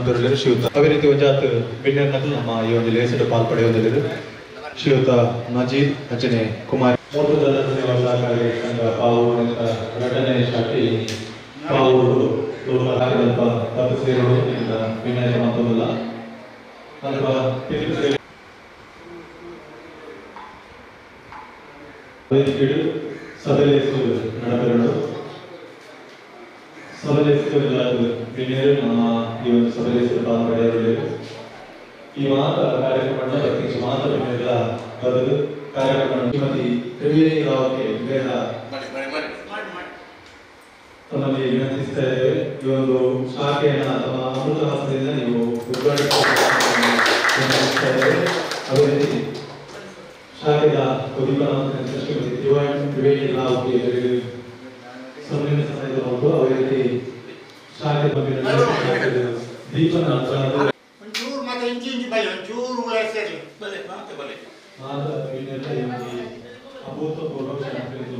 ಮಂತೂರಲ್ಲಿ ಶ್ರೀಯುತ ಅದೇ ರೀತಿ ಒಂಜಾತ್ ಪಿನ್ನರ್ನಕಲು ನಮ್ಮ ಈ ಒಂದು ಲೇಸಡ್ ಪಾಲ್ಪಡೆಯುವುದಿಲ್ಲ ಶ್ರೀಯುತ ಮಜೀದ್ ಅಂಚನೆ ಕುಮಾರ್ ಮೂರ್ತದ ಸೇವಾ ಸಹಕಾರಿ ಸಂಘ ಪಾವೂರು ಘಟನೆ ಶಾಖೆ ಪಾವೂರು ಲೋಕಾರಲ್ಪ ತಪಸ್ಸೇರು ವಿನಾಯಕ ಮಂತೂರಲ್ಲ ಅಥವಾ ಸಭೆಲೇಸು ನಡಪೆರಡು ಸಭೆಲೇಸು ನಮ್ಮ ಈ ಒಂದು ಸಭೆಲೇಸು ಪಾಲ್ಪಡೆಯಲು ಈ ಮಾತ ಕಾರ್ಯಕ್ರಮ ಪ್ರತ್ಯಕ್ಷ ಮಾತ ಬರೆದು ಕಾರ್ಯಕ್ರಮ ಶ್ರೀಮತಿ ತ್ರಿವೇಣಿ ರಾವ್ಗೆ ಬೇಡ ತಮ್ಮಲ್ಲಿ ವಿನಂತಿಸ್ತಾ ಇದ್ದೇವೆ. ಈ ಒಂದು ಶಾಖೆಯನ್ನು ಅಥವಾ ಅಮೃತ ಹಸ್ತದಿಂದ ನೀವು ಉದ್ಘಾಟಿಸ್ತಾ ಇದ್ದೇವೆ. ಅದೇ ರೀತಿ ಶಾಖೆಯ ಉದ್ದೀಪನ ಶ್ರೀಮತಿ ತ್ರಿವೇಣಿ ರಾವ್ಗೆ ಸನ್ಮಾನ ಸಹಾಯವನ್ನು ಅದೇ ರೀತಿ ಶಾಖೆ ದೀಪನ ಅಭೂತಪೂರ್ವ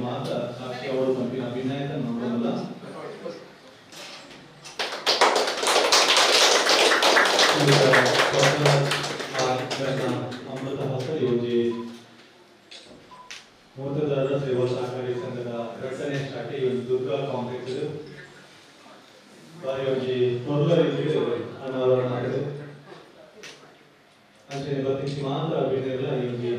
ಮಾತ ಸಾಕ್ಷಿ ಅವರು ಪಂಪಿನ ವಿನಾಯಕ ನೋಡೋದಲ್ಲ ಅಮೃತ ಹಸ್ತ ಯೋಜಿ ಮೂರ್ತದಾರ ಸೇವಾ ಸಹಕಾರಿ ಸಂಘದ 2ನೇ ಶಾಖೆ ದುರ್ಗಾ ಕಾಂಪ್ಲೆಕ್ಸ್ ಯೋಜಿ ಮೊದಲ ಅನಾವರಣ ಆಗಿದೆ. ಅಷ್ಟೇ ಪ್ರತಿ ಮಾತ್ರ ಅಭಿನಯಲ್ಲ ಯೋಜಿ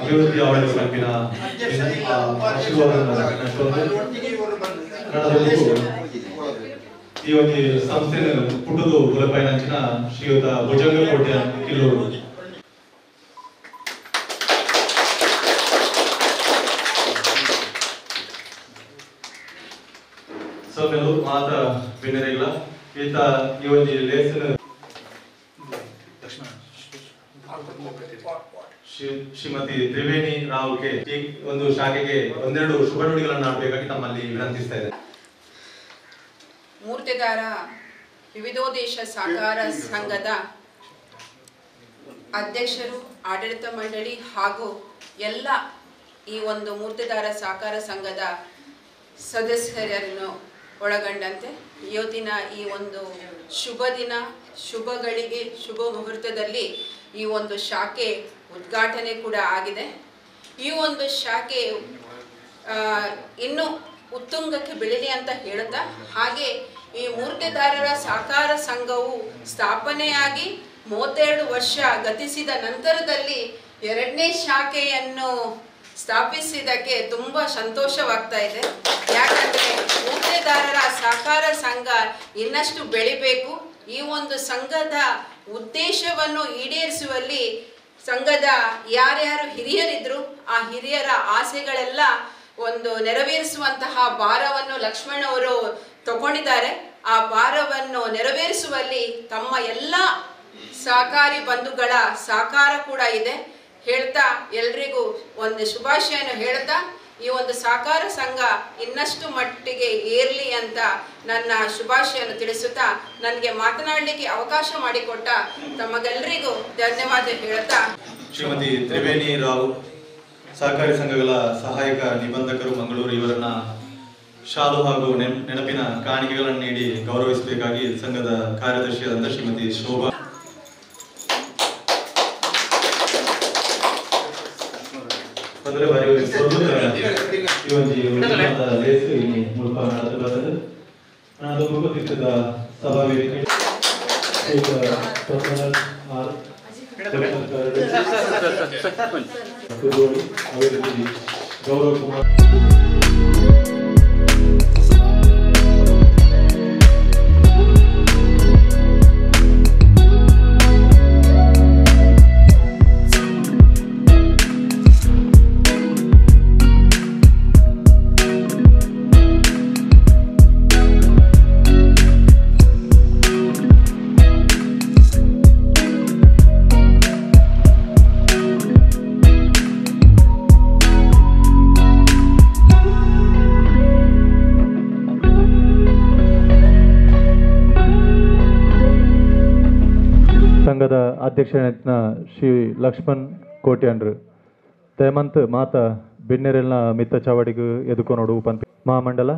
ಅಭಿವೃದ್ಧಿ ಆಡಳಿತ ಸಂಘಿನ ಈ ಒಂದು ಸಂಸ್ಥೆ ಪುಟ್ಟದು ಗುಲಪೈನಂಚಿನ ಶ್ರೀಯುತ ಭುಜಂಗಕೋಟೆ ಕಿಲ್ಲೂರು ಸೊನ್ನೆಲು ಮಾತ ಬಿನ್ನರಿಲ್ಲ ಈತ ಈ ಒಂದು ಲೇಸನ್ ಶ್ರೀಮತಿ ತ್ರಿವೇಣಿ ರಾವ್ಗೆ ಈ ಒಂದು ಶಾಖೆಗೆ ಒಂದೆರಡು ಶುಭ ನುಡಿಗಳನ್ನು ಆಡಬೇಕಾಗಿ ತಮ್ಮಲ್ಲಿ ವಿನಂತಿಸ್ತಾ ಇದ್ದಾರೆ. ಮೂರ್ತಿದಾರ ವಿವಿಧೋದ್ದೇಶ ಸಹಕಾರ ಸಂಘದ ಅಧ್ಯಕ್ಷರು, ಆಡಳಿತ ಮಂಡಳಿ ಹಾಗೂ ಎಲ್ಲ ಈ ಒಂದು ಮೂರ್ತಿದಾರ ಸಹಕಾರ ಸಂಘದ ಸದಸ್ಯರನ್ನು ಒಳಗೊಂಡಂತೆ ಇವತ್ತಿನ ಈ ಒಂದು ಶುಭ ದಿನ, ಶುಭ ಗಳಿಗೆ, ಶುಭ ಮುಹೂರ್ತದಲ್ಲಿ ಈ ಒಂದು ಶಾಖೆ ಉದ್ಘಾಟನೆ ಕೂಡ ಆಗಿದೆ. ಈ ಒಂದು ಶಾಖೆ ಇನ್ನೂ ಉತ್ತುಂಗಕ್ಕೆ ಬೆಳೀಲಿ ಅಂತ ಹೇಳುತ್ತಾ, ಹಾಗೆ ಈ ಮೂರ್ತಿದಾರರ ಸಹಕಾರ ಸಂಘವು ಸ್ಥಾಪನೆಯಾಗಿ 32 ವರ್ಷ ಗತಿಸಿದ ನಂತರದಲ್ಲಿ 2ನೇ ಶಾಖೆಯನ್ನು ಸ್ಥಾಪಿಸಿದ್ದಕ್ಕೆ ತುಂಬ ಸಂತೋಷವಾಗ್ತಾ ಇದೆ. ಯಾಕಂದರೆ ಮೂರ್ತಿದಾರರ ಸಹಕಾರ ಸಂಘ ಇನ್ನಷ್ಟು ಬೆಳಿಬೇಕು. ಈ ಒಂದು ಸಂಘದ ಉದ್ದೇಶವನ್ನು ಈಡೇರಿಸುವಲ್ಲಿ ಸಂಘದ ಯಾರ್ಯಾರು ಹಿರಿಯರಿದ್ರು ಆ ಹಿರಿಯರ ಆಸೆಗಳೆಲ್ಲ ಒಂದು ನೆರವೇರಿಸುವಂತಹ ಭಾರವನ್ನು ಲಕ್ಷ್ಮಣ್ ಅವರು ತಗೊಂಡಿದ್ದಾರೆ. ಆ ಭಾರವನ್ನು ನೆರವೇರಿಸುವಲ್ಲಿ ತಮ್ಮ ಎಲ್ಲ ಸಹಕಾರಿ ಬಂಧುಗಳ ಸಹಕಾರ ಕೂಡ ಇದೆ. ಹೇಳ್ತಾ ಎಲ್ರಿಗೂ ಒಂದು ಶುಭಾಶಯನ ಹೇಳ್ತಾ ಈ ಒಂದು ಸಹಕಾರ ಸಂಘ ಇನ್ನಷ್ಟು ಮಟ್ಟಿಗೆ ಏರ್ಲಿ ಅಂತ ನನ್ನ ಶುಭಾಶಯನ ತಿಳಿಸುತ್ತಾ ನನಗೆ ಮಾತನಾಡಲಿಕ್ಕೆ ಅವಕಾಶ ಮಾಡಿಕೊಟ್ಟ ತಮಗೆಲ್ಲರಿಗೂ ಧನ್ಯವಾದ ಹೇಳ್ತಾ ಶ್ರೀಮತಿ ತ್ರಿವೇಣಿ ರಾವ್ ಸಹಕಾರಿ ಸಂಘಗಳ ಸಹಾಯಕ ನಿಬಂಧಕರು ಮಂಗಳೂರು ಇವರನ್ನ ಶಾಲು ಹಾಗೂ ನೆನಪಿನ ಕಾಣಿಕೆಗಳನ್ನು ನೀಡಿ ಗೌರವಿಸಬೇಕಾಗಿ ಸಂಘದ ಕಾರ್ಯದರ್ಶಿಯಾದಂಥ ಶ್ರೀಮತಿ ಶೋಭಾ पंद्रह बारी सभा ವೇದಿಕೆ गौरव कुमार ಸಂಘದ ಅಧ್ಯಕ್ಷನ ಶ್ರೀ ಲಕ್ಷ್ಮಣ್ ಕೋಟ್ಯಾಂಡ್ರು ತೇಮಂತ್ ಮಾತ ಬಿನ್ನೆರೆಲ್ನ ಮಿತ್ತ ಚಾವಡಿಗೂ ಎದುಕೊನೋಡು ಪಂಪಿ ಮಹಾಮಂಡಲ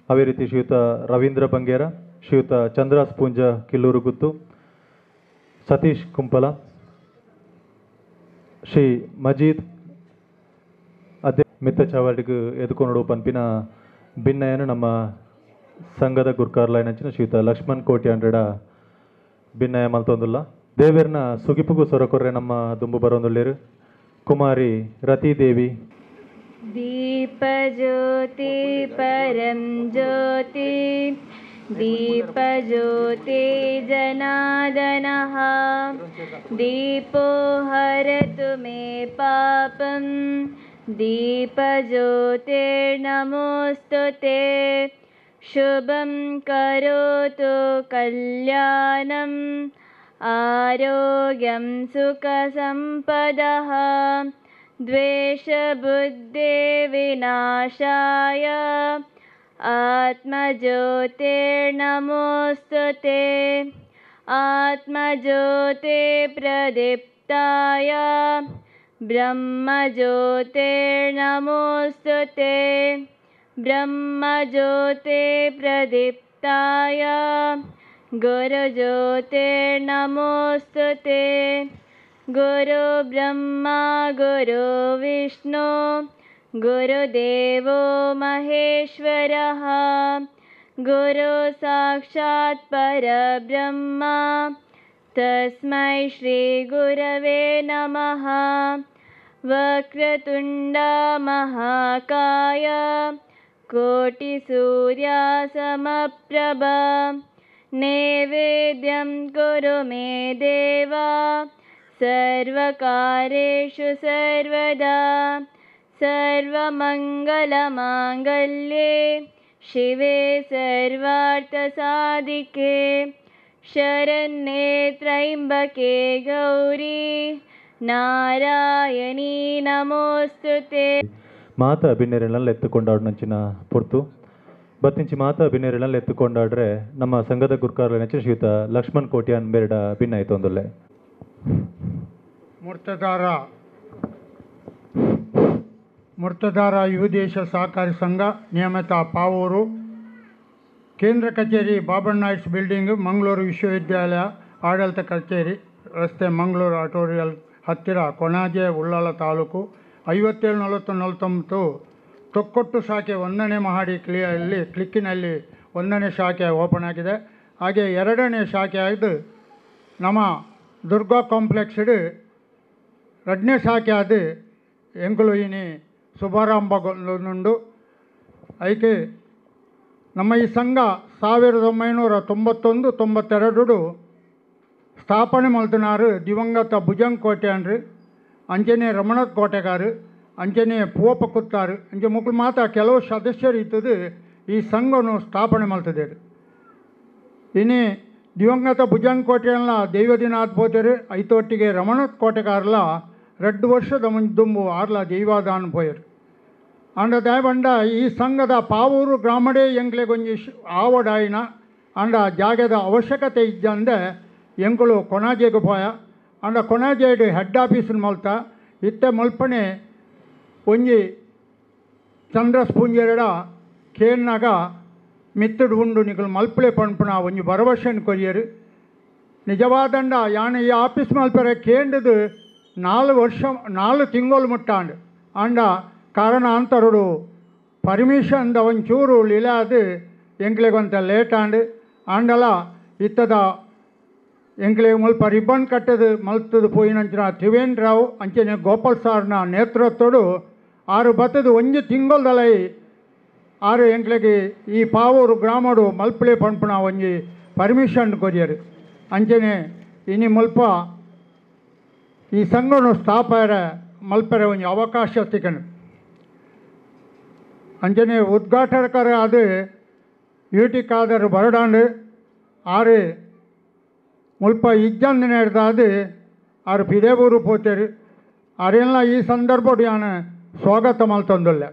ಅದೇ ರೀತಿ ಶ್ರೀಯುತ ರವೀಂದ್ರ ಬಂಗೇರ ಶ್ರೀಯುತ ಚಂದ್ರಾಸ್ ಪೂಂಜ ಕಿಲ್ಲೂರು ಗುತ್ತು ಸತೀಶ್ ಕುಂಪಲ ಶ್ರೀ ಮಜೀದ್ ಮಿತ್ತ ಚಾವಡಿಗೂ ಎದುಕೊನೋಡು ಪಂಪಿನ ಭಿನ್ನಯನು ನಮ್ಮ ಸಂಘದ ಗುರ್ಕಾರ್ಲೈನಂಚಿನ ಶ್ರೀಯುತ ಲಕ್ಷ್ಮಣ್ ಕೋಟ್ಯಾಂಡ್ರಡ ಭಿನ್ನಯ ಮಲ್ತೊಂದುಲ್ಲ ದೇವೇರ್ನ ಸುಗಿಪುಗು ಸೊರಕೊರ್ರೆ ನಮ್ಮ ದುಂಬು ಬರೋಂದುಳ್ಳೇರು ಕುಮಾರಿ ರತಿದೇವಿ ದೀಪ ಜ್ಯೋತಿ ಪರಂ ಜ್ಯೋತಿ ದೀಪ ಜ್ಯೋತಿ ಜನಾರ್ದನಃ ದೀಪೋ ಹರತು ಮೇ ಪಾಪಂ ದೀಪ ಜ್ಯೋತಿ ನಮೋಸ್ತುತೆ ಶುಭಂ ಕರೋತು ಕಲ್ಯಾಣಂ ಆರೋಗ್ಯಂ ಸುಖ ಸಂಪದಃ ದ್ವೇಷ ಬುದ್ಧಿ ವಿನಾಶಾಯ ಆತ್ಮಜ್ಯೋತಿರ್ನಮೋಸ್ತುತೆ ಆತ್ಮಜ್ಯೋತಿ ಪ್ರದೀಪ್ತಾಯ ಬ್ರಹ್ಮಜ್ಯೋತಿರ್ನಮೋಸ್ತುತೆ ब्रह्मज्योति प्रदीप्ताय गुरुज्योतिर्नमोस्तुते गुरु ब्रह्मा गुरु विष्णु गुरुदेवो महेश्वरः गुरु साक्षात् परब्रह्म तस्मै श्री गुरवे नमः वक्रतुण्ड महाकाय कोटिसूर्या समप्रभा नैवेद्यं कुरु मे देवा सर्वकार्येषु सर्वदा सर्वमङ्गलमाङ्गल्ये शिवे सर्वार्थसाधिके शरण्ये त्र्यम्बके गौरी ನಾರಾಯಣೀ ನಮೋಸ್ತುತೆ ಮಾತ ಬಿನ್ನೆರೆನಲ್ಲಿ ಎತ್ತುಕೊಂಡಾಡ್ನಂಚಿನ ಪೊರ್ತು ಬತ್ತಿಂಚಿ ಮಾತ ಬಿನ್ನೆರೆನಲ್ಲಿ ಎತ್ತುಕೊಂಡಾಡ್ರೆ ನಮ್ಮ ಸಂಘದ ಗುರ್ಕಾರ್ಲ ನೆಚ್ಚ ಶ್ರೀಯುತ ಲಕ್ಷ್ಮಣ್ ಕೋಟ್ಯಾನ್ ಬೇರಡ ಭಿನ್ನ ಆಯ್ತು ಒಂದೊಳ್ಳೆ ಮುರ್ತದಾರ ಯುವ ದೇಶ ಸಹಕಾರಿ ಸಂಘ ನಿಯಮಿತ ಪಾವೂರು ಕೇಂದ್ರ ಕಚೇರಿ ಬಾಬಣ್ಣ ಹೈಟ್ಸ್ ಬಿಲ್ಡಿಂಗ್ ಮಂಗಳೂರು ವಿಶ್ವವಿದ್ಯಾಲಯ ಆಡಳಿತ ಕಚೇರಿ ರಸ್ತೆ ಮಂಗಳೂರು ಆಟೋರಿಯಲ್ ಹತ್ತಿರ ಕೊಣಾಜೆ ಉಳ್ಳಾಲ ತಾಲೂಕು 574049 ತೊಕ್ಕೊಟ್ಟು ಶಾಖೆ 1ನೇ ಮಹಡಿ ಕ್ಲಿಕ್ಕಿನಲ್ಲಿ 1ನೇ ಶಾಖೆ ಓಪನ್ ಆಗಿದೆ. ಹಾಗೆ 2ನೇ ಶಾಖೆ ಆಯ್ದು ನಮ್ಮ ದುರ್ಗಾ ಕಾಂಪ್ಲೆಕ್ಸ್ 2ನೇ ಶಾಖೆ ಆದ ಎಂಕುಲುಯಿನಿ ಶುಭಾರಂಭಗೊಂಡು ಐಕೆ ನಮ್ಮ ಈ ಸಂಘ 1991-92 ಸ್ಥಾಪನೆ ಮಲ್ತನಾರು ದಿವಂಗತ ಭುಜಂಗ್ ಕೋಟ್ಯಾನ್ರು ಅಂಜನೆ ರಮಣತ್ ಕೋಟೆಗಾರು ಅಂಜನೆ ಪೂವಪ್ಪ ಕುತ್ತಾರು ಅಂಜೆ ಮುಕ್ಳು ಮಾತ್ರ ಕೆಲವು ಸದಸ್ಯರು ಇದ್ದದು ಈ ಸಂಘವನ್ನು ಸ್ಥಾಪನೆ ಮಲ್ತದೇರು. ಇನ್ನೇ ದಿವಂಗತ ಭುಜಂಗ್ ಕೋಟೆಯಲ್ಲ ದೈವದಿನ ಆದ್ಬೋದರು ಐತೊಟ್ಟಿಗೆ ರಮಣತ್ ಕೋಟೆಗಾರಲ 2 ವರ್ಷದ ಮುಂದುಂಬು ಆರ್ಲ ಜೈವಾದಾನ ಪೋಯರು ಅಂಡ ದಯಬಂಡ ಈ ಸಂಘದ ಪಾವೂರು ಗ್ರಾಮಡೇ ಎಂಕ್ಲೆಗೊಂಜಿ ಆವಡಾಯಿನ ಅಂಡ ಜಾಗದ ಅವಶ್ಯಕತೆ ಇದ್ದಂದೆ ಎಂಕುಲು ಕೊಣಾಜೆಗೆ ಪೋಯ ಅಂಡ ಕೊಣಾಜೆಡು ಹೆಡ್ ಆಫೀಸ್ ಮಲ್ತ ಇತ್ತೆ ಮಲ್ಪನೆ ಒಂಜಿ ಚಂದ್ರಸ್ ಪುಂಜೆರಡ ಕೇನ್ನಾಗ ಮಿತ್ತಡು ಉಂಡು ನಿಕಲು ಮಲ್ಪಲೆ ಪಂಪುನ ಒಂಜಿ ಭರವಸೆನ್ ಕೊರಿಯರು ನಿಜವಾದಂಡ ಯಾನ ಈ ಆಫೀಸ್ ಮಲ್ಪರೆ ಕೇಂದ್ರದು 4 ತಿಂಗಳು ಮುಟ್ಟಾಂಡು ಅಂಡ ಕಾರಣಾಂತರಡು ಪರ್ಮಿಷನ್ದ ಒಂಚೂರು ಲಿಲಾದು ಎಂಕ್ಲೆಗೊಂತ ಲೇಟ್ ಆಂಡು ಆಂಡಲ ಇತ್ತದ ಎಂಕ್ಲೆ ಮುಲ್ಪ ರಿಬ್ಬನ್ ಕಟ್ಟದು ಮಲ್ತದು ಪೋಯಿನಂಚಿನ ತ್ರಿವೇಂದ್ರ ರಾವ್ ಅಂಚನೆ ಗೋಪಾಲ್ ಸಾರ್ನ ನೇತೃತ್ವಡು ಆರು ಬತ್ತದು ಒಂಜಿ ತಿಂಗಳದಲೈ ಆರು ಎಂಕ್ಲೆಗೆ ಈ ಪಾವೂರು ಗ್ರಾಮಡು ಮಲ್ಪಲೆ ಪಂಪುನ ಒಂಜಿ ಪರ್ಮಿಷನ್ ಕೊರಿಯರು ಅಂಚನೆ ಇನಿ ಮುಲ್ಪ ಈ ಸಂಘನು ಸ್ಥಾಪರ ಮಲ್ಪರೆ ಒಂಜಿ ಅವಕಾಶ ತಿಕ್ಕನು ಅಂಚನೆ ಉದ್ಘಾಟಕರ ಅದು ಯೂಟಿ ಕಾದರು ಬರಡಾಂಡು ಆರು ಮುಲ್ಪ ಇಜ್ಜಂದಿನ ಹಿಡ್ದಾದು ಆರು ಪಿದೇಬೂರು ಪೋತೇರು ಅರೆಲ್ಲ ಈ ಸಂದರ್ಭಡು ಯಾನು ಸ್ವಾಗತ ಮಲ್ತೊಂದುಲ್ಲೆ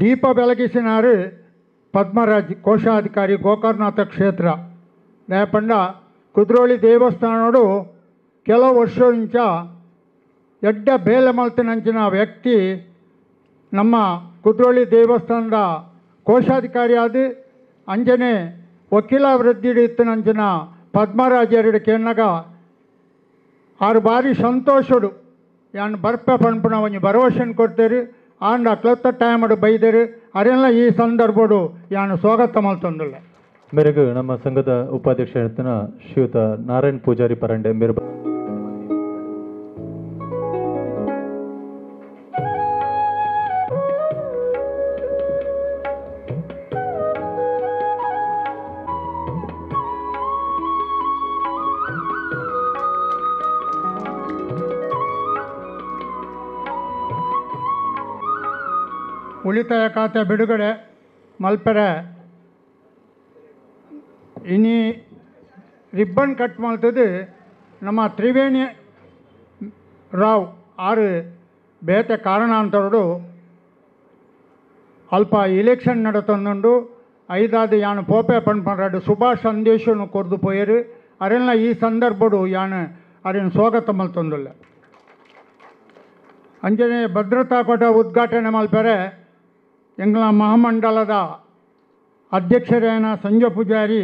ದೀಪ ಬೆಳಗಿಸಿನಾರು ಪದ್ಮರಾಜ್ ಕೋಶಾಧಿಕಾರಿ ಗೋಕರ್ಣನಾಥ ಕ್ಷೇತ್ರ ದಯಪಂಡ ಕುದ್ರೋಳಿ ದೇವಸ್ಥಾನಡು ಕೆಲವು ವರ್ಷದಿಂದ ಎಡ್ಡ ಬೇಲೆ ಮಲ್ತಿನಂಚಿನ ವ್ಯಕ್ತಿ ನಮ್ಮ ಕುದ್ರೋಳಿ ದೇವಸ್ಥಾನದ ಕೋಶಾಧಿಕಾರಿ ಆದ ಅಂಜನೆ ವಕೀಲ ವೃದ್ಧಿ ಇತ್ತಿನಂಚಿನ ಪದ್ಮರಾಜರು ಕೇನ್ನಾಗ ಆರು ಬಾರಿ ಸಂತೋಷಡು ಯಾನು ಬರ್ಪೆ ಪಂಪುನ ಒಂಜಿ ಭರವಸೆನ್ ಕೊಡ್ತೇರು ಆಂಡ ಕ್ಲೊತ್ತ ಟೈಮಡು ಬೈದೇರು ಅರೆಲ್ಲ ಈ ಸಂದರ್ಭಡು ಯಾನು ಸ್ವಾಗತ ಮಲ್ತೊಂದುಲ್ಲ ಮೇರೆಗೆ ನಮ್ಮ ಸಂಘದ ಉಪಾಧ್ಯಕ್ಷ ಶ್ರೀಯುತ ನಾರಾಯಣ್ ಪೂಜಾರಿ ಪರಂಡೆ ಮೇರೆ ಉಳಿತಾಯ ಖಾತೆ ಬಿಡುಗಡೆ ಮಲ್ಪೆರೆ ಇನಿ ರಿಬ್ಬನ್ ಕಟ್ ಮಾಡ್ತದೆ ನಮ್ಮ ತ್ರಿವೇಣಿ ರಾವ್ ಆರು ಬೇತೆ ಕಾರಣಾಂತರಡು ಅಲ್ಪ ಇಲೆಕ್ಷನ್ ನಡತೊಂದುಂಡು ಐದಾದು ಯಾನು ಪೋಪೆ ಪಂಡ್ಪಂಡ್ರಡು ಶುಭ ಸಂದೇಶನು ಕೊರ್ದು ಪೋಯರು ಅರೆಲ್ಲ ಈ ಸಂದರ್ಭಡು ಯಾನು ಅರೇನು ಸ್ವಾಗತ ಮಲ್ತೊಂದುಲ್ಲ ಅಂಜನೆ ಭದ್ರತಾ ಕೊಠ ಉದ್ಘಾಟನೆ ಮಲ್ಪೆರೆ ಎಂಗ್ಲ ಮಹಾಮಂಡಲದ ಅಧ್ಯಕ್ಷರೇನ ಸಂಜಯ್ ಪೂಜಾರಿ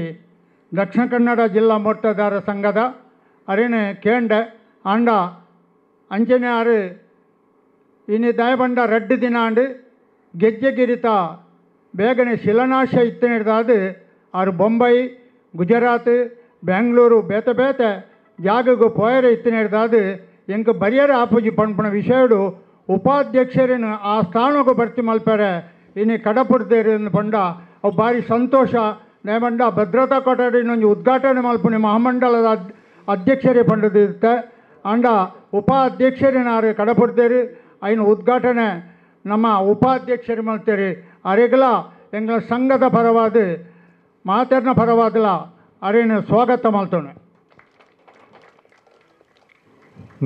ದಕ್ಷಿಣ ಕನ್ನಡ ಜಿಲ್ಲಾ ಮೋಟದಾರ ಸಂಘದ ಅರೇನೆ ಕೇಂಡೆ ಆಂಡ ಅಂಚನೆ ಆರು ಇನಿ ದಯಬಂಡ 2 ದಿನ ಆಂಡು ಗೆಜ್ಜೆಗಿರಿತ ಬೇಗನೆ ಶಿಲಾನ್ಯಾಸ ಇತ್ತಿನಿಡ್ದಾದು ಆರು ಬೊಂಬೈ ಗುಜರಾತ್ ಬೆಂಗಳೂರು ಬೇತೆ ಬೇತೆ ಜಾಗಗೂ ಪೋಯರೆ ಇತ್ತಿನಿಡ್ದಾದು ಎಂಕ ಬರಿಯರೆ ಆಪುಜಿ ಪಂಪಣ ವಿಷಯಡು ಉಪಾಧ್ಯಕ್ಷರೇನು ಆ ಸ್ಥಾನಕ್ಕೂ ಬರ್ತಿ ಮಲ್ಪರೆ ಇನಿ ಕಡಪುಡ್ದೇರು ಪಂಡ ಅವು ಭಾರಿ ಸಂತೋಷ ನೇಮಂಡ ಭದ್ರತಾ ಕೊಠಡಿನೊಂದು ಉದ್ಘಾಟನೆ ಮಲ್ಪುನಿ ಮಹಾಮಂಡಲದ ಅಧ್ಯಕ್ಷರೇ ಪಂಡದಿರುತ್ತೆ ಅಂಡ ಉಪಾಧ್ಯಕ್ಷರೇನಾರು ಕಡಪುಡ್ದೇರು ಐನು ಉದ್ಘಾಟನೆ ನಮ್ಮ ಉಪಾಧ್ಯಕ್ಷರು ಮಲ್ತೇರಿ ಅರೆಗಲ ಎಂಗಳ ಸಂಘದ ಪರವಾದ ಮಾತರ್ನ ಪರವಾದಲ ಅರೇನು ಸ್ವಾಗತ ಮಲ್ತೋನೆ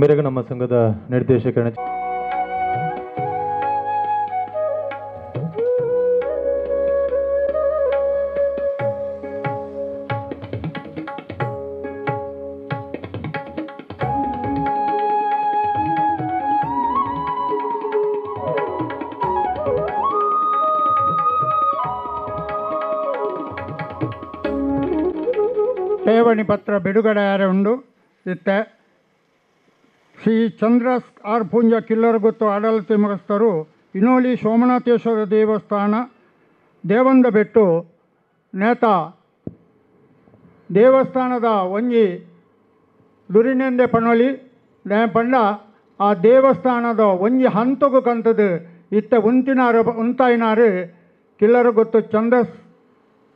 ಮೇರೆಗೆ ನಮ್ಮ ಸಂಘದ ನಿರ್ದೇಶಕರ ಠೇವಣಿ ಪತ್ರ ಬಿಡುಗಡೆ ಉಂಡು ಇತ್ತೆ ಶ್ರೀ ಚಂದ್ರ ಆರ್ ಪುಂಜ ಕಿಲ್ಲರಗುತ್ತು ಆಡಳಿತ ಮುಖಸ್ಥರು ಇನೋಲಿ ಸೋಮನಾಥೇಶ್ವರ ದೇವಸ್ಥಾನ ದೇವಂದ ಬೆಟ್ಟು ನೇತ ದೇವಸ್ಥಾನದ ಒಂಜಿ ದುರಿನೆಂದೆ ಪಣೊಲಿ ಪಂಡ ಆ ದೇವಸ್ಥಾನದ ಒಂಜಿ ಹಂತಗೂ ಕಂತದು ಇತ್ತೆ ಉಂತಾಯಿನಾರು ಕಿಲ್ಲರಗುತ್ತು ಚಂದ್ರ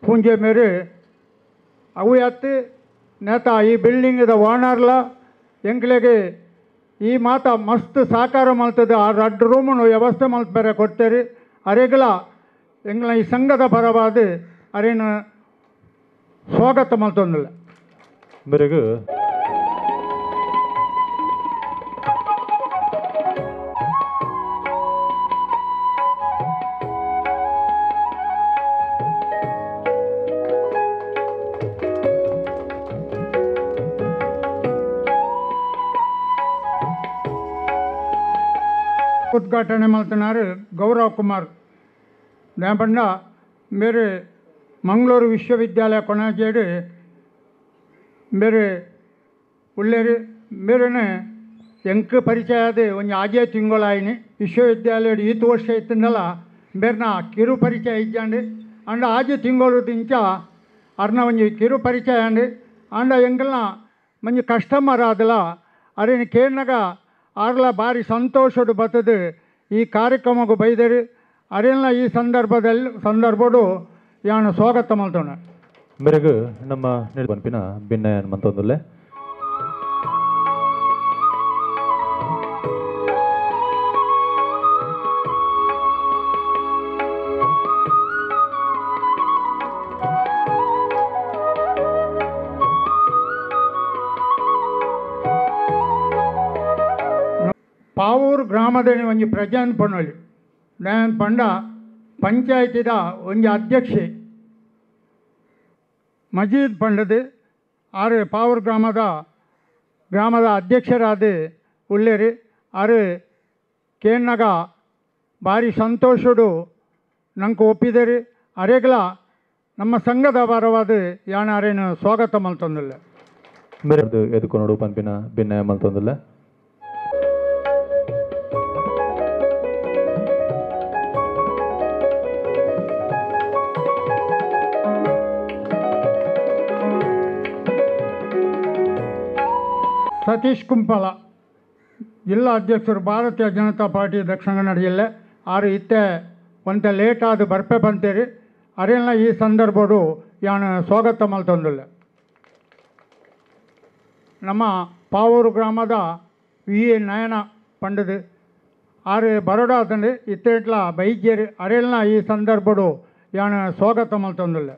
ಪೂಂಜೆ ಮೇರೆ ಅವು ಎತ್ತು ನೇತ ಈ ಬಿಲ್ಡಿಂಗದ ಓನರ್ಲ ಎಂಕ್ಲೆಗೆ ಈ ಮಾತ ಮಸ್ತ್ ಸಾಕಾರ ಮಲ್ತದೆ ಆ 2 ರೂಮನ್ನು ವ್ಯವಸ್ಥೆ ಮಲ್ತ ಬೇರೆ ಕೊಡ್ತೇರಿ ಅರೆಗಲ ಎಂಗ್ಲ ಈ ಸಂಘದ ಪರವಾದ ಅರೇನು ಸ್ವಾಗತ ಮಲ್ತೊಂದಿಲ್ಲ ಮೇರೆಗೂ ಉದ್ಘಾಟನೆ ಮಾಡ್ತಿದ್ದಾರೆ ಗೌರವ್ ಕುಮಾರ್ ನೇಪಂಡ ಮೇರೆ ಮಂಗಳೂರು ವಿಶ್ವವಿದ್ಯಾಲಯ ಕೊಣಜೇಡು ಮೇರೆ ಉಳ್ಳೇರು ಮೇರೆನೆ ಎಂಕ್ ಪರಿಚಯ ಅದು ಒಂದು ಆಜೆ ತಿಂಗಳಾಯಿನಿ ವಿಶ್ವವಿದ್ಯಾಲಯ ಈತು ವರ್ಷ ಇತ್ತಂದಲ್ಲ ಮೇರ್ನ ಕಿರು ಪರಿಚಯ ಇಜ್ಜಂಡು ಅಂಡ ಆಜೆ ತಿಂಗಳು ದಿಂಚ ಅರ್ನ ಒಂಜಿ ಕಿರು ಪರಿಚಯ ಅಂಡು ಅಂಡ ಎಂಕಲ್ನ ಮಂಜಿ ಕಸ್ಟಮರ್ ಆದಲ ಅರೇನು ಕೇಳಿನಾಗ ಆರ್ಲ ಭಾರಿ ಸಂತೋಷಡು ಬರ್ತದೆ ಈ ಕಾರ್ಯಕ್ರಮಕ್ಕೂ ಬೈದರು ಅರೆಲ್ಲ ಈ ಸಂದರ್ಭಡು ಯಾನು ಸ್ವಾಗತ ಮಾಡ್ತೋಣ ಮೇರೆಗೂ ನಮ್ಮ ಪನ್ಪಿನ ಭಿನ್ನ ಮಂತೊಂದುಲ್ಲೆ ಪಾವೂರು ಗ್ರಾಮದಲ್ಲಿ ಒಂದು ಪ್ರಜಾನ್ ಪಣ್ಣೊಳ್ಳಿ ನಾನು ಪಂಡ ಪಂಚಾಯತಿದ ಒಂದು ಅಧ್ಯಕ್ಷೆ ಮಜೀದ್ ಪಂಡದು ಆರು ಪಾವೂರು ಗ್ರಾಮದ ಅಧ್ಯಕ್ಷರಾದ ಉಳ್ಳೇರಿ ಆರು ಕೇನ್ನಾಗ ಭಾರಿ ಸಂತೋಷಡು ನಂಗೆ ಒಪ್ಪಿದರು ಅರೆಗಲ ನಮ್ಮ ಸಂಘದ ಪರವಾದ ಯಾಣ ಅರೇನು ಸ್ವಾಗತ ಮಲ್ತೊಂದಿಲ್ಲ ಮೇರೆ ಎದುಕೊಂಡು ಪನ್ಪಿನ ಭಿನ್ನ ಮಲ್ತೊಂದಿಲ್ಲ ಸತೀಶ್ ಕುಂಪಲ ಜಿಲ್ಲಾ ಅಧ್ಯಕ್ಷರು ಭಾರತೀಯ ಜನತಾ ಪಾರ್ಟಿ ದಕ್ಷಿಣ ಕನ್ನಡ ಜಿಲ್ಲೆ ಆರು ಇತ್ತೆ ಒಂತ ಲೇಟ್ ಆದ ಬರ್ಪೆ ಬಂತೇರಿ ಅರೆಲ್ಲ ಈ ಸಂದರ್ಭಡು ಯಾನು ಸ್ವಾಗತ ಮಲ್ತೊಂದಿಲ್ಲ ನಮ್ಮ ಪಾವೂರು ಗ್ರಾಮದ ವಿ ಎ ನಯನ ಪಂಡದು ಆರು ಬರೋಡಾತಂಡು ಇತ್ತೇಟ್ಲ ಬೈಜೇರಿ ಅರೆಲ್ಲ ಈ ಸಂದರ್ಭಡು ಯಾನು ಸ್ವಾಗತ ಮಲ್ತೊಂದಿಲ್ಲ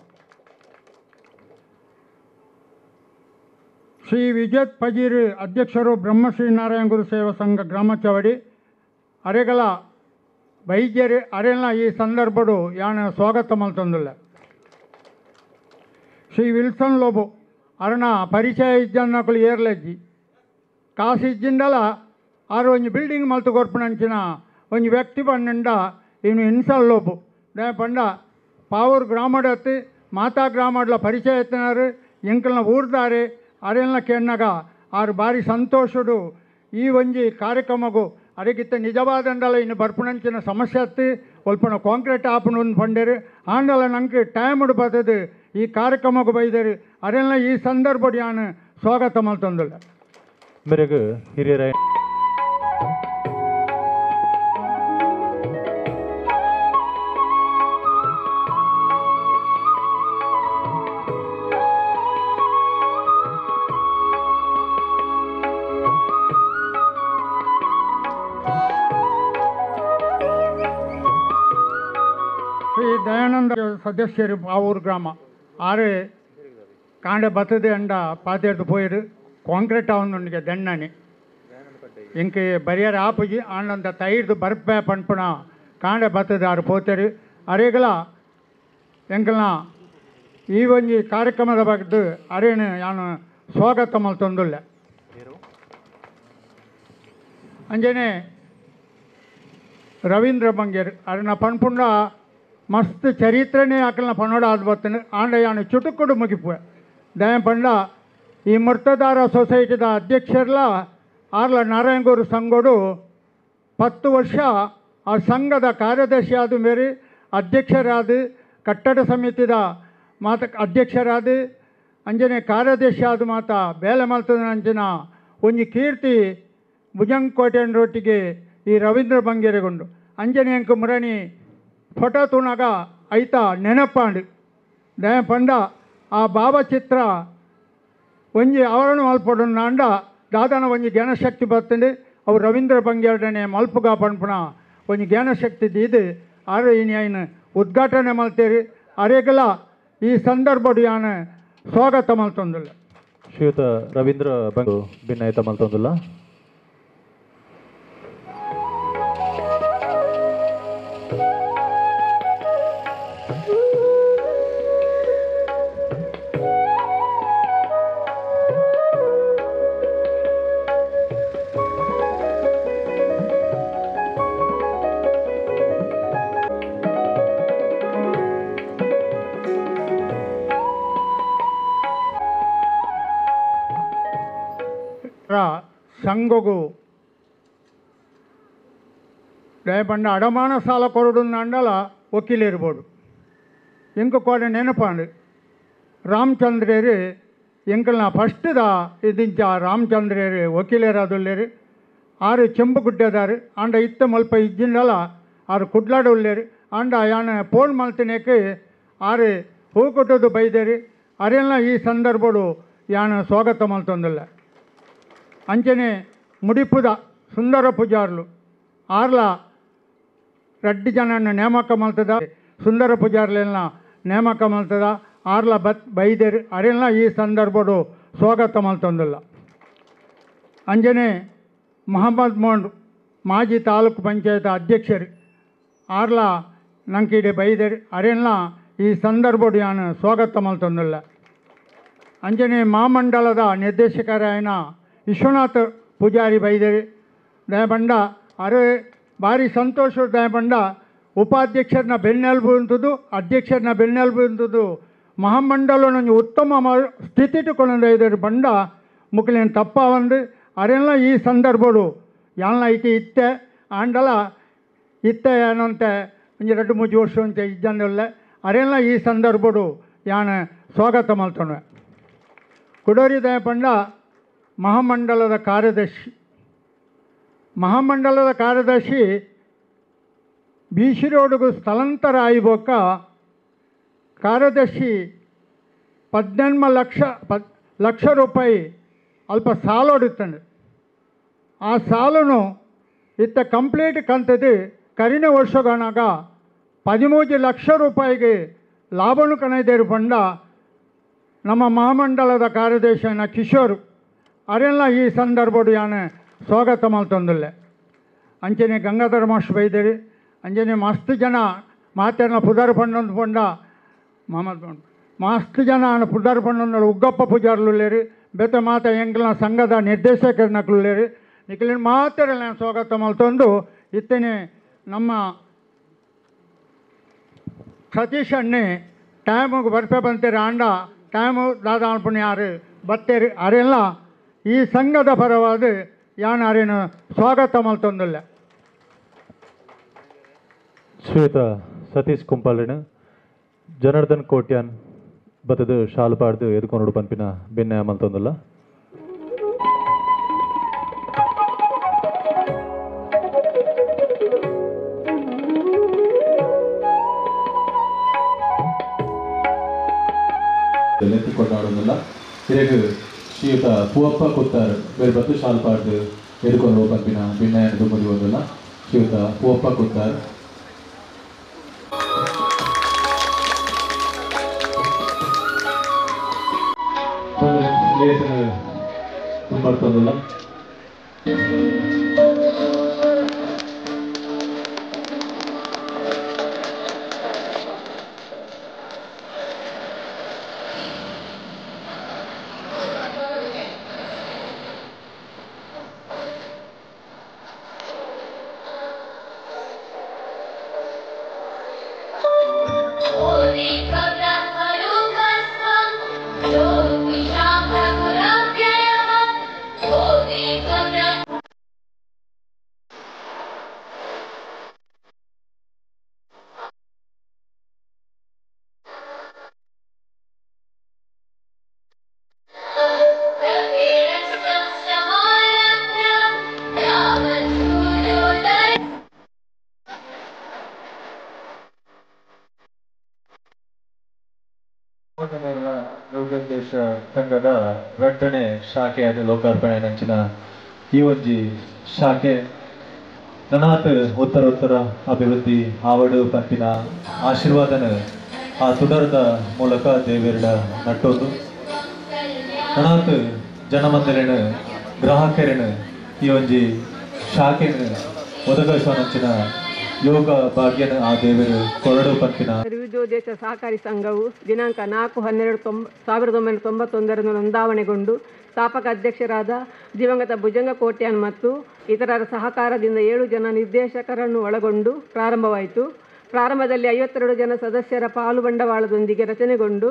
ಶ್ರೀ ವಿಜಯ್ ಪಜೀರ್ ಅಧ್ಯಕ್ಷರು ಬ್ರಹ್ಮಶ್ರೀ ನಾರಾಯಣ ಗುರು ಸೇವಾ ಸಂಘ ಗ್ರಾಮ ಚವಡಿ ಅರೆಗಲ ಬೈಜೇರಿ ಅರೆಲ್ಲ ಈ ಸಂದರ್ಭಡು ಯಾನು ಸ್ವಾಗತ ಮಲ್ತೊಂದಿಲ್ಲ ಶ್ರೀ ವಿಲ್ಸನ್ ಲೋಬು ಅರಣ ಪರಿಚಯ ಇಜ್ಜನ್ನಕಲು ಏರ್ಲಜ್ಜಿ ಕಾಸು ಇಜ್ಜಿಂದಲ ಆರು ಒಂದು ಬಿಲ್ಡಿಂಗ್ ಮಲ್ತು ಕೊರ್ಪಣಂಚಿನ ಒಂದು ವ್ಯಕ್ತಿ ಪಂಡ ಇವನು ಇನ್ಸಲ್ ಲೋಬು ದೇ ಪಂಡ ಪಾವೂರು ಗ್ರಾಮಡತ್ತು ಮಾತಾ ಗ್ರಾಮಡ್ಲ ಪರಿಚಯ ಎತ್ತಿನಾರು ಎಂಕಲ್ನ ಊರ್ದಾರೆ ಅರೆಲ್ಲ ಕೇಳಿನಾಗ ಆರು ಭಾರಿ ಸಂತೋಷಡು ಈ ಒಂಜಿ ಕಾರ್ಯಕ್ರಮಗೂ ಅದಕ್ಕಿಂತ ನಿಜವಾದಂಡಲ ಇನ್ನು ಬರ್ಪಣಂಚಿನ ಸಮಸ್ಯೆ ಹತ್ತಿ ಒಲ್ಪನ ಕಾಂಕ್ರೀಟ್ ಆಪಣ ಪಂಡೇರು ಆಂಡಲ ನಂಗೆ ಟೈಮ್ಡು ಬರ್ತದೆ ಈ ಕಾರ್ಯಕ್ರಮಕ್ಕೂ ಬೈದರು ಅರೆಲ್ಲ ಈ ಸಂದರ್ಭ ಯಾನು ಸ್ವಾಗತ ಮಲ್ತೊಂದಿಲ್ಲ ಮೇರೆಗೂ ಹಿರಿಯರ ಶ್ರೀ ದಯಾನಂದ ಸದಸ್ಯರು ಪಾವೂರು ಗ್ರಾಮ ಆರು ಕಾಂಡೆ ಬತ್ತದೆ ಅಂಡ ಪಾತೆಡ್ದು ಪೋಯಿರು ಕಾಂಕ್ರೀಟ್ ಅವನಿಗೆ ದಂಡನೆ ಇಂಕೆ ಬರಿಯರ ಆಪುಜಿ ಆಂಡಂತ ತೈರ್ದು ಬರ್ಪೆ ಪಂಪಣ ಕಾಂಡೆ ಬತ್ತದೆ ಆರು ಪೋತರು ಅರೆಗಲ ಎಂಕಲ್ನ ಈ ಒಂಜಿ ಕಾರ್ಯಕ್ರಮದ ಬಗ್ಗೆ ಅರೇನು ಯಾನು ಸ್ವಾಗತ ಮಲ್ತೊಂದುಲ್ಲ ಅಂಜನೆ ರವೀಂದ್ರ ಬಂಗೇರು ಅರನ ಪನ್ಪುಂಡ ಮಸ್ತ್ ಚರಿತ್ರೆನೇ ಆಕಲ್ನ ಪನ್ನೋಡ ಆದ ಬರ್ತನೆ ಆಂಡ ಯಾನು ಚುಟುಕುಡು ಮುಗಿಪುವೆ ದಯ ಪಂಡ ಈ ಮರ್ತದಾರ ಸೊಸೈಟಿದ ಅಧ್ಯಕ್ಷರ್ಲ ಆರ್ಲ ನಾರಾಯಣಗೌರು ಸಂಘಡು 10 ವರ್ಷ ಆ ಸಂಘದ ಕಾರ್ಯದರ್ಶಿ ಆದ ಮೇರೆ ಅಧ್ಯಕ್ಷರಾದ ಕಟ್ಟಡ ಸಮಿತಿದ ಅಧ್ಯಕ್ಷರಾದ ಅಂಜನೆ ಕಾರ್ಯದರ್ಶಿ ಆದ ಮಾತ ಬೇಲೆ ಮಲ್ತದ ಅಂಚಿನ ಒಂಜಿ ಕೀರ್ತಿ ಭುಜಂಕೋಟೆಯೊಟ್ಟಿಗೆ ಈ ರವೀಂದ್ರ ಬಂಗೇರಿಗೊಂಡು ಅಂಜನೆ ಅಂಕ ಮುರಣಿ ಫೋಟೋ ತೂನಾಗ ಐತ ನೆನಪಾಂಡು ದಯ ಪಂಡ ಆ ಭಾವಚಿತ್ರ ಒಂಜಿ ಆವರಣ ಮಲ್ಪಡು ಅಂಡ ದಾದಾನ ಒಂಜಿ ಜ್ಞಾನಶಕ್ತಿ ಬರ್ತಂಡು ಅವು ರವೀಂದ್ರ ಬಂಗೇರಡನೆ ಮಲ್ಪುಗ ಪನ್ಪುಣ ಒಂಜಿ ಜ್ಞಾನಶಕ್ತಿ ದೀದು ಆರು ಇನ್ನು ಐನು ಉದ್ಘಾಟನೆ ಮಲ್ತೇರಿ ಅರೆಗಲ ಈ ಸಂದರ್ಭಡು ಯಾನು ಸ್ವಾಗತ ಮಲ್ತೊಂದಿಲ್ಲ ಶ್ರೀಯುತ ರವೀಂದ್ರ ಬಂಗು ಭಿನ್ನಾಯಿತ ಮಲ್ತೊಂದುಲ್ಲ. సంగకు రేపండి అడమాన సాల కొరడుందండల ఒక్కిలేరుబోడు ఇంకొకటి నెనపండి ರಾಮಚಂದ್ರೇರಿ ಎಂಕಲ್ನ ಫಸ್ಟ್ದ ಇದಿಂಚ ರಾಮಚಂದ್ರೇರಿ ಒಕ್ಕಿಲೇರಾದುಲ್ಲೇರಿ ಆರು ಚೆಂಬು ಗುಡ್ಡದಾರು ಅಂಡ ಇತ್ತ ಮಲ್ಪ ಇಜ್ಜಿಂಡಲ ಆರು ಕುಡ್ಲಾಡುಲ್ಲೇರಿ ಅಂಡ ಯಾನ ಫೋನ್ ಮಲ್ತಿನೇಕೆ ಆರು ಹೂ ಕೊಟ್ಟದು ಬೈದೇರಿ ಅರೆಲ್ಲ ಈ ಸಂದರ್ಭಡು ಯಾನ ಸ್ವಾಗತ ಮಲ್ತೊಂದಿಲ್ಲ. ಅಂಚನೆ ಮುಡಿಪುದ ಸುಂದರ ಪೂಜಾರ್ಲು ಆರ್ಲ ರೆಡ್ಡಿ ಜನನ ನೇಮಕ ಮಲ್ತದ ಸುಂದರ ಪೂಜಾರ್ಲೆಲ್ಲ ನೇಮಕ ಮಲ್ತದ ಆರ್ಲ ಬೈದೇರಿ ಅರೆಲ್ಲ ಈ ಸಂದರ್ಭಡು ಸ್ವಾಗತ ಮಲ್ತೊಂದಿಲ್ಲ. ಅಂಜನೆ ಮಹಮ್ಮದ್ ಮೊಂಡ್ ಮಾಜಿ ತಾಲೂಕು ಪಂಚಾಯತ್ ಅಧ್ಯಕ್ಷರು ಆರ್ಲ ನಂಕಿಡೆ ಬೈದೇರಿ ಅರೆಲ್ಲ ಈ ಸಂದರ್ಭಡು ಯಾನು ಸ್ವಾಗತ ಮಲ್ತೊಂದಿಲ್ಲ. ಅಂಜನೆ ಮಹಾಮಂಡಲದ ನಿರ್ದೇಶಕರಾಯನ ವಿಶ್ವನಾಥ್ ಪೂಜಾರಿ ಬೈದೇರಿ ದಯಬಂಡ ಅರೆ ಭಾರಿ ಸಂತೋಷ ದಯಬಂಡ ಉಪಾಧ್ಯಕ್ಷರನ್ನ ಬೆನ್ನೆಲುಬು ಅಂತದ್ದು ಅಧ್ಯಕ್ಷರನ್ನ ಬೆನ್ನೆಲುಬು ಅಂತದ್ದು ಮಹಾಮಂಡಲ ನಂಗೆ ಉತ್ತಮ ಸ್ಥಿತಿಟ್ಟುಕೊಂಡು ಇದ್ದಾರೆ ಬಂಡ ಮುಕ್ಲೇನು ತಪ್ಪ ಒಂದು ಅರೆಲ್ಲ ಈ ಸಂದರ್ಭಡು ಯಾನ ಐತಿ ಇತ್ತೆ ಆಂಡಲ ಇತ್ತೆ ಏನಂತೆ ಒಂದು 2-3 ವರ್ಷ ಅಂತ ಇದ್ದಂದಲ್ಲ ಅರೆಲ್ಲ ಈ ಸಂದರ್ಭಡು ಯಾನ ಸ್ವಾಗತ ಮಲ್ತೊಂಡೆ. ಕುಡೋರಿ ದಯಪಂಡ ಮಹಾಮಂಡಲದ ಕಾರ್ಯದರ್ಶಿ ಬೀಶಿರೋಡುಗು ಸ್ಥಳಾಂತರ ಆಯ್ಬೋಕ ಕಾರ್ಯದರ್ಶಿ 18 ಲಕ್ಷ ರೂಪಾಯಿ ಅಲ್ಪ ಸಾಲ ಹೊಡುತ್ತಾನೆ. ಆ ಸಾಲನು ಇತ್ತ ಕಂಪ್ಲೀಟ್ ಕಂತದ್ದು ಕರಿನ ವರ್ಷಗಣಾಗ 13 ಲಕ್ಷ ರೂಪಾಯಿಗೆ ಲಾಭನು ಕಣದೇರು ಬಂಡ ನಮ್ಮ ಮಹಾಮಂಡಲದ ಕಾರ್ಯದರ್ಶಿನ ಕಿಶೋರ್ ಅರೆಲ್ಲ ಈ ಸಂದರ್ಭಡು ಯಾನೆ ಸ್ವಾಗತ ಮಲ್ತೊಂದಿಲ್ಲ. ಅಂಚನೆ ಗಂಗಾಧರ ಮಾಸ್ಟರ್ ಬೈದೇರಿ ಅಂಜನೆ ಮಸ್ತ್ ಜನ ಮಾತೇನ ಪುದಾರ್ ಪಂಡೊಂದು ಪಂಡ ಮಹಮ್ಮದ್ ಮಸ್ತ್ ಜನ ಪುದಾರ್ ಪಂಡೊಂದು ಉಗ್ಗಪ್ಪ ಪೂಜಾರ್ಲೇರಿ ಬೇತೆ ಮಾತ ಎಂಕ್ಲ ಸಂಘದ ನಿರ್ದೇಶಕರನಕ್ಲೇರಿ ನಿಖಿಲಿನ ಮಾತೆಲ್ಲ ಸ್ವಾಗತ ಮಲ್ತೊಂದು ಇತ್ತೇನೆ ನಮ್ಮ ಸತೀಶ್ ಅಣ್ಣೆ ಟೈಮಿಗೆ ಬರ್ಪೆ ಬಂತೀರಿ ಆಂಡ ಟೈಮು ದಾದಾಪುಣಿ ಯಾರು ಬತ್ತೇರಿ ಅರೆಲ್ಲ ಈ ಸಂಘದ ಪರವಾದ ಯಾನು ಅರೇನು ಸ್ವಾಗತ ಮಲ್ತೊಂದಿಲ್ಲ. ಶ್ರೀಯುತ ಸತೀಶ್ ಕುಂಪಾಲಿನ ಜನಾರ್ದನ್ ಕೋಟ್ಯಾನ್ ಬತ್ತದು ಶಾಲು ಪಾಡ್ದು ಎದ್ಕೊಂಡು ಪಂಪಿನ ಬೆನ್ನೆ ಮಲ್ತೊಂದಿಲ್ಲ. ಕೊಂಡಾಡೋದಿಲ್ಲ ಹಿರೇಗ ಶ್ರೀಯುತ ಪೂವಪ್ಪ ಕೊತ್ತಾರು ಬೇರೆ ಬತ್ತು ಶಾಲು ಪಾಡ್ದು ಎದ್ಕೊಂಡು ಪಂಪಿನ ಬೆನ್ನೆ ದುಮ್ಮದಿಗೋದಿಲ್ಲ. ಶ್ರೀಯುತ ಪೂವಪ್ಪ ಕೊತ್ತಾರು ತುಂಬರ್ತಂದಿಲ್ಲ. ಸಂಘದ ರಟ್ಟಣೆ ಶಾಖೆಯಾದ ಲೋಕಾರ್ಪಣೆ ನಂಚಿನ ಈ ಒಂಜಿ ಶಾಖೆ ನನಾತ್ ಉತ್ತರೋತ್ತರ ಅಭಿವೃದ್ಧಿ ಆವಡು ಪಂಪಿನ ಆಶೀರ್ವಾದನ ಆ ತುಡರದ ಮೂಲಕ ದೇವೇರಡ ನಟ್ಟೋದು ಅನಾಥ ಜನಮಂದಿರನ ಗ್ರಾಹಕರನ ಈ ಒಂಜಿ ಶಾಖೆನ ಒದಗಿಸುವಂಚಿನ ಯೋಗ ಭಾಗ್ಯನ ಆ ದೇವರು ಕೊರಡು ಪಂಪಿನ ವಿವಿಧೋದ್ದೇಶ ಸಹಕಾರಿ ಸಂಘವು ದಿನಾಂಕ 4/12/1991 ನೋಂದಾವಣೆಗೊಂಡು ಸ್ಥಾಪಕ ಅಧ್ಯಕ್ಷರಾದ ದಿವಂಗತ ಭುಜಂಗ ಕೋಟ್ಯಾನ್ ಮತ್ತು ಇತರರ ಸಹಕಾರದಿಂದ 7 ಜನ ನಿರ್ದೇಶಕರನ್ನು ಒಳಗೊಂಡು ಪ್ರಾರಂಭವಾಯಿತು. ಪ್ರಾರಂಭದಲ್ಲಿ 52 ಜನ ಸದಸ್ಯರ ಪಾಲು ಬಂಡವಾಳದೊಂದಿಗೆ ರಚನೆಗೊಂಡು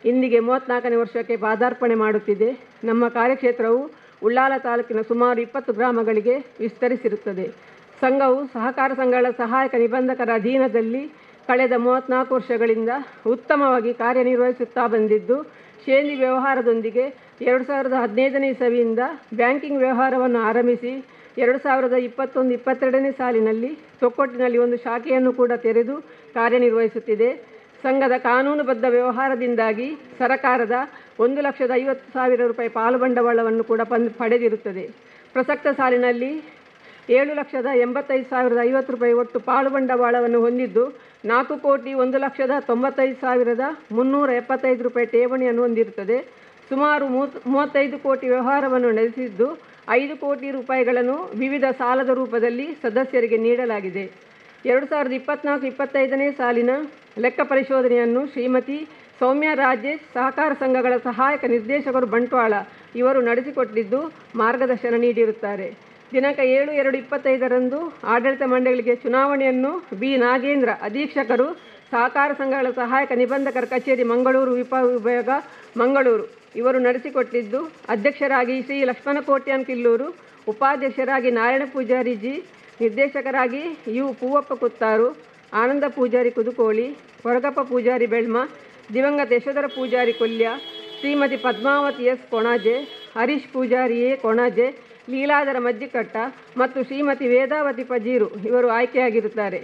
ಇಂದಿಗೆ 34ನೇ ವರ್ಷಕ್ಕೆ ಪಾದಾರ್ಪಣೆ ಮಾಡುತ್ತಿದೆ. ನಮ್ಮ ಕಾರ್ಯಕ್ಷೇತ್ರವು ಉಳ್ಳಾಲ ತಾಲೂಕಿನ ಸುಮಾರು 20 ಗ್ರಾಮಗಳಿಗೆ ವಿಸ್ತರಿಸಿರುತ್ತದೆ. ಸಂಘವು ಸಹಕಾರ ಸಂಘಗಳ ಸಹಾಯಕ ನಿಬಂಧಕರ ಅಧೀನದಲ್ಲಿ ಕಳೆದ 34 ವರ್ಷಗಳಿಂದ ಉತ್ತಮವಾಗಿ ಕಾರ್ಯನಿರ್ವಹಿಸುತ್ತಾ ಬಂದಿದ್ದು, ಶೇಂದಿ ವ್ಯವಹಾರದೊಂದಿಗೆ 2015ನೇ ಇಸವಿಯಿಂದ ಬ್ಯಾಂಕಿಂಗ್ ವ್ಯವಹಾರವನ್ನು ಆರಂಭಿಸಿ 2021-22ನೇ ಸಾಲಿನಲ್ಲಿ ತೊಕ್ಕೊಟ್ಟಿನಲ್ಲಿ ಒಂದು ಶಾಖೆಯನ್ನು ಕೂಡ ತೆರೆದು ಕಾರ್ಯನಿರ್ವಹಿಸುತ್ತಿದೆ. ಸಂಘದ ಕಾನೂನುಬದ್ಧ ವ್ಯವಹಾರದಿಂದಾಗಿ ಸರಕಾರದ 1,50,000 ರೂಪಾಯಿ ಪಾಲು ಬಂಡವಾಳವನ್ನು ಕೂಡ ಪಡೆದಿರುತ್ತದೆ. ಪ್ರಸಕ್ತ ಸಾಲಿನಲ್ಲಿ 7,85,050 ರೂಪಾಯಿ ಒಟ್ಟು ಪಾಲು ಬಂಡವಾಳವನ್ನು ಹೊಂದಿದ್ದು 4,01,95,375 ರೂಪಾಯಿ ಠೇವಣಿಯನ್ನು ಹೊಂದಿರುತ್ತದೆ. ಸುಮಾರು 35 ಕೋಟಿ ವ್ಯವಹಾರವನ್ನು ನಡೆಸಿದ್ದು 5 ಕೋಟಿ ರೂಪಾಯಿಗಳನ್ನು ವಿವಿಧ ಸಾಲದ ರೂಪದಲ್ಲಿ ಸದಸ್ಯರಿಗೆ ನೀಡಲಾಗಿದೆ. 2024-25ನೇ ಸಾಲಿನ ಲೆಕ್ಕ ಪರಿಶೋಧನೆಯನ್ನು ಶ್ರೀಮತಿ ಸೌಮ್ಯ ರಾಜೇಶ್ ಸಹಕಾರ ಸಂಘಗಳ ಸಹಾಯಕ ನಿರ್ದೇಶಕರು ಬಂಟ್ವಾಳ ಇವರು ನಡೆಸಿಕೊಟ್ಟಿದ್ದು ಮಾರ್ಗದರ್ಶನ ನೀಡಿರುತ್ತಾರೆ. ದಿನಾಂಕ 7/2/25ರಂದು ಆಡಳಿತ ಮಂಡಳಿಗೆ ಚುನಾವಣೆಯನ್ನು ಬಿ ನಾಗೇಂದ್ರ ಅಧೀಕ್ಷಕರು ಸಹಕಾರ ಸಂಘಗಳ ಸಹಾಯಕ ನಿಬಂಧಕರ ಕಚೇರಿ ಮಂಗಳೂರು ವಿಭಾಗ ಮಂಗಳೂರು ಇವರು ನಡೆಸಿಕೊಟ್ಟಿದ್ದು, ಅಧ್ಯಕ್ಷರಾಗಿ ಶ್ರೀ ಲಕ್ಷ್ಮಣ ಕೋಟ್ಯಾನ್ ಕಿಲ್ಲೂರು, ಉಪಾಧ್ಯಕ್ಷರಾಗಿ ನಾರಾಯಣ ಪೂಜಾರಿ ಜಿ, ನಿರ್ದೇಶಕರಾಗಿ ಯು ಪೂವಪ್ಪ ಕುತ್ತಾರು, ಆನಂದ ಪೂಜಾರಿ ಕುದುಕೋಳಿ, ಕೊರಗಪ್ಪ ಪೂಜಾರಿ ಬೆಳ್ಮ, ದಿವಂಗತ ಯಶೋಧರ ಪೂಜಾರಿ ಕೊಲ್ಯ, ಶ್ರೀಮತಿ ಪದ್ಮಾವತಿ ಎಸ್ ಕೊಣಾಜೆ, ಹರೀಶ್ ಪೂಜಾರಿ ಎ ಕೊಣಾಜೆ, ಲೀಲಾಧರ ಮಜ್ಜಿಕಟ್ಟ ಮತ್ತು ಶ್ರೀಮತಿ ವೇದಾವತಿ ಪಜೀರು ಇವರು ಆಯ್ಕೆಯಾಗಿರುತ್ತಾರೆ.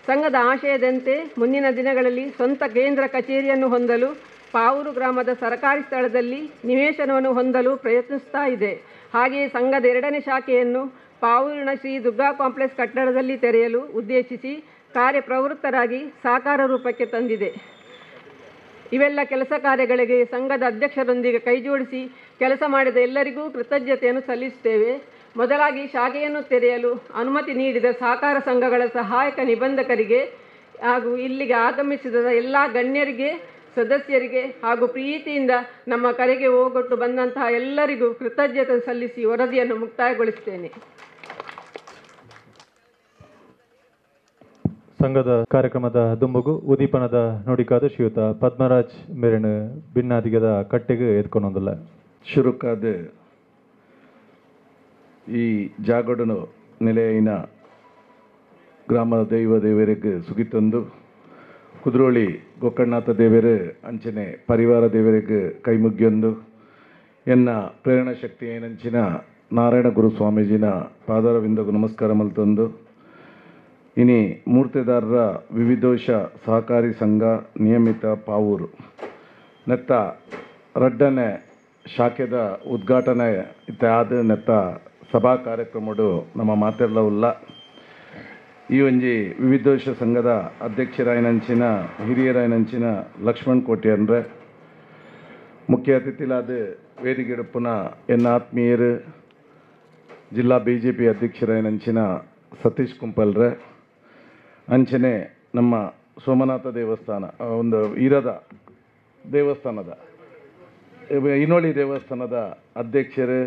ಸಂಘದ ಆಶಯದಂತೆ ಮುಂದಿನ ದಿನಗಳಲ್ಲಿ ಸ್ವಂತ ಕೇಂದ್ರ ಕಚೇರಿಯನ್ನು ಹೊಂದಲು ಪಾವೂರು ಗ್ರಾಮದ ಸರ್ಕಾರಿ ಸ್ಥಳದಲ್ಲಿ ನಿವೇಶನವನ್ನು ಹೊಂದಲು ಪ್ರಯತ್ನಿಸ್ತಾ ಇದೆ. ಹಾಗೆಯೇ ಸಂಘದ 2ನೇ ಶಾಖೆಯನ್ನು ಪಾವೂರಿನ ಶ್ರೀ ದುರ್ಗಾ ಕಾಂಪ್ಲೆಕ್ಸ್ ಕಟ್ಟಡದಲ್ಲಿ ತೆರೆಯಲು ಉದ್ದೇಶಿಸಿ ಕಾರ್ಯಪ್ರವೃತ್ತರಾಗಿ ಸಾಕಾರ ರೂಪಕ್ಕೆ ತಂದಿದೆ. ಇವೆಲ್ಲ ಕೆಲಸ ಕಾರ್ಯಗಳಿಗೆ ಸಂಘದ ಅಧ್ಯಕ್ಷರೊಂದಿಗೆ ಕೈಜೋಡಿಸಿ ಕೆಲಸ ಮಾಡಿದ ಎಲ್ಲರಿಗೂ ಕೃತಜ್ಞತೆಯನ್ನು ಸಲ್ಲಿಸುತ್ತೇವೆ. ಮೊದಲಾಗಿ ಶಾಖೆಯನ್ನು ತೆರೆಯಲು ಅನುಮತಿ ನೀಡಿದ ಸಹಕಾರ ಸಂಘಗಳ ಸಹಾಯಕ ನಿಬಂಧಕರಿಗೆ ಹಾಗೂ ಇಲ್ಲಿಗೆ ಆಗಮಿಸಿದ ಎಲ್ಲ ಗಣ್ಯರಿಗೆ, ಸದಸ್ಯರಿಗೆ ಹಾಗೂ ಪ್ರೀತಿಯಿಂದ ನಮ್ಮ ಕರೆಗೆ ಹೋಗೊಟ್ಟು ಬಂದಂತಹ ಎಲ್ಲರಿಗೂ ಕೃತಜ್ಞತೆ ಸಲ್ಲಿಸಿ ವರದಿಯನ್ನು ಮುಕ್ತಾಯಗೊಳಿಸುತ್ತೇನೆ. ಸಂಘದ ಕಾರ್ಯಕ್ರಮದ ದುಂಬುಗು ಉದೀಪನದ ನುಡಿಕಾದ ಶ್ರೀಯುತ ಪದ್ಮರಾಜ್ ಮೇರೆನು ಭಿನ್ನಾದಿಗದ ಕಟ್ಟೆಗೆ ಎತ್ಕೊಂಡೊಂದಲ್ಲ ಶುರುಕಾದ ಈ ಜಾಗಡನು ನೆಲೆಯಿನ ಗ್ರಾಮ ದೈವ ದೇವರಿಗೆ ಸುಗಿತೊಂದು ಕುದ್ರೋಳಿ ಗೋಕರ್ಣನಾಥ ದೇವರ ಅಂಚನೆ ಪರಿವಾರ ದೇವರಿಗೆ ಕೈಮುಗ್ಗಿಯೊಂದು ಎನ್ನ ಪ್ರೇರಣಾ ಶಕ್ತಿ ಏನಂಚಿನ ನಾರಾಯಣ ಗುರು ಸ್ವಾಮೀಜಿನ ಪಾದಾರವಿಂದಗೂ ನಮಸ್ಕಾರ ಮಲ್ತೊಂದು ಇನಿ ಮೂರ್ತಿದಾರರ ವಿವಿಧೋಷ ಸಹಕಾರಿ ಸಂಘ ನಿಯಮಿತ ಪಾವೂರು ನೆತ್ತ ರಡ್ಡನೆ ಶಾಖೆದ ಉದ್ಘಾಟನೆ ಇತ್ಯಾದ ನೆತ್ತ ಸಭಾ ಕಾರ್ಯಕ್ರಮಡು ನಮ್ಮ ಮಾತೆಲ್ಲ ಉಲ್ಲ ಈ ಒಂಜಿ ವಿವಿಧೋಷ ಸಂಘದ ಅಧ್ಯಕ್ಷರಾಯನಂಚಿನ ಹಿರಿಯರಾಯನಂಚಿನ ಲಕ್ಷ್ಮಣ್ ಕೋಟ್ಯಾನ್ರೆ ಮುಖ್ಯ ಅತಿಥಿಲಾದ ವೇದಿಕೆಡುಪ್ಪುನ ಎನ್ನ ಆತ್ಮೀಯರು ಜಿಲ್ಲಾ BJP ಅಧ್ಯಕ್ಷರಾಯನಂಚಿನ ಸತೀಶ್ ಕುಂಪಲ್ರೆ ಅಂಚನೆ ನಮ್ಮ ಸೋಮನಾಥ ದೇವಸ್ಥಾನ ಒಂದು ಈರದ ದೇವಸ್ಥಾನದ ಇನೋಳಿ ದೇವಸ್ಥಾನದ ಅಧ್ಯಕ್ಷರು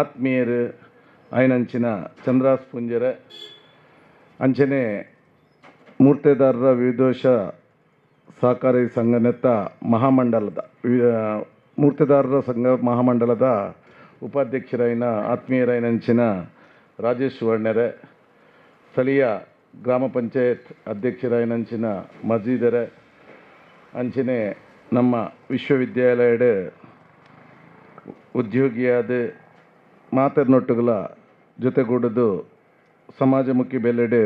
ಆತ್ಮೀಯರು ಆಯ್ನಂಚಿನ ಚಂದ್ರಾಸ್ ಪುಂಜರೆ ಅಂಚನೆ ಮೂರ್ತಿದಾರರ ವಿವಿಧೋಷ ಸಹಕಾರಿ ಸಂಘನೆತ್ತ ಮಹಾಮಂಡಲದ ಮೂರ್ತಿದಾರರ ಸಂಘ ಮಹಾಮಂಡಲದ ಉಪಾಧ್ಯಕ್ಷರಾಯಿನ ಆತ್ಮೀಯರಾಯಿನಂಚಿನ ರಾಜೇಶ್ ಸುವರ್ಣರೆ ಸ್ಥಳೀಯ ಗ್ರಾಮ ಪಂಚಾಯತ್ ಅಧ್ಯಕ್ಷರಾಯಿನಂಚಿನ ಮಜೀದರೆ ಅಂಚನೆ ನಮ್ಮ ವಿಶ್ವವಿದ್ಯಾಲಯದ ಉದ್ಯೋಗಿಯಾದ ಮಾತರ್ನೊಟ್ಟುಗಳ ಜೊತೆಗೂಡದು ಸಮಾಜಮುಖಿ ಬೆಲೆಡೆ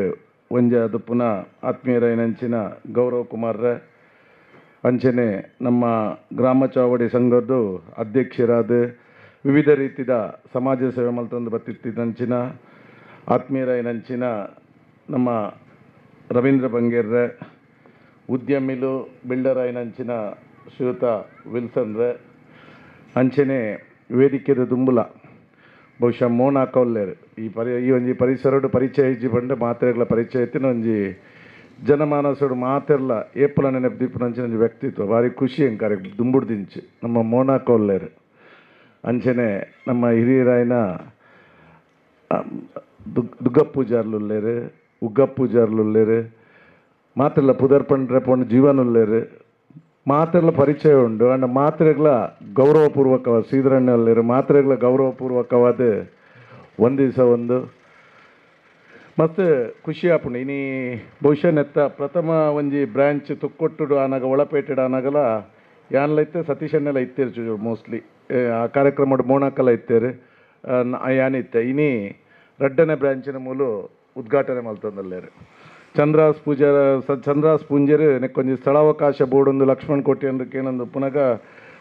ಒಂಜ ಅದು ಪುನಃ ಆತ್ಮೀಯರಾಯಿನಂಚಿನ ಗೌರವ್ ಕುಮಾರ್ರೆ ಅಂಚನೆ ನಮ್ಮ ಗ್ರಾಮ ಚಾವಡಿ ಸಂಘದ್ದು ಅಧ್ಯಕ್ಷರಾದ ವಿವಿಧ ರೀತಿಯ ಸಮಾಜ ಸೇವೆ ಮಲ್ತೊಂದು ಬತ್ತಿತ್ತಿದಂಚಿನ ಆತ್ಮೀಯರಾಯಿನಂಚಿನ ನಮ್ಮ ರವೀಂದ್ರ ಬಂಗೇರ್ರೆ ಉದ್ಯಮಿಲು ಬಿಲ್ಡರ್ ಆಯ್ನಂಚಿನ ಶ್ರೀಯುತ ವಿಲ್ಸನ್ರೆ ಅಂಚನೆ ವೇದಿಕೆದ ದುಂಬುಲ ಬಹುಶಃ ಮೋನ ಹಾಕೋಲ್ಲೇರು ಈ ಒಂಜಿ ಪರಿಸರಡು ಪರಿಚಯ ಇಜ್ಜಿ ಬಂದು ಮಾತ್ರೆಗಳ ಪರಿಚಯ ಎತ್ತಿನ ಒಂಜಿ ಜನಮಾನಸಡು ಮಾತೆರ್ಲ ಏಪಲ ನೆನಪು ದಿಪ್ಪುನಂಚಿನ ಒಂಜಿ ವ್ಯಕ್ತಿತ್ವ ಭಾರಿ ಖುಷಿ ಎಂಕಾರೆ ದುಂಬುಡು ದಿಂಚು ನಮ್ಮ ಮೋನ ಹಾಕೋಲ್ಲೇರು ಅಂಚನೆ ನಮ್ಮ ಹಿರಿಯರಾಯನ ದುಗ್ಗಪ್ಪೂಜಾರ್ಲುಲ್ಲೇರು ಉಗ್ಗಪ್ಪೂಜಾರ್ಲುಲ್ಲೇರು ಮಾತೆರ್ಲ ಪುದರ್ಪಂಡ್ರೆ ಪೊಂಡು ಜೀವನುಲ್ಲೇರು ಮಾತ್ರೆಗಳ ಪರಿಚಯ ಉಂಡು ಅಂಡ್ ಮಾತ್ರೆಗಳ ಗೌರವಪೂರ್ವಕವಾದ ಶ್ರೀಧರಣ್ಣಲ್ಲೇರು ಮಾತ್ರೆಗಳ ಗೌರವಪೂರ್ವಕವಾದ ಒಂದು ದಿವಸ ಒಂದು ಮತ್ತು ಖುಷಿ ಆಪುಂಡು ಇನಿ ಬಹುಶಃ ನೆತ್ತ ಪ್ರಥಮ ಒಂಜಿ ಬ್ರ್ಯಾಂಚ್ ತುಕ್ಕೊಟ್ಟುಡು ಆನಾಗ ಒಳಪೇಟೆಡು ಆನಾಗಲ ಯಾನ್ಲೈತೆ ಸತೀಶಣ್ಣೆಲ್ಲ ಇತ್ತೇರು ಮೋಸ್ಟ್ಲಿ ಆ ಕಾರ್ಯಕ್ರಮ ಮೋಣಕಲ್ಲ ಇತ್ತೇರು ಯಾನಿತ್ತೆ ಇನಿ ರಡ್ಡನೇ ಬ್ರ್ಯಾಂಚಿನ ಮೂಲು ಉದ್ಘಾಟನೆ ಮಲ್ತಂದಲ್ಲೇರು ಚಂದ್ರಾಸ್ ಪೂಂಜರು ನೆಕ್ಕೊಂಜಿ ಸ್ಥಳಾವಕಾಶ ಬೋರ್ಡ್ ಒಂದು ಲಕ್ಷ್ಮಣ್ ಕೋಟಿ ಅಂದ್ರೆ ಏನೊಂದು ಪುನಗ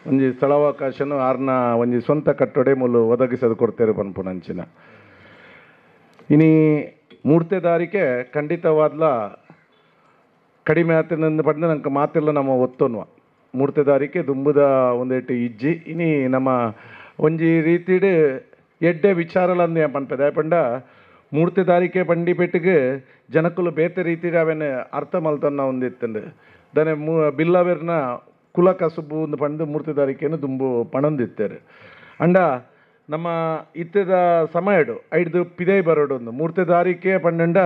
ಒಂಜಿ ಸ್ಥಳಾವಕಾಶನು ಆರ್ನ ಒಂಜಿ ಸ್ವಂತ ಕಟ್ಟೊಡೆ ಮೂಲು ಒದಗಿಸದು ಕೊಡ್ತೇವೆ ಪನ್ಪುನಂಚಿನ ಇನಿ ಮೂರ್ತೆದಾರಿಕೆ ಖಂಡಿತವಾದ್ಲ ಕಡಿಮೆ ಆತನಂದು ಪಂಡ ನಂಗೆ ಮಾತೆಲ್ಲ ನಮ್ಮ ಒತ್ತೊನ್ವ ಮೂರ್ತೆದಾರಿಕೆ ದುಂಬುದ ಒಂದೇಟು ಇಜ್ಜಿ ಇನಿ ನಮ್ಮ ಒಂಜಿ ರೀತಿಡ್ ಎಡ್ಡೆ ವಿಚಾರಲಂದು ಏನು ಪನ್ಪದೆ ಪಂಡ ಮೂರ್ತಿದಾರಿಕೆ ಬಂಡಿ ಪೆಟ್ಟಿಗೆ ಜನಕ್ಕಲು ಬೇತೆ ರೀತಿ ಅವೇನು ಅರ್ಥ ಮಲ್ತನ್ನ ಒಂದಿತ್ತಂಡು ದನೆ ಬಿಲ್ಲವೆರ್ನ ಕುಲ ಕಸುಬು ಒಂದು ಪಂಡು ಮೂರ್ತಿದಾರಿಕೆಯನ್ನು ದುಂಬು ಪಣಂದಿತ್ತೇರು ಅಂಡ ನಮ್ಮ ಇತ್ತದ ಸಮಯಡು ಐದು ಪಿದೈ ಬರೋಡು ಒಂದು ಮೂರ್ತಿದಾರಿಕೆ ಪಂಡ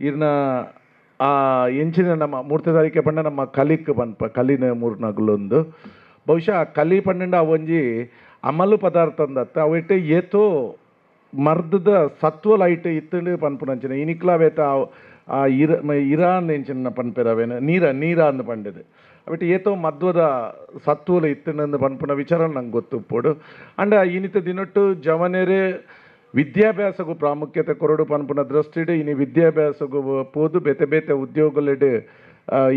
ಇರ್ನ ಆ ಎಂಚಿನ ನಮ್ಮ ಮೂರ್ತಿದಾರಿಕೆ ಪಂಡ ನಮ್ಮ ಕಲಿಕ್ ಪನ್ಪ ಕಲಿನ ಮೂರ್ನಗುಲೊಂದು ಬಹುಶಃ ಆ ಕಲಿ ಪಂಡ ಅವೊಂಜಿ ಅಮಲು ಪದಾರ್ಥ ಅಂದತ್ತ ಅವಿಟ್ಟು ಏತೋ ಮರ್ದದ ಸತ್ವಲ ಐಟ್ ಇತ್ತಂಡು ಪನ್ಪುನಂಚಿನ ಇನಿಕ್ಲಾವೇತ ಆ ಇರಾನ್ ಎಂಚಿನ ಪನ್ಪೆರವೇನು ನೀರ ಅಂದು ಪಂಡದು ಅವಿಟ್ಟು ಏತೋ ಮಧ್ವದ ಸತ್ವಲ ಇತ್ತಂಡು ಪನ್ಪುನ ವಿಚಾರ ನಂಗೆ ಗೊತ್ತುಪ್ಪೋಡು ಅಂಡ ಇನಿತ ದಿನೊಟ್ಟು ಜವನೇರೆ ವಿದ್ಯಾಭ್ಯಾಸಗೂ ಪ್ರಾಮುಖ್ಯತೆ ಕೊರಡು ಪನ್ಪುನ ದೃಷ್ಟಿಡು ಇನಿ ವಿದ್ಯಾಭ್ಯಾಸಗೂ ಪೋದು ಬೇತೆ ಬೇತೆ ಉದ್ಯೋಗಲೆಡು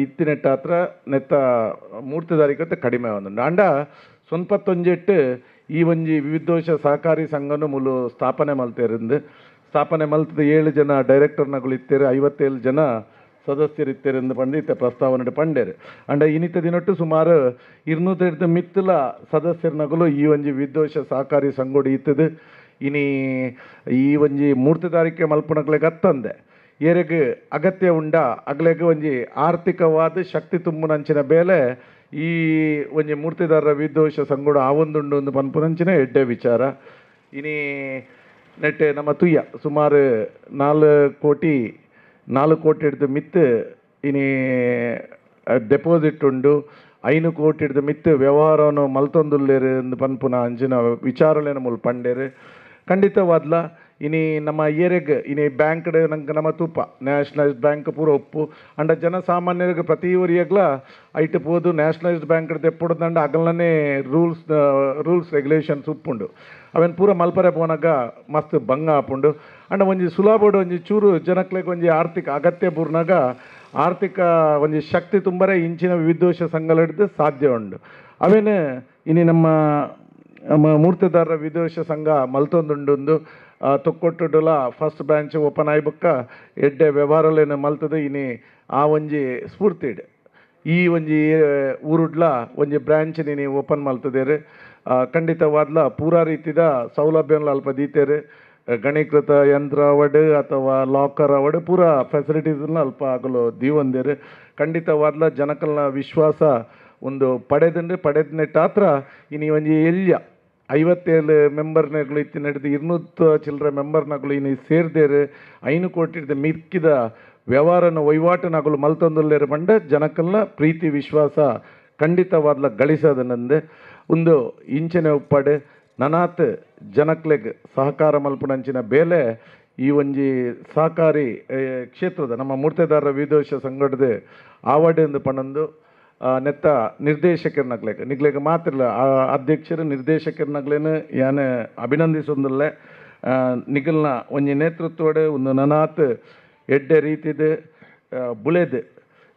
ಇತ್ತಿನೆಟ್ಟ ಹತ್ರ ನೆತ್ತ ಮೂರ್ತಿದಾರಿಕತೆ ಕಡಿಮೆ ಒಂದುಂಡು ಅಂಡ ಸೊನ್ಪತ್ತೊಂಜೆಟ್ಟು ಈ ಒಂಜಿ ವಿವಿಧೋಷ ಸಹಕಾರಿ ಸಂಘನು ಮುಲು ಸ್ಥಾಪನೆ ಮಲ್ತೇರಿಂದ ಸ್ಥಾಪನೆ ಮಲ್ತದ 7 ಜನ ಡೈರೆಕ್ಟರ್ನಗಳು ಇತ್ತೇರು 57 ಜನ ಸದಸ್ಯರು ಇತ್ತೇರೆಂದು ಪಂಡು ಇತ್ತೆ ಪ್ರಸ್ತಾವನೆ ಪಂಡೇರು ಅಂಡ ಇನಿತ ದಿನೊಟ್ಟು ಸುಮಾರು 200 ಮಿತ್ತಲ ಸದಸ್ಯರನಗಳು ಈ ಒಂಜಿ ವಿವಿಧೋಷ ಸಹಕಾರಿ ಸಂಘೋಡು ಇತ್ತದು ಇನಿ ಈ ಒಂಜಿ ಮೂರ್ತಿದಾರಿಕೆ ಮಲ್ಪುನಗ್ಲೆಗೆ ಅತ್ತಂದೆ ಏರೆಗೆ ಅಗತ್ಯ ಉಂಡ ಅಗ್ಲೆಗೆ ಒಂಜಿ ಆರ್ಥಿಕವಾದ ಶಕ್ತಿ ತುಂಬುನಂಚಿನ ಬೇಲೆ ಈ ಒಂಜಿ ಮೂರ್ತಿದಾರರ ವಿದ್ವೇಷ ಸಂಗೋಡು ಆವೊಂದುಂಡು ಒಂದು ಪನ್ಪುನಂಚಿನ ಎಡ್ಡೆ ವಿಚಾರ ಇನಿ ನೆಟ್ಟೆ ನಮ್ಮ ತುಯ್ಯ ಸುಮಾರು 4 ಕೋಟಿ ಹಿಡ್ದು ಮಿತ್ತು ಇನಿ ಡೆಪಾಸಿಟ್ ಉಂಡು 5 ಕೋಟಿ ಹಿಡ್ದು ಮಿತ್ತು ವ್ಯವಹಾರವನ್ನು ಮಲ್ತೊಂದುಲ್ಲೇರು ಎಂದು ಪನ್ಪುನ ಅಂಚಿನ ವಿಚಾರಲೇನ ಮುಲ್ ಪಂಡೇರು ಖಂಡಿತವಾದ್ಲ ಇನಿ ನಮ್ಮ ಏರೆಗೆ ಇನಿ ಬ್ಯಾಂಕ್ ನಂಗೆ ನಮ್ಮ ತೂಪ ನ್ಯಾಷನಲೈಸ್ಡ್ ಬ್ಯಾಂಕ್ ಪೂರ ಒಪ್ಪು ಅಂಡ ಜನಸಾಮಾನ್ಯರಿಗೆ ಪ್ರತಿ ಊರಿಯಾಗ್ಲ ಐಟ್ ಪೋದು ನ್ಯಾಷನಲೈಸ್ಡ್ ಬ್ಯಾಂಕ್ ತೆಪ್ಪುಡ್ದಂಡ ಅಗಲನೇ ರೂಲ್ಸ್ ರೆಗ್ಯುಲೇಷನ್ಸ್ ಉಪ್ಪುಂಡು ಅವೇನು ಪೂರ ಮಲ್ಪರೆ ಪೋನಾಗ ಮಸ್ತ್ ಭಂಗ ಆಪುಂಡು ಅಂಡ ಒಂಜಿ ಸುಲಭಡು ಒಂಜಿ ಚೂರು ಜನಕ್ಲೆಗೆ ಒಂಜಿ ಆರ್ಥಿಕ ಅಗತ್ಯ ಪೂರ್ನಾಗ ಆರ್ಥಿಕ ಒಂಜಿ ಶಕ್ತಿ ತುಂಬರೆ ಇಂಚಿನ ವಿದ್ವೇಷ ಸಂಘಲಿಡ್ದು ಸಾಧ್ಯ ಉಂಡು ಅವೇನು ಇನಿ ನಮ್ಮ ಮೂರ್ತಿದಾರರ ವಿದ್ವೇಷ ಸಂಘ ಮಲ್ತೊಂದುಂಡು ತೊಕ್ಕೊಟ್ಟುಡುಲ ಫಸ್ಟ್ ಬ್ರಾಂಚ್ ಓಪನ್ ಆಯ್ಬಕ್ಕ ಎಡ್ಡೆ ವ್ಯವಹಾರಲೇನು ಮಲ್ತದೆ ಇನಿ ಆ ಒಂಜಿ ಸ್ಫೂರ್ತಿಡ್ ಈ ಒಂಜಿ ಊರುಡ್ಲ ಒಂಜಿ ಬ್ರಾಂಚ್ ನೀನು ಓಪನ್ ಮಲ್ತದೇರು ಖಂಡಿತವಾದ್ಲ ಪೂರಾ ರೀತಿದ ಸೌಲಭ್ಯಗಳು ಅಲ್ಪ ದೀತೇರು ಗಣೀಕೃತ ಯಂತ್ರ ಅವಡ್ ಅಥವಾ ಲಾಕರ್ ಅವಡ್ ಪೂರ ಫೆಸಿಲಿಟೀಸ್ನ ಅಲ್ಪ ಆಗಲು ದೀವಂದೇರು ಖಂಡಿತವಾದ್ಲ ಜನಕಲ್ನ ವಿಶ್ವಾಸ ಒಂದು ಪಡೆದನೆಟ್ಟ ಹತ್ರ ಇನಿ ಒಂಜಿ ಎಲ್ಯ 57 ಮೆಂಬರ್ನಗಳು ಇತ್ತಿ ನಡೆದು 200 ಚಿಲ್ಲರೆ ಮೆಂಬರ್ನಗಳು ಇನ್ನು ಸೇರ್ದೇರು 5 ಕೋಟಿ ಮಿಕ್ಕಿದ ವ್ಯವಹಾರನ ವಹಿವಾಟುನಗಳು ಮಲ್ತೊಂದುಲ್ಲೇರು ಪಂಡ ಜನಕಲ್ನ ಪ್ರೀತಿ ವಿಶ್ವಾಸ ಖಂಡಿತವಾದ್ಲ ಗಳಿಸೋದನಂದೆ ಒಂದು ಇಂಚನೆ ಉಪ್ಪಾಡು ನನಾತ್ ಜನಕ್ಲೆಗ್ ಸಹಕಾರ ಮಲ್ಪುನಂಚಿನ ಬೇಲೆ ಈ ಒಂಜಿ ಸಹಕಾರಿ ಕ್ಷೇತ್ರದ ನಮ್ಮ ಮೂರ್ತಿದಾರರ ವಿದ್ವೇಷ ಸಂಘಟದ ಆವಾರ್ಡ್ ಎಂದು ಪಣಂದು ನೆತ್ತ ನಿರ್ದೇಶಕರ್ನಗ್ಲೆಗೆ ಮಾತ್ರ ಅಧ್ಯಕ್ಷರು ನಿರ್ದೇಶಕರ್ನಗ್ಲೇನು ಯಾನೆ ಅಭಿನಂದಿಸೊಂದುಲ್ಲೆ ನಿಗಲ್ನ ಒಂಜಿ ನೇತೃತ್ವಡ್ ಒಂದು ನನಾತ್ ಎಡ್ಡೆ ರೀತಿದ ಬುಳೆದು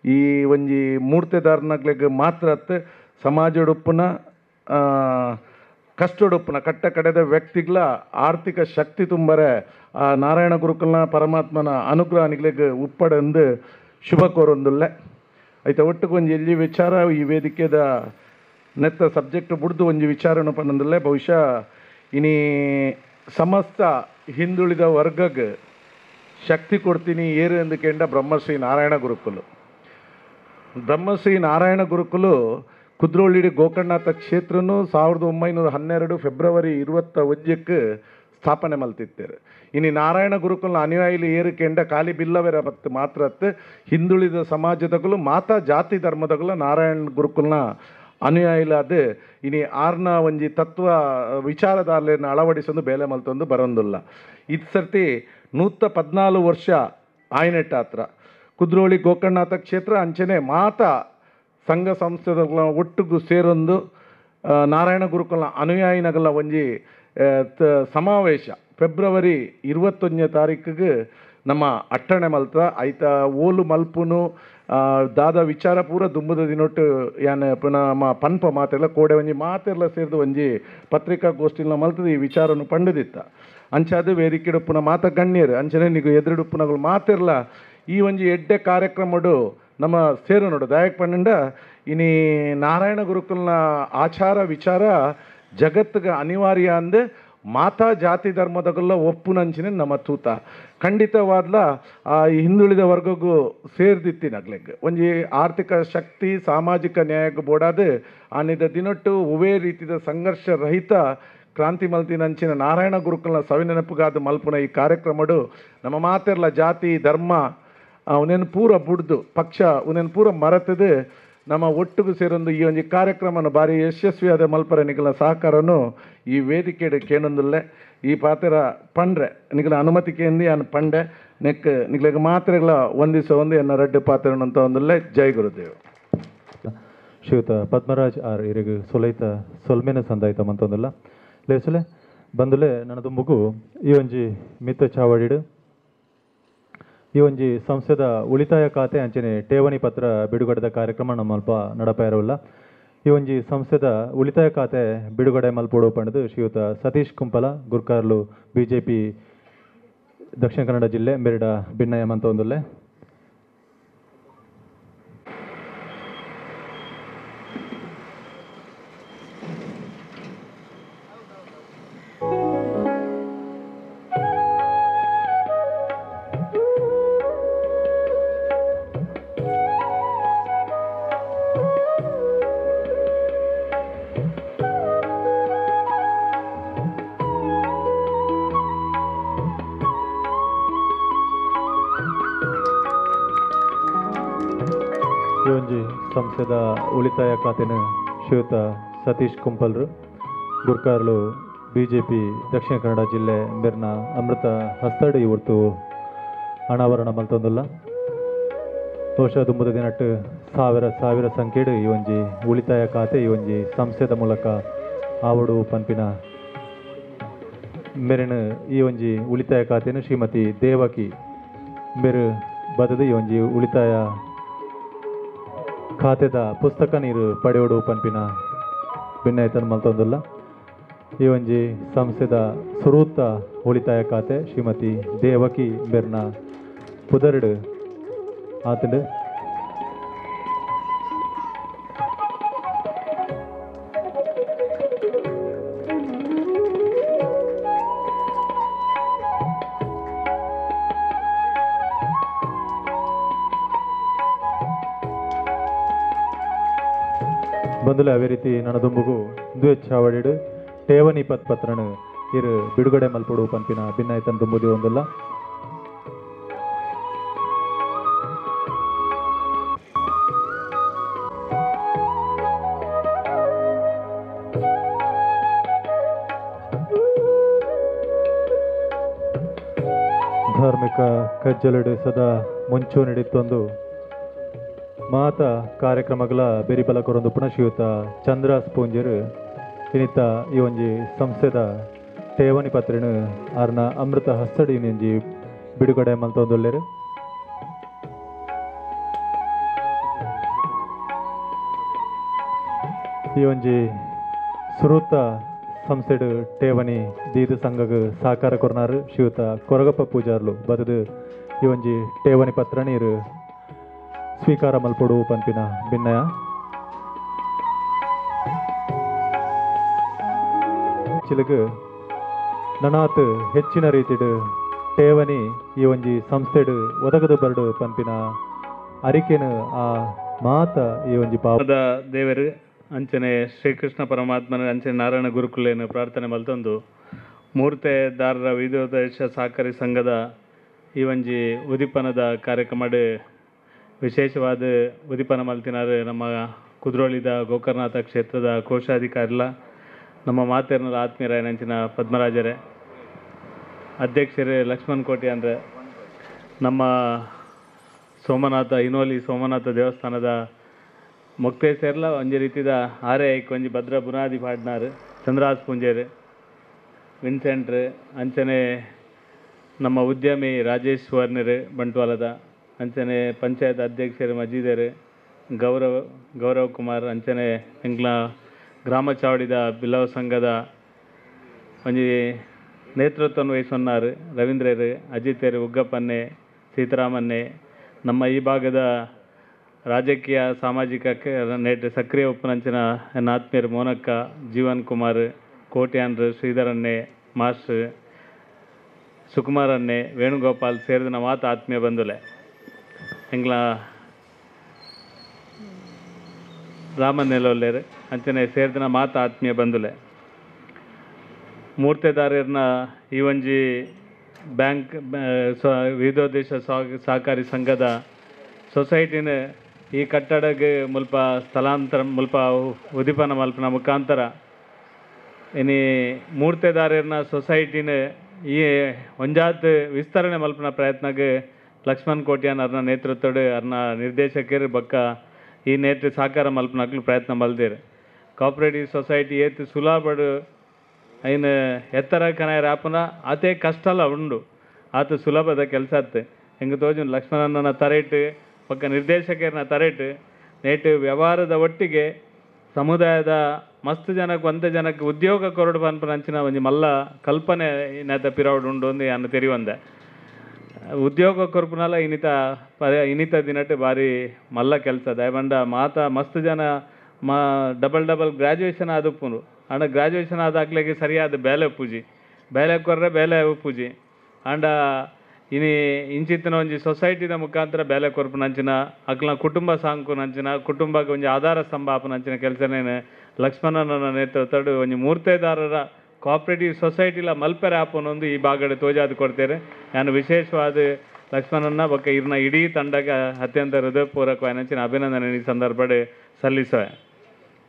ಈ ಒಂಜಿ ಮೂರ್ತಿದಾರನಗ್ಲೆಗೆ ಮಾತ್ರ ಸಮಾಜಡುಪ್ಪುನ ಕಷ್ಟಡುಪ್ಪುನ ಕಟ್ಟ ಕಡೆದ ವ್ಯಕ್ತಿಗಳ ಆರ್ಥಿಕ ಶಕ್ತಿ ತುಂಬರೆ ನಾರಾಯಣ ಗುರುಕುಲ್ನ ಪರಮಾತ್ಮನ ಅನುಗ್ರಹ ನಿಗ್ಲೆಗೆ ಉಪ್ಪಡೆಂದು ಶುಭ ಕೋರೊಂದುಲ್ಲೆ ಐತೆ ಒಟ್ಟಿಗೊಂದು ಎಲ್ಲಿ ವಿಚಾರ ಈ ವೇದಿಕೆದ ನೆತ್ತ ಸಬ್ಜೆಕ್ಟ್ ಬಿಡ್ದು ಒಂಜಿ ವಿಚಾರನ ಪನ್ನಂದಲ್ಲೇ ಬಹುಶಃ ಇನಿ ಸಮಸ್ತ ಹಿಂದುಳಿದ ವರ್ಗಕ್ಕೆ ಶಕ್ತಿ ಕೊಡ್ತೀನಿ ಏರು ಎಂದುಕೊಂಡ ಬ್ರಹ್ಮಶ್ರೀ ನಾರಾಯಣ ಗುರುಕುಲು. ಬ್ರಹ್ಮಶ್ರೀ ನಾರಾಯಣ ಗುರುಕುಲು ಕುದ್ರೋಳಿ ಗೋಕರ್ಣನಾಥ ಕ್ಷೇತ್ರನು 1912 ಫೆಬ್ರವರಿ 21ಕ್ಕೆ ಸ್ಥಾಪನೆ ಮಲ್ತಿತ್ತೇರು. ಇನ್ನು ನಾರಾಯಣ ಗುರುಕುಲ್ನ ಅನುಯಾಯಿಲು ಏರುಕೆಂಡ ಖಾಲಿ ಬಿಲ್ಲವೆರ ಬತ್ತು ಮಾತ್ರತ್ತು ಹಿಂದುಳಿದ ಸಮಾಜದಗಳು ಮಾತಾ ಜಾತಿ ಧರ್ಮದಗಳು ನಾರಾಯಣ ಗುರುಕುಲ್ನ ಅನುಯಾಯಿಲಾದ ಇನಿ ಆರ್ನ ಒಂಜಿ ತತ್ವ ವಿಚಾರಧಾರೆಯನ್ನು ಅಳವಡಿಸೊಂದು ಬೇಲೆ ಮಲ್ತೊಂದು ಬರೋದಿಲ್ಲ. ಇದು ಸರ್ತಿ 114 ವರ್ಷ ಆಯ್ನೆಟ್ಟ ಹತ್ರ ಕುದ್ರೋಳಿ ಗೋಕರ್ಣನಾಥ ಕ್ಷೇತ್ರ ಅಂಚನೆ ಮಾತಾ ಸಂಘ ಸಂಸ್ಥೆಗಳ ಒಟ್ಟಿಗೂ ಸೇರೊಂದು ನಾರಾಯಣ ಗುರುಕುಲ್ನ ಅನುಯಾಯಿನಗಳ ಒಂಜಿ ಸಮಾವೇಶ ಫೆಬ್ರವರಿ 21ನೇ ತಾರೀಕಿಗೆ ನಮ್ಮ ಅಟ್ಟಣೆ ಮಲ್ತ ಐತ ಓಲು ಮಲ್ಪುನು ದಾದ ವಿಚಾರ ಪೂರ ದುಂಬುದ ದಿನೊಟ್ಟು ಯಾನ್ ನಮ್ಮ ಪನ್ಪ ಮಾತೆಲ್ಲ ಕೋಡೆ ಒಂಜಿ ಮಾತೆಲ್ಲ ಸೇರಿದು ಒಂಜಿ ಪತ್ರಿಕಾಗೋಷ್ಠಿನ ಮಲ್ತದ ಈ ವಿಚಾರನು ಪಂಡದಿತ್ತ. ಅಂಚಾದ ವೇದಿಕೆ ಉಪ್ಪುನ ಮಾತ ಗಣ್ಯರು ಅಂಚನೆ ನಿಗು ಎದುರು ಉಪ್ಪುನಗಳು ಮಾತೆಲ್ಲ ಈ ಒಂಜಿ ಎಡ್ಡೆ ಕಾರ್ಯಕ್ರಮಡು ನಮ್ಮ ಸೇರು ನೋಡು ದಾಯಕ್ ಪಂಡ ಇನಿ ನಾರಾಯಣ ಗುರುಕುಲ್ನ ಆಚಾರ ವಿಚಾರ ಜಗತ್ತಿಗೆ ಅನಿವಾರ್ಯ ಅಂದೆ ಮಾತಾ ಜಾತಿ ಧರ್ಮದಗಲ್ಲ ಒಪ್ಪುನಂಚಿನ ನಮ್ಮ ತೂತ ಖಂಡಿತವಾದ್ಲ ಆ ಹಿಂದುಳಿದ ವರ್ಗಗೂ ಸೇರ್ದಿತ್ತಿನಗ್ಲೆಗ್ ಒಂಜಿ ಆರ್ಥಿಕ ಶಕ್ತಿ ಸಾಮಾಜಿಕ ನ್ಯಾಯಕ್ಕೆ ಬೋಡಾದು ಆನಿದ ದಿನೊಟ್ಟು ಉವೇ ರೀತಿಯ ಸಂಘರ್ಷ ರಹಿತ ಕ್ರಾಂತಿ ಮಲ್ತಿನಂಚಿನ ನಾರಾಯಣ ಗುರುಕುಲ್ನ ಸವಿನೆನಪುಗಾದ ಮಲ್ಪುನ ಈ ಕಾರ್ಯಕ್ರಮಡು ನಮ್ಮ ಮಾತೆರ್ಲ ಜಾತಿ ಧರ್ಮ ಅವನೇನು ಪೂರ ಬುಡ್ದು ಪಕ್ಷ ಅವನೇನು ಪೂರ ಮರೆತದು ನಮ್ಮ ಒಟ್ಟಿಗೂ ಸೇರೊಂದು ಈ ಒಂದು ಕಾರ್ಯಕ್ರಮನ ಭಾರಿ ಯಶಸ್ವಿಯಾದ ಮಲ್ಪರ ನಿಗಲ ಸಹಕಾರನು ಈ ವೇದಿಕೆ ಕೇಳೊಂದಿಲ್ಲೆ ಈ ಪಾತ್ರ ಪಂಡ್ರೆ ನಿಗಲ ಅನುಮತಿ ಕೇಂದಿ ಅನ್ ಪಂಡೆ ನೆಕ್ ನಿಗಲಿಗೆ ಮಾತ್ರೆಗಳ ಒಂದಿಸ ಒಂದು ಎನ್ನ ರಡ್ಡು ಪಾತ್ರ ಅಂತ ಒಂದಿಲ್ಲೆ ಜೈ ಗುರುದೇವ್. ಶ್ರೀಯುತ ಪದ್ಮರಾಜ್ ಆರ್ ಇರಿಗು ಸೊಲೈತ ಸೊಲ್ಮೆನ ಸಂದಾಯಿತ ಮಂತೊಂದಿಲ್ಲ ಲೇಸಲೆ ಬಂದುಲೆ ನನ್ನದು ಮಗು ಈ ಒಂಜಿ ಮಿತ್ತ ಚಾವಡಿಡು ಈ ಒಂಜಿ ಸಂಸ್ಥೆದ ಉಳಿತಾಯ ಖಾತೆ ಅಂಚನೆ ಠೇವಣಿ ಪತ್ರ ಬಿಡುಗಡೆದ ಕಾರ್ಯಕ್ರಮ ನಮ್ಮಲ್ಪ ನಡಪ ಇರೋಲ್ಲ. ಈ ಒಂಜಿ ಸಂಸ್ಥೆದ ಉಳಿತಾಯ ಖಾತೆ ಬಿಡುಗಡೆ ಮಲ್ಪೋಡು ಪಂಡದು ಶ್ರೀಯುತ ಸತೀಶ್ ಕುಂಪಲ ಗುರ್ಕಾರ್ಲು ಬಿಜೆಪಿ ದಕ್ಷಿಣ ಕನ್ನಡ ಜಿಲ್ಲೆ ಮೆರಿಡ ಭಿನ್ನಯ ಅಂತ ಒಂದಲ್ಲೇ ಈ ಒಂಜಿ ಸಂಸ್ಥೆದ ಉಳಿತಾಯ ಖಾತೆನ ಶ್ರೀಯುತ ಸತೀಶ್ ಕುಂಪಲ್ರು ಗುರ್ಕಾರ್ಲು ಬಿಜೆಪಿ ದಕ್ಷಿಣ ಕನ್ನಡ ಜಿಲ್ಲೆ ಮೆರ್ನ ಅಮೃತ ಹಸ್ತಡಿ ಇವತ್ತು ಅನಾವರಣ ಮಲ್ತೊಂದಿಲ್ಲ. ಬಹುಶಃ ದುಂಬುದ ದಿನಟ್ಟು ಸಾವಿರ ಸಂಖ್ಯೆಡು ಈ ಒಂಜಿ ಉಳಿತಾಯ ಖಾತೆ ಈ ಒಂಜಿ ಸಂಸ್ಥೆದ ಮೂಲಕ ಆವಡು ಪನ್ಪಿನ ಮೆರಿನ ಈ ಒಂಜಿ ಉಳಿತಾಯ ಖಾತೆಯನ್ನು ಶ್ರೀಮತಿ ದೇವಕಿ ಮೆರು ಬದದು ಈ ಒಂಜಿ ಉಳಿತಾಯ ಖಾತೆದ ಪುಸ್ತಕ ನೀರು ಪಡೆಯೋಡು ಪನ್ಪಿನ ಭಿನ್ನಯತನ ಮಲ್ತೊಂದಿಲ್ಲ. ಈ ಒಂಜಿ ಸಂಸ್ಥೆದ ಸುರೂತ ಉಳಿತಾಯ ಖಾತೆ ಶ್ರೀಮತಿ ದೇವಕಿ ಬೆರ್ನ ಪುದರ್ಡು ಆತಂಡು ಬಂದುಲೆ ಅವೇ ರೀತಿ ನನ್ನ ದುಂಬುಗು ದುವೆ ಚಾವಡಿಡು ಠೇವಣಿ ಪತ್ರನು ಇರು ಬಿಡುಗಡೆ ಮಲ್ಪಡು ಪನ್ಪಿನ ಭಿನ್ನಾಯ್ತನ ದುಂಬುದಿ ಒಂದಲ್ಲ. ಧಾರ್ಮಿಕ ಕಜ್ಜಲಡು ಸದಾ ಮುಂಚು ನಡೀತೊಂದು ಮಾತ ಕಾರ್ಯಕ್ರಮಗಳ ಬೆರಿಬಲ ಕೊರೊಂದು ಪುನಃ ಶ್ರೀಯುತ ಚಂದ್ರ ಸ್ಪೂಂಜರು ಇನ್ನಿತ ಈ ಒಂಜಿ ಸಂಸ್ಥೆದ ಠೇವಣಿ ಪತ್ರನು ಆರ್ನ ಅಮೃತ ಹಸ್ತಡಿ ಒಂಜಿ ಬಿಡುಗಡೆ ಮಲ್ತೊಂದುಲ್ಲೆರು. ಈ ಒಂಜಿ ಸುರೂತ ಸಂಸ್ಥೆಡು ಠೇವಣಿ ದೀದು ಸಂಘಗ ಸಹಕಾರ ಕೊರ್ನಾರು ಶ್ರೀಯುತ ಕೊರಗಪ್ಪ ಪೂಜಾರ್ಲು ಬದದು ಈ ಒಂಜಿ ಠೇವಣಿ ಪತ್ರ ನೀರು ಸ್ವೀಕಾರ ಮಲ್ಪಡು ಪನ್ಪಿನ ಭಿನ್ನಯ. ಹೆಚ್ಚಿಲಿಗೆ ನನಾತ್ ಹೆಚ್ಚಿನ ರೀತಿಡು ಠೇವಣಿ ಈ ಒಂಜಿ ಸಂಸ್ಥೆಡು ಒದಗದು ಬರ್ಡು ಪಂಪಿನ ಅರಿಕೆನು ಆ ಮಾತ ಈ ಒಂಜಿ ಪಾವದ ದೇವರು ಅಂಚನೆ ಶ್ರೀಕೃಷ್ಣ ಪರಮಾತ್ಮನ ಅಂಚನೆ ನಾರಾಯಣ ಗುರುಕುಲೇನು ಪ್ರಾರ್ಥನೆ ಮಲ್ತೊಂದು ಮೂರ್ತೆದಾರರ ವಿದ್ಯೋಪದೇಶ ಸಹಕಾರಿ ಸಂಘದ ಈ ಒಂಜಿ ಉದಿಪನದ ಕಾರ್ಯಕ್ರಮಡ್ ವಿಶೇಷವಾದ ಉದಿಪನ ಮಲ್ತಿನಾರು ನಮ್ಮ ಕುದ್ರೋಳಿದ ಗೋಕರ್ಣನಾಥ ಕ್ಷೇತ್ರದ ಕೋಶಾಧಿಕಾರಿಲ ನಮ್ಮ ಮಾತೇರ್ನರ ಆತ್ಮೀಯರಾಯನಂಚಿನ ಪದ್ಮರಾಜರೇ, ಅಧ್ಯಕ್ಷರೇ ಲಕ್ಷ್ಮಣ್ ಕೋಟಿ ಅಂದರೆ ನಮ್ಮ ಸೋಮನಾಥ ಇನೋಲಿ ಸೋಮನಾಥ ದೇವಸ್ಥಾನದ ಮುಕ್ತೇಶ್ವರ್ಲ ಒಂಜಿ ರೀತಿದ ಆರೆ ಐಕ್ ಒಂಜಿ ಭದ್ರ ಬುನಾದಿ ಪಾಡ್ನಾರು ಚಂದ್ರಾಸ್ ಪುಂಜೇರು ವಿನ್ಸೆಂಟ್ರು ಅಂಚನೆ ನಮ್ಮ ಉದ್ಯಮಿ ರಾಜೇಶ್ ವರ್ಣರು ಬಂಟ್ವಾಳದ ಅಂಚನೆ ಪಂಚಾಯತ್ ಅಧ್ಯಕ್ಷರು ಮಜೀದರು ಗೌರವ್ ಕುಮಾರ್ ಅಂಚನೆ ಎಂಗ್ಲ ಗ್ರಾಮ ಚಾವಡಿದ ಬಿಲವ ಸಂಘದ ಒಂಜಿ ನೇತೃತ್ವವನ್ನು ವಹಿಸೊನ್ನಾರು ರವೀಂದ್ರರು ಅಜಿತರು ಉಗ್ಗಪ್ಪನ್ನೆ ಸೀತಾರಾಮನ್ನೆ ನಮ್ಮ ಈ ಭಾಗದ ರಾಜಕೀಯ ಸಾಮಾಜಿಕ ನೇಟು ಸಕ್ರಿಯ ಉಪ್ಪನಂಚಿನ ನನ್ನ ಆತ್ಮೀಯರು ಮೋನಕ್ಕ ಜೀವನ್ ಕುಮಾರ್ ಕೋಟ್ಯಾನ್ರು ಶ್ರೀಧರನ್ನೇ ಮಾಸ್ಟರ್ ಸುಕುಮಾರನ್ನೇ ವೇಣುಗೋಪಾಲ್ ಸೇರಿದ ಮಾತು ಆತ್ಮೀಯ ಬಂಧುಲೆ ಎಂಗ್ಲ ರಾಮನೆಲ್ಲೊಲ್ಲೇರು ಅಂಚನೆ ಸೇರಿದ ಮಾತು ಆತ್ಮೀಯ ಬಂಧುಲೆ ಮೂರ್ತೆದಾರರನ್ನ ಈ ಒಂಜಿ ಬ್ಯಾಂಕ್ ವಿವಿಧೋದ್ದೇಶ ಸಹಕಾರಿ ಸಂಘದ ಸೊಸೈಟಿನ ಈ ಕಟ್ಟಡಗೆ ಮುಲ್ಪ ಸ್ಥಳಾಂತರ ಮುಲ್ಪ ಉದಿಪನ ಮಲ್ಪನ ಮುಖಾಂತರ ಇನಿ ಮೂರ್ತೆದಾರರನ್ನ ಸೊಸೈಟಿನ ಈ ಒಂಜಾತ್ ವಿಸ್ತರಣೆ ಮಲ್ಪನ ಪ್ರಯತ್ನಗೆ ಲಕ್ಷ್ಮಣ್ ಕೋಟ್ಯಾನ್ ಅವ್ರನ್ನ ನೇತೃತ್ವಡು ಅವ್ರನ್ನ ನಿರ್ದೇಶಕರು ಬಕ್ಕ ಈ ನೇತೃ ಸಹಕಾರ ಮಲ್ಪನಕ್ಲು ಪ್ರಯತ್ನ ಮಲ್ದೇರು ಕೋಆಪರೇಟಿವ್ ಸೊಸೈಟಿ ಏತ್ ಸುಲಭಡು ಐನು ಎತ್ತರ ಕನಾಯ ರಾಪನ ಅದೇ ಕಷ್ಟಲ್ಲ ಉಂಡು ಆತ ಸುಲಭದ ಕೆಲಸ ಅತ್ತೆ ಹೆಂಗೆ ತೋಜು ಲಕ್ಷ್ಮಣನ ತರೇಟು ಪಕ್ಕ ನಿರ್ದೇಶಕರನ್ನ ತರೇಟು ನೇಟು ವ್ಯವಹಾರದ ಒಟ್ಟಿಗೆ ಸಮುದಾಯದ ಮಸ್ತ್ ಜನಕ್ಕೆ ಒಂದೇ ಜನಕ್ಕೆ ಉದ್ಯೋಗ ಕೊರಡು ಪನ್ಪನಂಚಿನ ಒಂಜಿ ಮಲ್ಲ ಕಲ್ಪನೆ ಇನ್ನತ ಪಿರವಡು ಉಂಡು ಅಂದು ಅನ್ನು ತೆರಿವಂದೆ ಉದ್ಯೋಗ ಕೊರಪುನಲ್ಲ ಇನ್ನಿತ ದಿನಟ್ಟು ಭಾರಿ ಮಲ್ಲ ಕೆಲಸ ದಯಬಂಡ ಮಾತ ಮಸ್ತ್ ಜನ ಡಬಲ್ ಗ್ರ್ಯಾಜುಯೇಷನ್ ಆದಪ್ಪುನು ಅಂಡ ಗ್ರ್ಯಾಜುಯೇಷನ್ ಆದಾಗ್ಲಿಗೆ ಸರಿಯಾದ ಬೇಲೆ ಪೂಜಿ ಬೇಲೆ ಕೊರ್ರೆ ಬೇಲೆ ಪೂಜಿ ಅಂಡ ಇನಿ ಇಂಚಿತ್ತಿನ ಒಂಜಿ ಸೊಸೈಟಿದ ಮುಖಾಂತರ ಬೇಲೆ ಕೊರಪುನಂಚಿನ ಅಕ್ಲ ಕುಟುಂಬ ಸಾಂಕುನಂಚಿನ ಕುಟುಂಬಕ್ಕೆ ಒಂಜಿ ಆಧಾರ ಸ್ತಂಭ ಆಪನಂಚಿನ ಕೆಲಸನೇನು ಲಕ್ಷ್ಮಣನ ನೇತೃತ್ವಡು ಒಂಜಿ ಮೂರ್ತೆದಾರರ ಕೋಆಪರೇಟಿವ್ ಸೊಸೈಟಿಲ ಮಲ್ಪೆರೆ ಆಪನೊಂದು ಈ ಭಾಗಡೆ ತೋಜಾದು ಕೊಡ್ತೇನೆ. ನಾನು ವಿಶೇಷವಾದ ಲಕ್ಷ್ಮಣನ ಬೊಕ್ಕ ಇರ್ನ ಇಡೀ ತಂಡಕ್ಕೆ ಅತ್ಯಂತ ಹೃದಯಪೂರ್ವಕವಾದ ಅಭಿನಂದನೆ ಈ ಸಂದರ್ಭಡೆ ಸಲ್ಲಿಸುವೆ.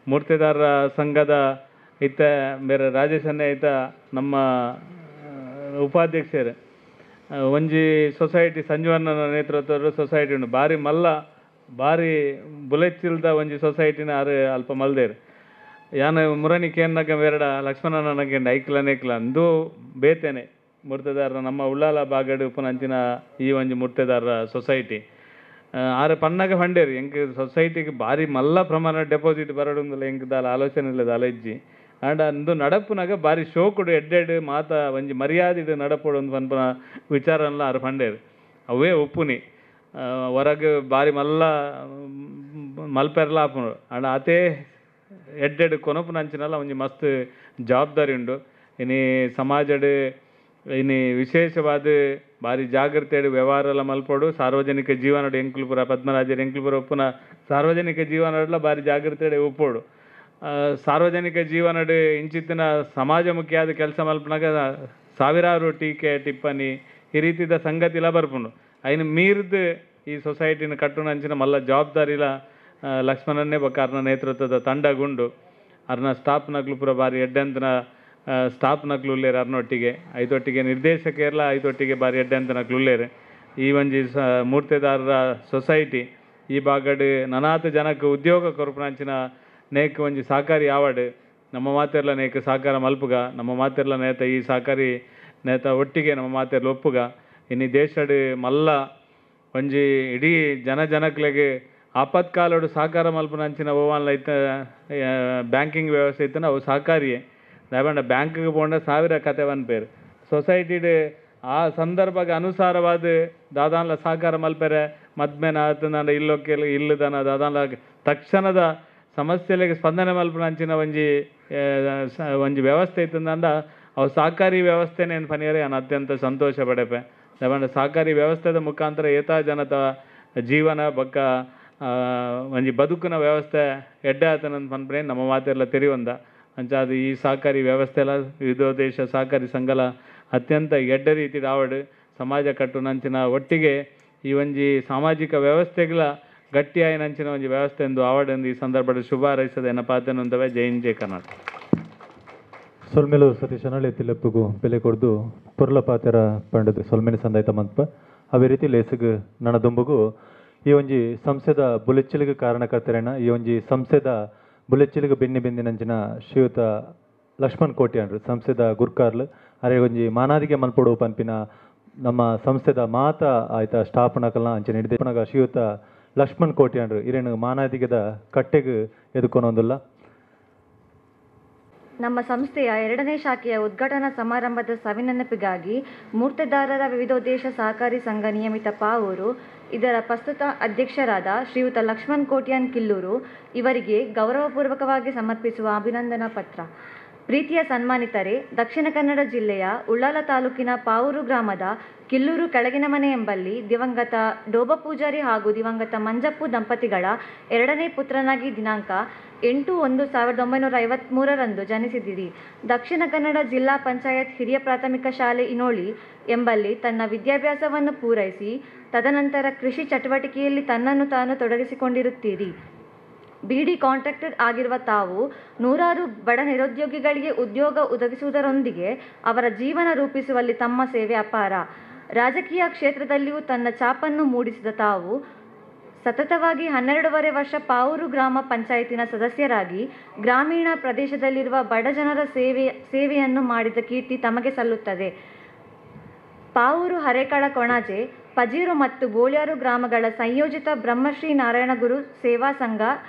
ಮೂರ್ತಿದಾರರ ಸಂಘದ ಇತ್ತ ಬೇರೆ ರಾಜೇಶನ್ನೇ ಇತ್ತ ನಮ್ಮ ಉಪಾಧ್ಯಕ್ಷರು ಒಂಜಿ ಸೊಸೈಟಿ ಸಂಜೀವಣ್ಣನ ನೇತೃತ್ವದ ಸೊಸೈಟಿ ಉಂಟು ಭಾರಿ ಮಲ್ಲ ಭಾರಿ ಬುಲೆಚ್ಚಿಲ್ದ ಒಂಜಿ ಸೊಸೈಟಿನ ಆರು ಅಲ್ಪ ಮಲ್ದೇರು ಯಾನು ಮುರಣಿ ಕೇನ್ನಗ ಬೇರಡ ಲಕ್ಷ್ಮಣನಗೆ ಐಕ್ಲನೇಕ್ಲ ಅಂದು ಬೇತೇನೆ ಮೂರ್ತಿದಾರರ ನಮ್ಮ ಉಳ್ಳಾಲ ಬಾಗಡು ಉಪನಂಚಿನ ಈ ಒಂಜಿ ಮೂರ್ತಿದಾರರ ಸೊಸೈಟಿ ಆರು ಪನ್ನಗ ಫಂಡೇರು ಎಂಕ್ ಸೊಸೈಟಿಗೆ ಭಾರಿ ಮಲ್ಲ ಪ್ರಮಾಣ ಡೆಪಾಸಿಟ್ ಬರಡುಂದಿಲ್ಲ ಎಂಕ್ ದಾಲ ಆಲೋಚನೆ ಇಲ್ಲದ ಅಲೆಜ್ಜಿ ಆಂಡ ಅಂದು ನಡಪುನಾಗ ಭಾರಿ ಶೋಕುಡು ಎಡ್ಡೆಡ್ ಮಾತ ಒಂಜಿ ಮರ್ಯಾದಿಡು ನಡಪುಡು ಒಂದು ಪನ್ಪನ ವಿಚಾರಲ್ಲ ಆರು ಫಂಡೇರು ಅವೇ ಒಪ್ಪುನಿ ಹೊರಗೆ ಭಾರಿ ಮಲ್ಲ ಮಲ್ಪೆರ್ಲ ಆಪುನು ಆಂಡ ಅದೇ ಎಡ್ಡೆಡ್ ಕೊನಪುನಂಚಿನಲ್ಲ ಒಂಜಿ ಮಸ್ತ್ ಜವಾಬ್ದಾರಿ ಉಂಡು ಇನಿ ಸಮಾಜಡ್ ಇನಿ ವಿಶೇಷವಾದ ಭಾರಿ ಜಾಗೃತೆಡು ವ್ಯವಹಾರ ಮಲ್ಪಡು ಸಾರ್ವಜನಿಕ ಜೀವನಡು ಎಂಕ್ಲುಪುರ ಪದ್ಮರಾಜರು ಎಂಕ್ಲುಪುರ ಉಪ್ಪುನ ಸಾರ್ವಜನಿಕ ಜೀವನಡ್ಲ ಭಾರಿ ಜಾಗೃತೆಡು ಉಪ್ಪೋಡು ಸಾರ್ವಜನಿಕ ಜೀವನಡು ಇಂಚಿತ್ತಿನ ಸಮಾಜಮುಖಿಯಾದ ಕೆಲಸ ಮಲ್ಪನಾಗ ಸಾವಿರಾರು ಟೀಕೆ ಟಿಪ್ಪಣಿ ಈ ರೀತಿದ ಸಂಗತಿಲ ಬರ್ಪುಂಡು ಐನು ಮೀರ್ದು ಈ ಸೊಸೈಟಿನ ಕಟ್ಟುನಂಚಿನ ಮಲ್ಲ ಜವಾಬ್ದಾರಿಲ ಲಕ್ಷ್ಮಣನ್ನೇ ಬೊಕ್ಕ ನೇತೃತ್ವದ ತಂಡಗುಂಡು ಅರ್ನ ಸ್ಟಾಫ್ನಕ್ಲು ಪೂರ ಭಾರಿ ಎಡ್ಡೆಂತನ ಸ್ಟಾಫ್ನಕ್ಲು ಉಳ್ಳೇರು ಅರ್ನೊಟ್ಟಿಗೆ ಐತೊಟ್ಟಿಗೆ ನಿರ್ದೇಶಕರೆಲ್ಲ ಐತೊಟ್ಟಿಗೆ ಭಾರಿ ಎಡ್ಡೆಂತನಕ್ಲು ಉಳ್ಳೇರು ಈ ಒಂಜಿ ಮೂರ್ತಿದಾರರ ಸೊಸೈಟಿ ಈ ಬಾಗಡು ನನಾತ ಜನಕ್ಕೆ ಉದ್ಯೋಗ ಕೊರಪುನಂಚಿನ ನೇಕ್ ಒಂಜಿ ಸಹಕಾರಿ ಆವಡ್ ನಮ್ಮ ಮಾತೆರ್ಲ ನೇಕ್ ಸಹಕಾರ ಮಲ್ಪುಗ ನಮ್ಮ ಮಾತೆರ್ಲ ನೇತ ಈ ಸಹಕಾರಿ ನೇತ ಒಟ್ಟಿಗೆ ನಮ್ಮ ಮಾತೆರ್ಲ ಒಪ್ಪುಗ ಇನ್ನು ದೇಶಡ್ ಮಲ್ಲ ಒಂಜಿ ಇಡೀ ಜನಕ್ಲೆಗೆ ಆಪತ್ಕಾಲಡು ಸಹಕಾರ ಮಲ್ಪನಂಚಿನ ಓವನ್ಲ ಇತ್ತ ಬ್ಯಾಂಕಿಂಗ್ ವ್ಯವಸ್ಥೆ ಇತ್ತನ ಅವು ಸಹಕಾರಿಯೇ ದಯಬಂಡ ಬ್ಯಾಂಕಿಗೆ ಪೋಂಡ ಸಾವಿರ ಕತೆ ಪೇರು ಸೊಸೈಟಿಡ್ ಆ ಸಂದರ್ಭಕ್ಕೆ ಅನುಸಾರವಾದ ದಾದಾನ್ಲ ಸಹಕಾರ ಮಲ್ಪೆರೆ ಮದ್ಮೇನ ಆತನ ಇಲ್ಲೊಕ್ಕೆ ಇಲ್ಲದನ ದಾದಾನ್ಲ ತಕ್ಷಣದ ಸಮಸ್ಯೆಲೆಗೆ ಸ್ಪಂದನೆ ಮಲ್ಪನಂಚಿನ ಒಂಜಿ ಒಂಜಿ ವ್ಯವಸ್ಥೆ ಇತ್ತಂದ ಅವು ಸಹಕಾರಿ ವ್ಯವಸ್ಥೆನೇ ಪನಿಯರೆ ನಾನು ಅತ್ಯಂತ ಸಂತೋಷ ಪಡೆಪೆ ದಾಂಡ ಸಹಕಾರಿ ವ್ಯವಸ್ಥೆದ ಮುಖಾಂತರ ಏತಾ ಜನತ ಜೀವನ ಬೊಕ್ಕ ಒಂಜಿ ಬದುಕಿನ ವ್ಯವಸ್ಥೆ ಎಡ್ಡೆ ಆತನಂತ ಪನ್ಪರೆ ನಮ್ಮ ಮಾತೆಲ್ಲ ತೆರಿವಂದ ಅಂಚಾದ ಈ ಸಹಕಾರಿ ವ್ಯವಸ್ಥೆ ಎಲ್ಲ ವಿವಿಧೋದ್ದೇಶ ಸಹಕಾರಿ ಸಂಘಲ ಅತ್ಯಂತ ಎಡ್ಡೆ ರೀತಿ ಆವಡು ಸಮಾಜ ಕಟ್ಟು ನಂಚಿನ ಒಟ್ಟಿಗೆ ಈ ಒಂಜಿ ಸಾಮಾಜಿಕ ವ್ಯವಸ್ಥೆಗಳ ಗಟ್ಟಿಯಾಗಿ ನಂಚಿನ ಒಂಜಿ ವ್ಯವಸ್ಥೆ ಎಂದು ಆವಡೆಂದು ಈ ಸಂದರ್ಭದಲ್ಲಿ ಶುಭ ಹಾರೈಸದ ಎನ್ನಪಾತನೊಂದವೆ ಜೈ ಹಿಂದ್ ಜೈ ಕರ್ನಾಟಕ. ಸೊಲ್ಮೆಲು ಸತೀಶ್ ಅನಳೆ ತಿಲಪ್ಪುಗು ಬೆಲೆ ಕೊಡ್ದು ಪುರ್ಲ ಪಾತೆರ ಪಂಡದು ಸೊಲ್ಮೆನ ಸಂದಾಯ್ತ ಮಂತ್ಪ ಅವೇ ರೀತಿ ಲೇಸಿಗೆ ನಣದುಂಬುಗು ಈ ಒಂಜಿ ಸಂಸ್ಥೆದ ಬುಲೆಚ್ಚಲಿಗೆ ಕಾರಣಕರ್ತರೇನ ಈ ಒಂಜಿ ಸಂಸ್ಥೆದ ಬುಲೆಚ್ಚಲಿಗೆ ಬೆನ್ನಿನಂಚಿನ ಶ್ರೀಯುತ ಲಕ್ಷ್ಮಣ್ ಕೋಟ್ಯಾನ್ರು ಸಂಸ್ಥೆದ ಗುರ್ಕಾರ್ಲು ಅರೆ ಒಂಜಿ ಮಾನಾದಿಗೆ ಮಲ್ಪಡು ಪನ್ಪಿನ ನಮ್ಮ ಸಂಸ್ಥೆದ ಮಾತ ಆಯ್ತ ಸ್ಟಾಪನಕಲ್ನ ಅಂಚೆ ನಿರ್ದೇಶನಗ ಶ್ರೀಯುತ ಲಕ್ಷ್ಮಣ್ ಕೋಟ್ಯಾನ್ರು ಇರೇನು ಮಾನಾದಿಗೆದ ಕಟ್ಟೆಗೆ ಎದುಕೊನೊಂದಿಲ್ಲ. ನಮ್ಮ ಸಂಸ್ಥೆಯ 2ನೇ ಶಾಖೆಯ ಉದ್ಘಾಟನಾ ಸಮಾರಂಭದ ಸವಿನೆನಪಿಗಾಗಿ ಮೂರ್ತಿದಾರರ ವಿವಿಧೋದ್ದೇಶ ಸಹಕಾರಿ ಸಂಘ ನಿಯಮಿತ ಪಾವೂರು ಇದರ ಪ್ರಸ್ತುತ ಅಧ್ಯಕ್ಷರಾದ ಶ್ರೀಯುತ ಲಕ್ಷ್ಮಣ್ ಕೋಟ್ಯಾನ್ ಕಿಲ್ಲೂರು ಇವರಿಗೆ ಗೌರವಪೂರ್ವಕವಾಗಿ ಸಮರ್ಪಿಸುವ ಅಭಿನಂದನಾ ಪತ್ರ. ಪ್ರೀತಿಯ ಸನ್ಮಾನಿತರೆ, ದಕ್ಷಿಣ ಕನ್ನಡ ಜಿಲ್ಲೆಯ ಉಳ್ಳಾಲ ತಾಲೂಕಿನ ಪಾವೂರು ಗ್ರಾಮದ ಕಿಲ್ಲೂರು ಕೆಳಗಿನ ಮನೆ ಎಂಬಲ್ಲಿ ದಿವಂಗತ ಡೋಬ ಪೂಜಾರಿ ಹಾಗೂ ದಿವಂಗತ ಮಂಜಪ್ಪು ದಂಪತಿಗಳ 2ನೇ ಪುತ್ರನಾಗಿ ದಿನಾಂಕ 8/1/1953 ಜನಿಸಿದಿರಿ. ದಕ್ಷಿಣ ಕನ್ನಡ ಜಿಲ್ಲಾ ಪಂಚಾಯತ್ ಹಿರಿಯ ಪ್ರಾಥಮಿಕ ಶಾಲೆ ಇನೋಳಿ ಎಂಬಲ್ಲಿ ತನ್ನ ವಿದ್ಯಾಭ್ಯಾಸವನ್ನು ಪೂರೈಸಿ ತದನಂತರ ಕೃಷಿ ಚಟುವಟಿಕೆಯಲ್ಲಿ ತನ್ನನ್ನು ತಾನು ತೊಡಗಿಸಿಕೊಂಡಿರುತ್ತೀರಿ. ಬಿಡಿ ಕಾಂಟ್ರಾಕ್ಟರ್ ಆಗಿರುವ ತಾವು ನೂರಾರು ಬಡ ನಿರುದ್ಯೋಗಿಗಳಿಗೆ ಉದ್ಯೋಗ ಒದಗಿಸುವುದರೊಂದಿಗೆ ಅವರ ಜೀವನ ರೂಪಿಸುವಲ್ಲಿ ತಮ್ಮ ಸೇವೆ ಅಪಾರ. ರಾಜಕೀಯ ಕ್ಷೇತ್ರದಲ್ಲಿಯೂ ತನ್ನ ಛಾಪನ್ನು ಮೂಡಿಸಿದ ತಾವು ಸತತವಾಗಿ 12 ವರ್ಷ ಪಾವೂರು ಗ್ರಾಮ ಪಂಚಾಯತಿನ ಸದಸ್ಯರಾಗಿ ಗ್ರಾಮೀಣ ಪ್ರದೇಶದಲ್ಲಿರುವ ಬಡ ಜನರ ಸೇವೆಯನ್ನು ಮಾಡಿದ ಕೀರ್ತಿ ತಮಗೆ ಸಲ್ಲುತ್ತದೆ. ಪಾವೂರು, ಹರೇಕಳ, ಕೊಣಾಜೆ, ಪಜೀರು ಮತ್ತು ಬೋಳ್ಯಾರು ಗ್ರಾಮಗಳ ಸಂಯೋಜಿತ ಬ್ರಹ್ಮಶ್ರೀ ನಾರಾಯಣಗುರು ಸೇವಾ ಸಂಘ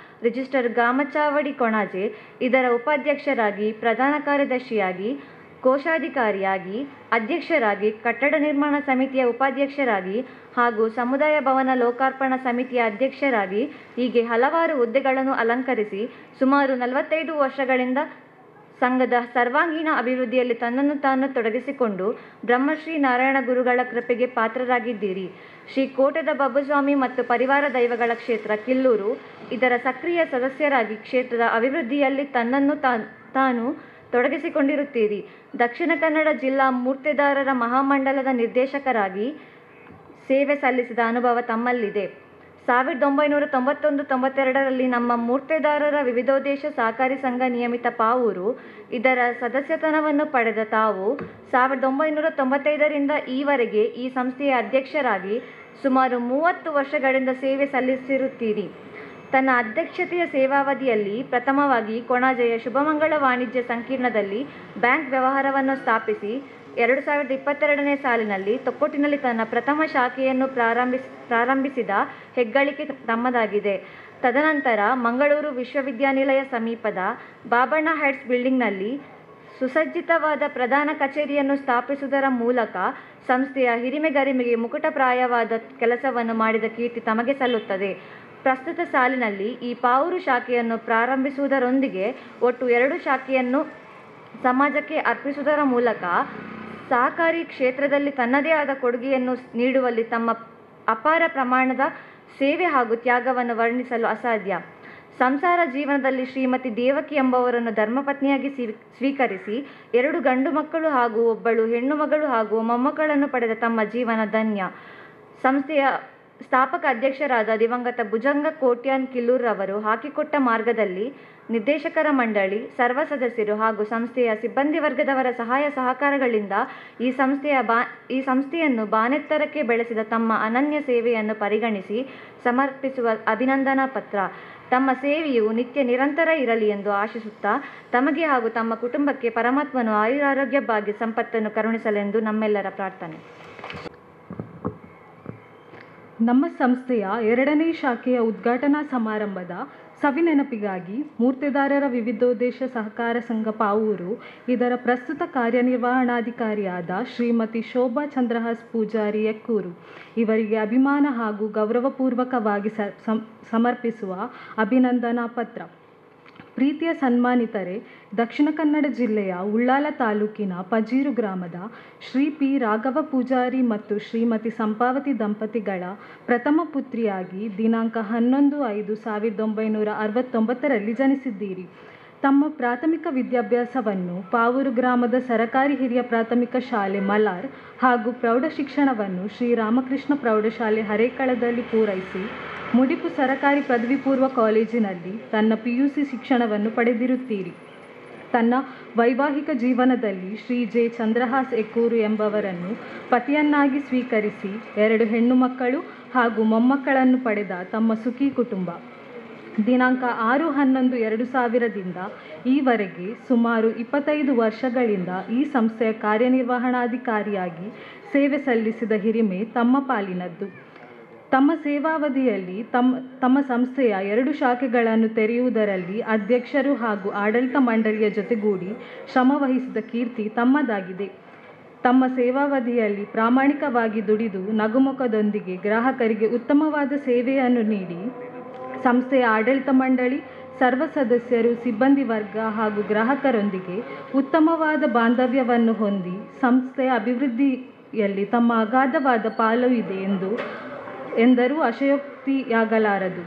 ರಿಜಿಸ್ಟರ್ ಗ್ರಾಮಚಾವಡಿ ಕೊಣಾಜೆ ಇದರ ಉಪಾಧ್ಯಕ್ಷರಾಗಿ, ಪ್ರಧಾನ ಕಾರ್ಯದರ್ಶಿಯಾಗಿ, ಕೋಶಾಧಿಕಾರಿಯಾಗಿ, ಅಧ್ಯಕ್ಷರಾಗಿ, ಕಟ್ಟಡ ನಿರ್ಮಾಣ ಸಮಿತಿಯ ಉಪಾಧ್ಯಕ್ಷರಾಗಿ ಹಾಗೂ ಸಮುದಾಯ ಭವನ ಲೋಕಾರ್ಪಣಾ ಸಮಿತಿಯ ಅಧ್ಯಕ್ಷರಾಗಿ ಹೀಗೆ ಹಲವಾರು ಹುದ್ದೆಗಳನ್ನು ಅಲಂಕರಿಸಿ ಸುಮಾರು 45 ವರ್ಷಗಳಿಂದ ಸಂಘದ ಸರ್ವಾಂಗೀಣ ಅಭಿವೃದ್ಧಿಯಲ್ಲಿ ತನ್ನನ್ನು ತಾನು ತೊಡಗಿಸಿಕೊಂಡು ಬ್ರಹ್ಮಶ್ರೀ ನಾರಾಯಣ ಗುರುಗಳ ಕೃಪೆಗೆ ಪಾತ್ರರಾಗಿದ್ದೀರಿ. ಶ್ರೀ ಕೋಟೆದ ಬಬ್ಬಸ್ವಾಮಿ ಮತ್ತು ಪರಿವಾರ ದೈವಗಳ ಕ್ಷೇತ್ರ ಕಿಲ್ಲೂರು ಇದರ ಸಕ್ರಿಯ ಸದಸ್ಯರಾಗಿ ಕ್ಷೇತ್ರದ ಅಭಿವೃದ್ಧಿಯಲ್ಲಿ ತನ್ನನ್ನು ತಾನು ತೊಡಗಿಸಿಕೊಂಡಿರುತ್ತೀರಿ. ದಕ್ಷಿಣ ಕನ್ನಡ ಜಿಲ್ಲಾ ಮೂರ್ತಿದಾರರ ಮಹಾಮಂಡಲದ ನಿರ್ದೇಶಕರಾಗಿ ಸೇವೆ ಸಲ್ಲಿಸಿದ ಅನುಭವ ತಮ್ಮಲ್ಲಿದೆ. 1991-92ರಲ್ಲಿ ನಮ್ಮ ಮೂರ್ತಿದಾರರ ವಿವಿಧೋದ್ದೇಶ ಸಹಕಾರಿ ಸಂಘ ನಿಯಮಿತ ಪಾವೂರು ಇದರ ಸದಸ್ಯತನವನ್ನು ಪಡೆದ ತಾವು 1995ರಿಂದ ಈವರೆಗೆ ಈ ಸಂಸ್ಥೆಯ ಅಧ್ಯಕ್ಷರಾಗಿ ಸುಮಾರು 30 ವರ್ಷಗಳಿಂದ ಸೇವೆ ಸಲ್ಲಿಸಿರುತ್ತೀರಿ. ತನ್ನ ಅಧ್ಯಕ್ಷತೆಯ ಸೇವಾವಧಿಯಲ್ಲಿ ಪ್ರಥಮವಾಗಿ ಕೊಣಾಜೆಯ ಶುಭಮಂಗಳ ವಾಣಿಜ್ಯ ಸಂಕೀರ್ಣದಲ್ಲಿ ಬ್ಯಾಂಕ್ ವ್ಯವಹಾರವನ್ನು ಸ್ಥಾಪಿಸಿ 2022ನೇ ಸಾಲಿನಲ್ಲಿ ತೊಕ್ಕೊಟ್ಟಿನಲ್ಲಿ ತನ್ನ ಪ್ರಥಮ ಶಾಖೆಯನ್ನು ಪ್ರಾರಂಭಿಸಿದ ಹೆಗ್ಗಳಿಕೆ ತಮ್ಮದಾಗಿದೆ. ತದನಂತರ ಮಂಗಳೂರು ವಿಶ್ವವಿದ್ಯಾನಿಲಯ ಸಮೀಪದ ಬಾಬಣ್ಣ ಹೈಟ್ಸ್ ಬಿಲ್ಡಿಂಗ್ನಲ್ಲಿ ಸುಸಜ್ಜಿತವಾದ ಪ್ರಧಾನ ಕಚೇರಿಯನ್ನು ಸ್ಥಾಪಿಸುವುದರ ಮೂಲಕ ಸಂಸ್ಥೆಯ ಹಿರಿಮೆಗರಿಮೆಗೆ ಮುಕುಟಪ್ರಾಯವಾದ ಕೆಲಸವನ್ನು ಮಾಡಿದ ಕೀರ್ತಿ ತಮಗೆ ಸಲ್ಲುತ್ತದೆ. ಪ್ರಸ್ತುತ ಸಾಲಿನಲ್ಲಿ ಈ ಪಾವೂರು ಶಾಖೆಯನ್ನು ಪ್ರಾರಂಭಿಸುವುದರೊಂದಿಗೆ ಒಟ್ಟು 2 ಶಾಖೆಯನ್ನು ಸಮಾಜಕ್ಕೆ ಅರ್ಪಿಸುವುದರ ಮೂಲಕ ಸಹಕಾರಿ ಕ್ಷೇತ್ರದಲ್ಲಿ ತನ್ನದೇ ಆದ ಕೊಡುಗೆಯನ್ನು ನೀಡುವಲ್ಲಿ ತಮ್ಮ ಅಪಾರ ಪ್ರಮಾಣದ ಸೇವೆ ಹಾಗೂ ತ್ಯಾಗವನ್ನು ವರ್ಣಿಸಲು ಅಸಾಧ್ಯ. ಸಂಸಾರ ಜೀವನದಲ್ಲಿ ಶ್ರೀಮತಿ ದೇವಕಿ ಎಂಬವರನ್ನು ಧರ್ಮಪತ್ನಿಯಾಗಿ ಸ್ವೀಕರಿಸಿ 2 ಗಂಡು ಮಕ್ಕಳು ಹಾಗೂ 1 ಹೆಣ್ಣು ಮಗಳು ಹಾಗೂ ಮೊಮ್ಮಕ್ಕಳನ್ನು ಪಡೆದ ತಮ್ಮ ಜೀವನ ಧನ್ಯ. ಸಂಸ್ಥೆಯ ಸ್ಥಾಪಕ ಅಧ್ಯಕ್ಷರಾದ ದಿವಂಗತ ಭುಜಂಗ ಕೋಟ್ಯಾನ್ ಕಿಲ್ಲೂರ್ ರವರು ಹಾಕಿಕೊಟ್ಟ ಮಾರ್ಗದಲ್ಲಿ ನಿರ್ದೇಶಕರ ಮಂಡಳಿ, ಸರ್ವ ಸದಸ್ಯರು ಹಾಗೂ ಸಂಸ್ಥೆಯ ಸಿಬ್ಬಂದಿ ವರ್ಗದವರ ಸಹಾಯ ಸಹಕಾರಗಳಿಂದ ಈ ಸಂಸ್ಥೆಯನ್ನು ಬಾನೆತ್ತರಕ್ಕೆ ಬೆಳೆಸಿದ ತಮ್ಮ ಅನನ್ಯ ಸೇವೆಯನ್ನು ಪರಿಗಣಿಸಿ ಸಮರ್ಪಿಸುವ ಅಭಿನಂದನಾ ಪತ್ರ. ತಮ್ಮ ಸೇವೆಯು ನಿತ್ಯ ನಿರಂತರ ಇರಲಿ ಎಂದು ಆಶಿಸುತ್ತಾ ತಮಗೆ ಹಾಗೂ ತಮ್ಮ ಕುಟುಂಬಕ್ಕೆ ಪರಮಾತ್ಮನು ಆಯುರಾರೋಗ್ಯ ಭಾಗ್ಯ ಸಂಪತ್ತನ್ನು ಕರುಣಿಸಲೆಂದು ನಮ್ಮೆಲ್ಲರ ಪ್ರಾರ್ಥನೆ. ನಮ್ಮ ಸಂಸ್ಥೆಯ 2ನೇ ಶಾಖೆಯ ಉದ್ಘಾಟನಾ ಸಮಾರಂಭದ ಸವಿನೆನಪಿಗಾಗಿ ಮೂರ್ತಿದಾರರ ವಿವಿಧೋದ್ದೇಶ ಸಹಕಾರ ಸಂಘ ಪಾವೂರು ಇದರ ಪ್ರಸ್ತುತ ಕಾರ್ಯನಿರ್ವಹಣಾಧಿಕಾರಿಯಾದ ಶ್ರೀಮತಿ ಶೋಭಾ ಚಂದ್ರಹಾಸ್ ಪೂಜಾರಿ ಎಕ್ಕೂರು ಇವರಿಗೆ ಅಭಿಮಾನ ಹಾಗೂ ಗೌರವಪೂರ್ವಕವಾಗಿ ಸಮರ್ಪಿಸುವ ಅಭಿನಂದನಾ ಪತ್ರ. ಪ್ರೀತಿಯ ಸನ್ಮಾನಿತರೆ, ದಕ್ಷಿಣ ಕನ್ನಡ ಜಿಲ್ಲೆಯ ಉಳ್ಳಾಲ ತಾಲೂಕಿನ ಪಜೀರು ಗ್ರಾಮದ ಶ್ರೀ ಪಿ ರಾಘವ ಪೂಜಾರಿ ಮತ್ತು ಶ್ರೀಮತಿ ಸಂಪಾವತಿ ದಂಪತಿಗಳ ಪ್ರಥಮ ಪುತ್ರಿಯಾಗಿ ದಿನಾಂಕ 11/5/1969 ಜನಿಸಿದ್ದೀರಿ. ತಮ್ಮ ಪ್ರಾಥಮಿಕ ವಿದ್ಯಾಭ್ಯಾಸವನ್ನು ಪಾವೂರು ಗ್ರಾಮದ ಸರಕಾರಿ ಹಿರಿಯ ಪ್ರಾಥಮಿಕ ಶಾಲೆ ಮಲಾರ್ ಹಾಗೂ ಪ್ರೌಢ ಶಿಕ್ಷಣವನ್ನು ಶ್ರೀರಾಮಕೃಷ್ಣ ಪ್ರೌಢಶಾಲೆ ಹರೇಕಳದಲ್ಲಿ ಪೂರೈಸಿ ಮುಡಿಪು ಸರಕಾರಿ ಪದವಿ ಪೂರ್ವ ಕಾಲೇಜಿನಲ್ಲಿ ತನ್ನ PUC ಶಿಕ್ಷಣವನ್ನು ಪಡೆದಿರುತ್ತೀರಿ. ತನ್ನ ವೈವಾಹಿಕ ಜೀವನದಲ್ಲಿ ಶ್ರೀ ಜೆ ಚಂದ್ರಹಾಸ್ ಎಕ್ಕೂರು ಎಂಬವರನ್ನು ಪತಿಯನ್ನಾಗಿ ಸ್ವೀಕರಿಸಿ 2 ಹೆಣ್ಣು ಮಕ್ಕಳು ಹಾಗೂ ಮೊಮ್ಮಕ್ಕಳನ್ನು ಪಡೆದ ತಮ್ಮ ಸುಖಿ ಕುಟುಂಬ ದಿನಾಂಕ 6/11/2000ದಿಂದ ಈವರೆಗೆ ಸುಮಾರು 25 ವರ್ಷಗಳಿಂದ ಈ ಸಂಸ್ಥೆಯ ಕಾರ್ಯನಿರ್ವಹಣಾಧಿಕಾರಿಯಾಗಿ ಸೇವೆ ಸಲ್ಲಿಸಿದ ಹಿರಿಮೆ ತಮ್ಮ ಪಾಲಿನದ್ದು. ತಮ್ಮ ಸೇವಾವಧಿಯಲ್ಲಿ ತಮ್ಮ ಸಂಸ್ಥೆಯ 2 ಶಾಖೆಗಳನ್ನು ತೆರೆಯುವುದರಲ್ಲಿ ಅಧ್ಯಕ್ಷರು ಹಾಗೂ ಆಡಳಿತ ಮಂಡಳಿಯ ಜೊತೆಗೂಡಿ ಶ್ರಮವಹಿಸಿದ ಕೀರ್ತಿ ತಮ್ಮದಾಗಿದೆ. ತಮ್ಮ ಸೇವಾವಧಿಯಲ್ಲಿ ಪ್ರಾಮಾಣಿಕವಾಗಿ ದುಡಿದು ನಗುಮುಖದೊಂದಿಗೆ ಗ್ರಾಹಕರಿಗೆ ಉತ್ತಮವಾದ ಸೇವೆಯನ್ನು ನೀಡಿ ಸಂಸ್ಥೆಯ ಆಡಳಿತ ಮಂಡಳಿ, ಸರ್ವ ಸದಸ್ಯರು, ಸಿಬ್ಬಂದಿ ವರ್ಗ ಹಾಗೂ ಗ್ರಾಹಕರೊಂದಿಗೆ ಉತ್ತಮವಾದ ಬಾಂಧವ್ಯವನ್ನು ಹೊಂದಿ ಸಂಸ್ಥೆಯ ಅಭಿವೃದ್ಧಿಯಲ್ಲಿ ತಮ್ಮ ಅಗಾಧವಾದ ಪಾಲು ಇದೆ ಎಂದರೂ ಅಶಯೋಕ್ತಿಯಾಗಲಾರದು.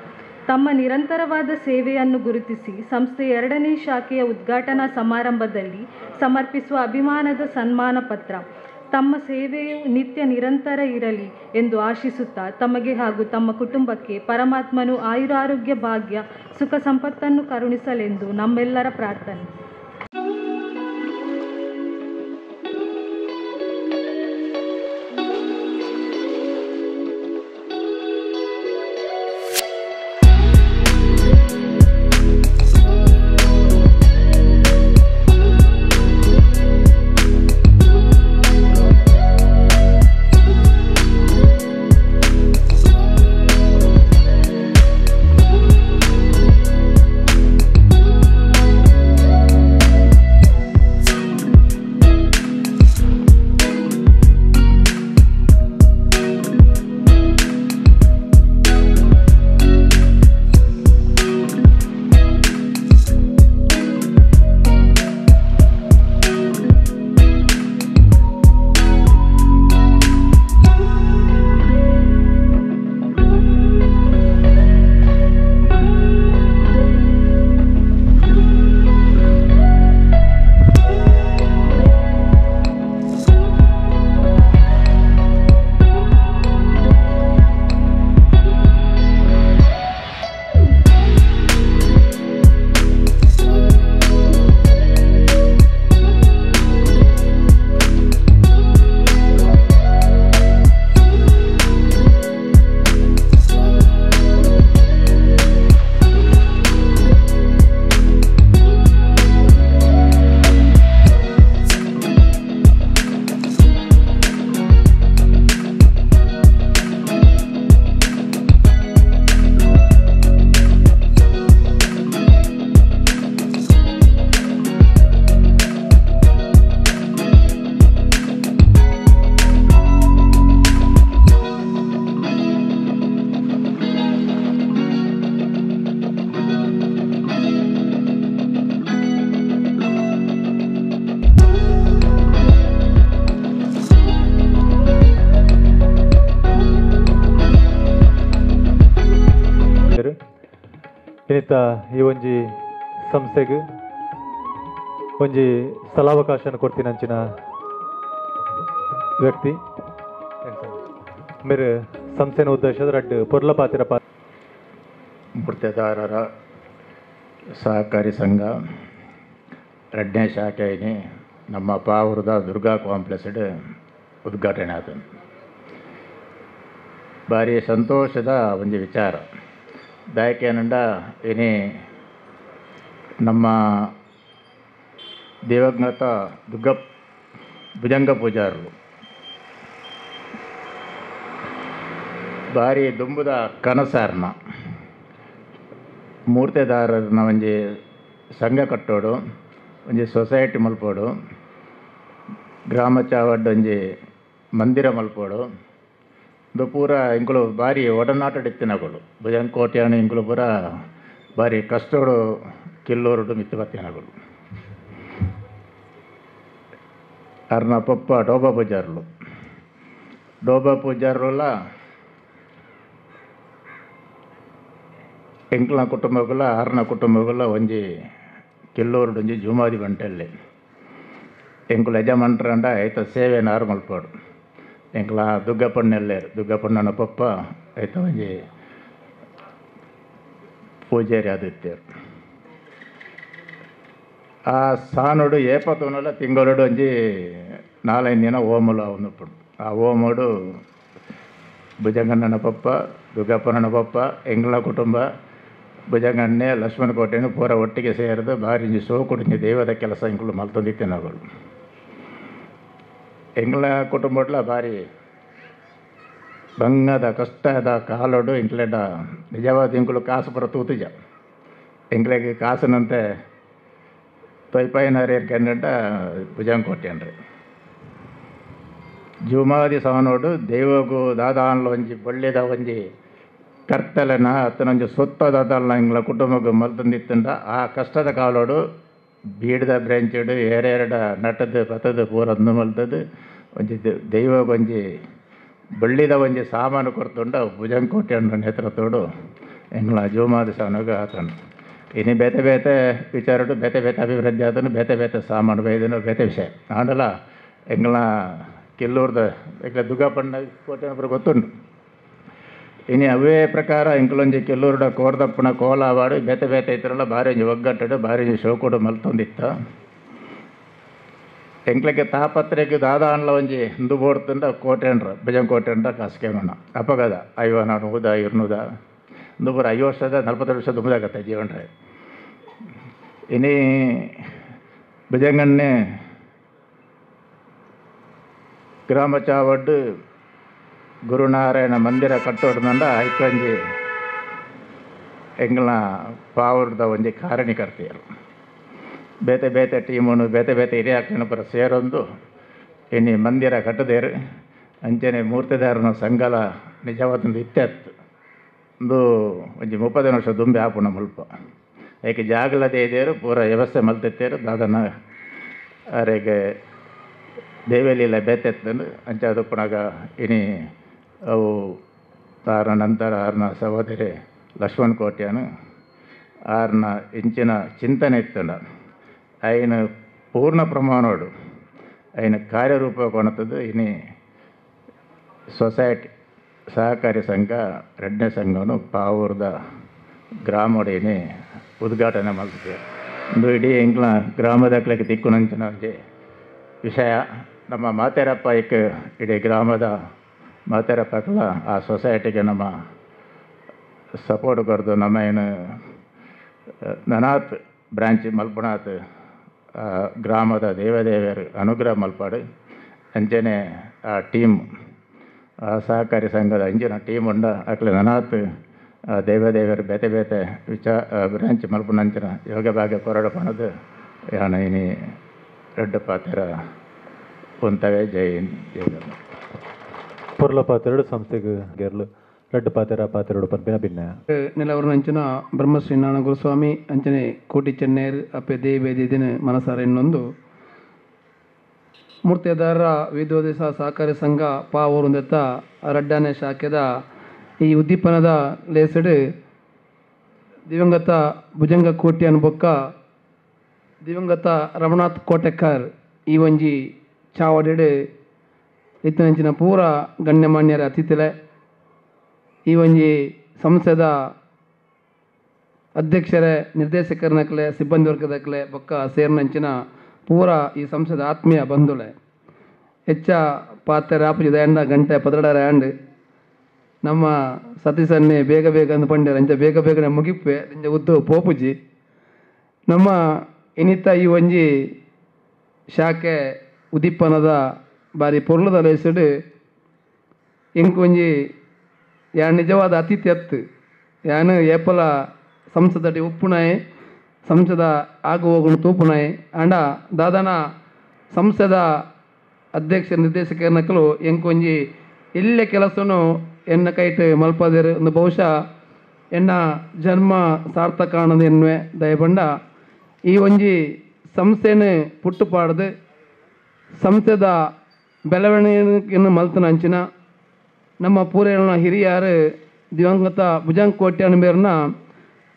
ತಮ್ಮ ನಿರಂತರವಾದ ಸೇವೆಯನ್ನು ಗುರುತಿಸಿ ಸಂಸ್ಥೆಯ 2ನೇ ಶಾಖೆಯ ಉದ್ಘಾಟನಾ ಸಮಾರಂಭದಲ್ಲಿ ಸಮರ್ಪಿಸುವ ಅಭಿಮಾನದ ಸನ್ಮಾನ ಪತ್ರ. ತಮ್ಮ ಸೇವೆಯು ನಿತ್ಯ ನಿರಂತರ ಇರಲಿ ಎಂದು ಆಶಿಸುತ್ತಾ ತಮಗೆ ಹಾಗೂ ತಮ್ಮ ಕುಟುಂಬಕ್ಕೆ ಪರಮಾತ್ಮನು ಆಯುರಾರೋಗ್ಯ ಭಾಗ್ಯ ಸುಖ ಸಂಪತ್ತನ್ನು ಕರುಣಿಸಲೆಂದು ನಮ್ಮೆಲ್ಲರ ಪ್ರಾರ್ಥನೆ. ಇನ್ನಿತ ಈ ಒಂಜಿ ಸಂಸ್ಥೆಗೆ ಒಂಜಿ ಸ್ಥಳಾವಕಾಶನ ಕೊಡ್ತೀನಿ ಅಂಚಿನ ವ್ಯಕ್ತಿ ಮೇರೆ ಸಂಸ್ಥೆನ ಉದ್ದೇಶದ ರಡ್ಡು ಪೊರ್ಲ ಪಾತಿರ ಗುರ್ತೇದಾರರ ಸಹಕಾರಿ ಸಂಘ 2ನೇ ಶಾಖೆಯಲ್ಲಿ ನಮ್ಮ ಪಾವೂರದ ದುರ್ಗಾ ಕಾಂಪ್ಲೆಕ್ಸ್ ಉದ್ಘಾಟನೆ ಆದ ಭಾರಿ ಸಂತೋಷದ ಒಂದು ವಿಚಾರ. ದಾಯಕೇನಂಡ ಏನೇ ನಮ್ಮ ದಿವಂಗತ ಭುಜಂಗ ಪೂಜಾರರು ಭಾರಿ ದುಂಬುದ ಕನಸಾರ್ನ ಮೂರ್ತಿದಾರರನ್ನ ಒಂಜಿ ಸಂಘ ಕಟ್ಟೋಡು, ಒಂಜಿ ಸೊಸೈಟಿ ಮಲ್ಪೋಡು, ಗ್ರಾಮ ಚಾವಡ್ ಒಂಜಿ ಮಂದಿರ ಮಲ್ಪೋಡು, ಇದು ಪೂರ ಇಂಕುಲು ಭಾರಿ ಒಡನಾಟ ಇತ್ತಿನಗಳು ಭುಜಂಗ ಕೋಟ್ಯಾಣ ಇಂಕುಲು ಪೂರ ಭಾರಿ ಕಷ್ಟೋಡು ಕಿಲ್ಲೂರುಡು ಮಿತ್ತು ಬತ್ತೇನಗಳು ಅರ್ನ ಪಪ್ಪ ಡೋಬಾ ಪೂಜಾರ್ಲ ಎಂಕ್ಲ ಕುಟುಂಬಗಳ ಆರ್ನ ಕುಟುಂಬಗಳ ಒಂಜಿ ಕಿಲ್ಲೂರುಡು ಒಂಜಿ ಜುಮಾದಿ ಬಂಟಲ್ಲಿ ಎಂಕುಲು ಯಜಮಾನ್ರಂಡ ಐತ ಸೇವೆ ನಾರು ಮಲ್ಪಾಡು ಎಂಕ್ಲ ದುಗ್ಗಪ್ಪಣ್ಣನ ಪಪ್ಪ ಐತ ಒಂಜಿ ಪೂಜಾರಿ ಆದಿತ್ಯರು ಆ ಸಾನುಡು ಏಪತ್ತೊಂದಲ್ಲ ತಿಂಗಳು ಒಂಜಿ 4-5 ದಿನ ಓಮಲು ಅವನಪ್ಪಡು ಆ ಓಮಡು ಭುಜಂಗಣ್ಣನ ಪಪ್ಪ ದುಗ್ಗಪ್ಪಣ್ಣನ ಪಪ್ಪ ಎಂಗ್ಲ ಕುಟುಂಬ ಭುಜಂಗಣ್ಣೆ ಲಕ್ಷ್ಮಣ ಕೋಟೆಯನ್ನು ಪೂರ ಒಟ್ಟಿಗೆ ಸೇರಿದು ಬಾರಿಂಜಿ ಸೋಕುಡಿಂಜಿ ದೈವದ ಕೆಲಸ ಇಂಕಲು ಮಲ್ತೊಂದಿತ್ತೆ ನಾವುಗಳು ಎಂಗ್ಲ ಕುಟುಂಬಡ್ಲ ಬಾರಿ ಬಂಗದ ಕಷ್ಟದ ಕಾಲೋಡು ಇಂಕ್ಲೆಡ ನಿಜವಾದ ಇಂಕುಲು ಕಾಸು ಪುರ ತೂತುಜ ಎಂಕ್ಲೆಗೆ ಕಾಸಿನಂತೆ ತೊಯ್ಪಾಯಿನಾರೇರ್ ಕನ್ನಡ ಭುಜಂಕೋಟೆ ಅನ್ರಿ ಜುಮಾದಿ ಸಾನೋಡು ದೈವಗೂ ದಾದಾನ್ಲ ಒಂಜಿ ಬಳ್ಳಿದ ಒಂಜಿ ಕರ್ತಲೆನ ಅತ್ತನೊಂಜಿ ಸೊತ್ತದಾದಲ್ಲ ಇಂಗ್ಲ ಕುಟುಂಬಗೂ ಮಲ್ತಂದಿತ್ತಂಡ ಆ ಕಷ್ಟದ ಕಾಲೋಡು ಬೀಡದ ಬ್ರೆಂಚುಡು ಏರೆರಡ ನಟದು ಪತದು ಪೂರದ್ದು ಮಲ್ತದು ಒಂಜಿ ದೈವಗೊಂಜಿ ಬಳ್ಳಿದ ಒಂಜಿ ಸಾಮಾನು ಕೊರ್ತುಂಡ ಭುಜಂಕೋಟೆ ಅನ್ನೋ ನೇತೃತ್ವಡು ಎಂಗ್ಲ ಜುಮಾದಿ ಸಾನುಗ ಆತನು ಇನ್ನು ಬೇತೆ ವಿಚಾರಡು ಬೇತೆ ಅಭಿವೃದ್ಧಿ ಆದನು ಬೇತೆ ಸಾಮಾನು ಬೈದನು ಬೇತೆ ವಿಷಯ ಆಂಡಲ ಎಂಗ್ಲ ಕಿಲ್ಲೂರ್ದ ಎಂಗ್ಲ ದುಗ್ಗಪ್ಪಣ್ಣ ಕೋಟೆ ಒಬ್ಬರು ಗೊತ್ತುಂಡು ಇನ್ನು ಅವೇ ಪ್ರಕಾರ ಎಂಕ್ಲೊಂಜಿ ಕಿಲ್ಲೂರುಡ ಕೋರ್ದಪ್ಪನ ಕೋಲಾವಾಡು ಬೇತೆ ಇತ್ತರಲ್ಲ ಭಾರಿ ಒಂಜಿ ಒಗ್ಗಟ್ಟಡು ಭಾರಿ ಶೋಕುಡು ಮಲ್ತೊಂದಿತ್ತ ಎಂಕ್ಲಕ್ಕೆ ತಾಪತ್ರೆಗೆ ದಾದಾನ್ಲ ಒಂಜಿ ಹಿಂದು ಬೋಡ್ತಂಡ ಕೋಟೆಂಡ್ರ ಭುಜಂಕೋಟೆಂಡ ಕಾಸ್ಕೇಮಣ್ಣ ಅಪಗದ ಅಯ್ಯೋ ನಾನು ಊದ ಇರ್ನುದ ದುಬರ 5 ವರ್ಷದ 40 ವರ್ಷದ ದುಂಬದಾಗತ್ತೆ ಜೀವನ್ರೆ ಇನಿ ಭುಜಂಗಣ್ಣೆ ಗ್ರಾಮ ಚಾವಡ್ಡು ಗುರುನಾರಾಯಣ ಮಂದಿರ ಕಟ್ಟೋಡ್ನಂಡ ಐಕೊಂಜಿ ಎಂಗ್ಲ ಪಾವರ್ದ ಒಂಜಿ ಕಾರಣಿಕರ್ತೆಯರು ಬೇತೆ ಟೀಮುನು ಬೇತೆ ಹಿರಿಯಾಕನ ಪರ ಸೇರೊಂದು ಇನ್ನು ಮಂದಿರ ಕಟ್ಟದೇರು ಅಂಚನೆ ಮೂರ್ತಿದಾರನ ಸಂಗಲ ನಿಜವಾದೊಂದು ಇತ್ಯತ್ತು ಒಂದು ಒಂಜಿ 30 ವರ್ಷ ದುಂಬೆ ಆಪುಣ ಮುಲ್ಪ ಏಕೆ ಜಾಗಲದೇ ಇದೇರು ಪೂರ ವ್ಯವಸ್ಥೆ ಮಲ್ತೆತ್ತೇರು ದಾದನ ಅರೆಗೆ ದೇವೇಲಿಲ್ಲ ಬೇತೆತ್ತಂದು ಅಂಚಾದಪ್ಪನಾಗ ಇನಿ ಅವು ಆರ ನಂತರ ಆರ್ನ ಸಹೋದರಿ ಲಕ್ಷ್ಮಣ ಕೋಟ್ಯಾನು ಆರ್ನ ಇಂಚಿನ ಚಿಂತನೆ ಇತ್ತಂಡ ಐನ ಪೂರ್ಣ ಪ್ರಮಾಣೋಡು ಐನ ಕಾರ್ಯರೂಪ ಕೊಣತದ್ದು ಇನಿ ಸೊಸೈಟಿ ಸಹಕಾರಿ ಸಂಘ 2ನೇ ಸಂಘವನ್ನು ಪಾವೂರ್ದ ಗ್ರಾಮೋಡೇನೆ ಉದ್ಘಾಟನೆ ಮಾಡ್ತಿದ್ದೆ ಒಂದು ಇಡೀ ಎಂಕ್ಲ ಗ್ರಾಮದಕ್ಲಕ್ಕೆ ತಿಕ್ಕುನಂಚಿನ ವಿಷಯ ನಮ್ಮ ಮಾತೇರಪ್ಪ ಇಡೀ ಗ್ರಾಮದ ಮಾತೇರಪ್ಪಕ್ಲ ಆ ಸೊಸೈಟಿಗೆ ನಮ್ಮ ಸಪೋರ್ಟ್ ಕೊರ್ದು ನಮ್ಮ ಏನು ನನಾತ್ ಬ್ರಾಂಚ್ ಮಲ್ಪನಾಥ್ ಗ್ರಾಮದ ದೇವದೇವರು ಅನುಗ್ರಹ ಮಲ್ಪಾಡು ಅಂಚನೆ ಆ ಟೀಮ್ ಸಹಕಾರಿ ಸಂಘದ ಇಂಜಿನ ಟೀಮ್ ಉಂಡ ಅಕ್ಲೆ ನನಾತ್ ದೇವದೇವರು ಬೇತೆ ಬ್ರಾಂಚ್ ಮಲ್ಪನಂಚಿನ ಯೋಗ ಭಾಗ್ಯ ಕೊರಡು ಪಣದು ಯಾನ ಇನಿ ರೆಡ್ಡು ಪಾತ್ರ ಕುಂತವೆ ಜೈ ಪೊರ್ಲ ಪಾತ್ರೆಡು ಸಂಸ್ಥೆಗೆ ಗೆರ್ಲು ರೆಡ್ಡು ಪಾತ್ರೆಡು ಪರ್ಪಿನ ಭಿನ್ನ ನೆಲವರನಂಚಿನ ಬ್ರಹ್ಮಶ್ರೀ ನಾರಾಯಣ ಗುರುಸ್ವಾಮಿ ಅಂಚನೆ ಕೋಟಿ ಚೆನ್ನೇರ್ ಅಪ್ಪೆ ದೇವೇದಿನ ಮನಸಾರ ಇನ್ನೊಂದು ಮೂರ್ತಿದಾರರ ವಿದ್ಯೋದೇಶ ಸಹಕಾರಿ ಸಂಘ ಪಾವೂರುಂದೆತ್ತ ರಡ್ಡಾನೆ ಶಾಖೆದ ಈ ಉದ್ದೀಪನದ ಲೇಸಡು ದಿವಂಗತ ಭುಜಂಗ ಕೋಟಿ ಅನ್ಬೊಕ್ಕ ದಿವಂಗತ ರಮನಾಥ್ ಕೋಟೆಕರ್ ಈ ಒಂಜಿ ಚಾವಡೆಡು ಇತ್ತನಂಚಿನ ಪೂರ ಗಣ್ಯಮಾನ್ಯರ ಅತಿಥಿಲೆ ಈ ಒಂಜಿ ಸಂಸ್ಥೆದ ಅಧ್ಯಕ್ಷರೇ ನಿರ್ದೇಶಕರನಕ್ಲೆ ಸಿಬ್ಬಂದಿ ವರ್ಗದಕ್ಲೆ ಬೊಕ್ಕ ಸೇರ್ನಂಚಿನ ಪೂರ ಈ ಸಂಸ್ಥೆದ ಆತ್ಮೀಯ ಬಂಧುಲೆ ಹೆಚ್ಚ ಪಾತ್ರೆ ರಾಪುಜಿದ ಎಂಡ ಗಂಟೆ 12 ಆಂಡ್ ನಮ್ಮ ಸತೀಸನ್ನೇ ಬೇಗ ಅಂದು ಪಂಡ್ಯರ ಅಂಚ ಬೇಗನೆ ಮುಗಿಪ್ಪೆ ಇಂಚ ಉದ್ದು ಪೋಪುಜಿ ನಮ್ಮ ಇನಿತ ಈ ಒಂಜಿ ಶಾಖೆ ಉದಿಪ್ಪನದ ಬಾರಿ ಪೊರ್ಲದ ಲೇಸುಡು ಇಂಕೊಂಜಿ ಯಾನ್ ನಿಜವಾದ ಅತಿಥಿ ಅತ್ತು ಯಾನು ಏಪಲ ಸಂಸದಡಿ ಉಪ್ಪುನಾಯ್ ಸಂಸದ ಆಗು ಹೋಗುಣ ತೂಪುನಾಯ್ ಅಂಡ ದಾದನ ಸಂಸದ ಅಧ್ಯಕ್ಷ ನಿರ್ದೇಶಕನಕಲು ಎಂಕೊಂಜಿ ಇಲ್ಲೇ ಕೆಲಸನು ಎನ್ನ ಕೈಟ್ ಮಲ್ಪದೇರು ಒಂದು ಬಹುಶಃ ಎನ್ನ ಜನ್ಮ ಸಾರ್ಥಕ ಅನ್ನೋದು ಎನ್ನುವೆ ದಯಬಂಡ ಈ ಒಂಜಿ ಸಂಸ್ಥೆನ ಪುಟ್ಟುಪಾಡ್ದು ಸಂಸ್ಥೆದ ಬೆಳವಣಿಗೆಯನ್ನು ಮಲ್ತನ ಅಂಚಿನ ನಮ್ಮ ಪೂರೇಣ ಹಿರಿಯರು ದಿವಂಗತ ಭುಜಂಗ ಕೋಟ್ಯಾನ ಮೇರ್ನ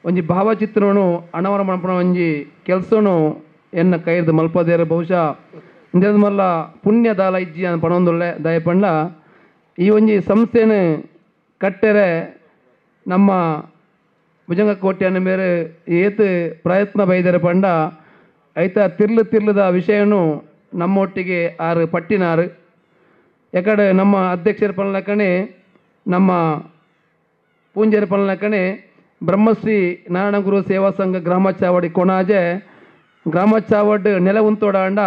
ಒಂಜಿ ಭಾವಚಿತ್ರನು ಅನಾವರಣ ಮಾಡ್ಪಣ ಒಂಜಿ ಕೆಲಸನು ಎನ್ನ ಕೈರ್ದು ಮಲ್ಪದೇರು ಬಹುಶಃ ಇಂದಿರದ ಮಲ್ಲ ಪುಣ್ಯ ದಾಲ ಇಜ್ಜಿ ಅಂತ ಪಣೊಂದುಳ್ಳೆ ದಯಪಂಡ ಈ ಒಂಜಿ ಸಂಸ್ಥೆನ ಕಟ್ಟೆರೆ ನಮ್ಮ ಭುಜಂಗ ಕೋಟ್ಯಾನ ಮೇರೆ ಏತು ಪ್ರಯತ್ನ ಬೈದರೆ ಪಂಡ ಐತ ತಿರ್ಲದ ವಿಷಯನು ನಮ್ಮೊಟ್ಟಿಗೆ ಆರು ಪಟ್ಟಿನಾರು ಯಾಕಡೆ ನಮ್ಮ ಅಧ್ಯಕ್ಷರ ಪಲ್ನಕಣೆ ನಮ್ಮ ಪೂಂಜರ ಪಲ್ನಕಣೆ ಬ್ರಹ್ಮಶ್ರೀ ನಾರಾಯಣ ಗುರು ಸೇವಾ ಸಂಘ ಗ್ರಾಮ ಚಾವಡಿ ಕೊಣಾಜೆ ಗ್ರಾಮ ಚಾವಡ್ ನೆಲ ಉಂತೋಡಾಂಡ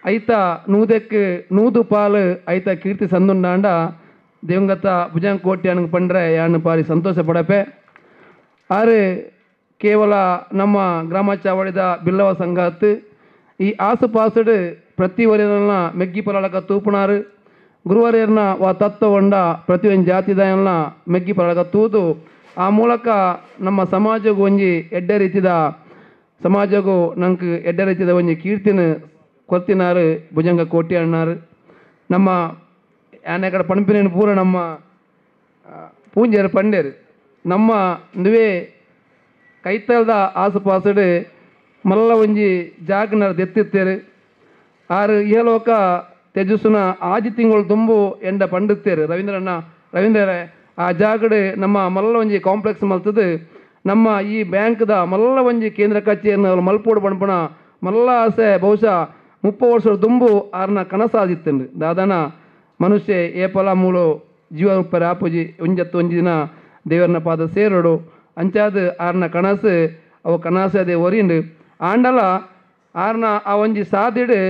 ಐತ ನೂದಕ್ಕೆ ನೂದು ಪಾಲು ಐತ ಕೀರ್ತಿ ಸಂದುಂಡಾಂಡ ದಿವಂಗತ ಭುಜಂಗ ಕೋಟ್ಯಾನ ಪಂಡ್ರೆ ಯಾನು ಪಾರಿ ಸಂತೋಷ ಪಡಪೆ ಆರು ಕೇವಲ ನಮ್ಮ ಗ್ರಾಮ ಚಾವಡಿದ ಬಿಲ್ಲವ ಸಂಘಾತ್ ಈ ಆಸುಪಾಸುಡು ಪ್ರತಿ ವರಿಯರನ್ನ ಮೆಗ್ಗಿ ಪಲಾಳಕ ತೂಪುನಾರು ಗುರುವರಿಯರ್ನ ವಾ ತತ್ವಗೊಂಡ ಪ್ರತಿಯೊಂದು ಜಾತಿದಯನ್ನ ಮೆಗ್ಗಿ ಪಲಾಳಕ ತೂದು ಆ ಮೂಲಕ ನಮ್ಮ ಸಮಾಜಗೂ ಒಂಜಿ ಎಡ್ಡೆ ರೀತಿದ ಸಮಾಜಗೂ ನಂಗೆ ಎಡ್ಡೆ ರೀತಿದ ಒಂಜಿ ಕೀರ್ತಿನ ಕೊರ್ತಿನಾರು ಭುಜಂಗ ಕೋಟ್ಯಾಣ್ಣಾರು ನಮ್ಮ ಆನೆಕಡೆ ಪಣಪಿನ ಪೂರ ನಮ್ಮ ಪೂಂಜರು ಪಂಡೇರು ನಮ್ಮ ನುವೇ ಕೈತಲ್ದ ಆಸುಪಾಸುಡು ಮಲ್ಲ ಒಂಜಿ ಜಾಗನಾರು ದೆತ್ತಿತ್ತೇರು ಆರು ಏಲೋಕ ತೆಜಸ್ಸುನ ಆಜಿ ತಿಂಗಳು ತುಂಬು ಎಂಡ ಪಂಡುತ್ತೇರು ರವೀಂದ್ರರೇ ಆ ಜಾಗಡೆ ನಮ್ಮ ಮಲ್ಲ ಒಂಜಿ ಕಾಂಪ್ಲೆಕ್ಸ್ ಮಲ್ತದು ನಮ್ಮ ಈ ಬ್ಯಾಂಕ್ದ ಮಲ್ಲ ಒಂಜಿ ಕೇಂದ್ರ ಕಚೇರಿಯನ್ನು ಮಲ್ಪೋಡು ಪಣಪಣ ಮಲ್ಲ ಆಸೆ ಬಹುಶಃ 30 ವರ್ಷದ ತುಂಬು ಆರ್ನ ಕನಸಾದಿತ್ತಂಡು ದಾದಾನ ಮನುಷ್ಯ ಏಪಲ ಮೂಲು ಜೀವ ಉಪ್ಪರ ಆಪುಜಿ ಒಂಜತ್ತು ಒಂಜಿ ದಿನ ದೇವರನ ಪಾದ ಸೇರೋಡು ಅಂಚಾದ ಆರ್ನ ಕನಸು ಅವು ಕನಸದೆ ಒರಿಂಡು ಆಂಡಲ ಆರ್ನ ಆ ಒಂಜಿ ಸಾದಿಡು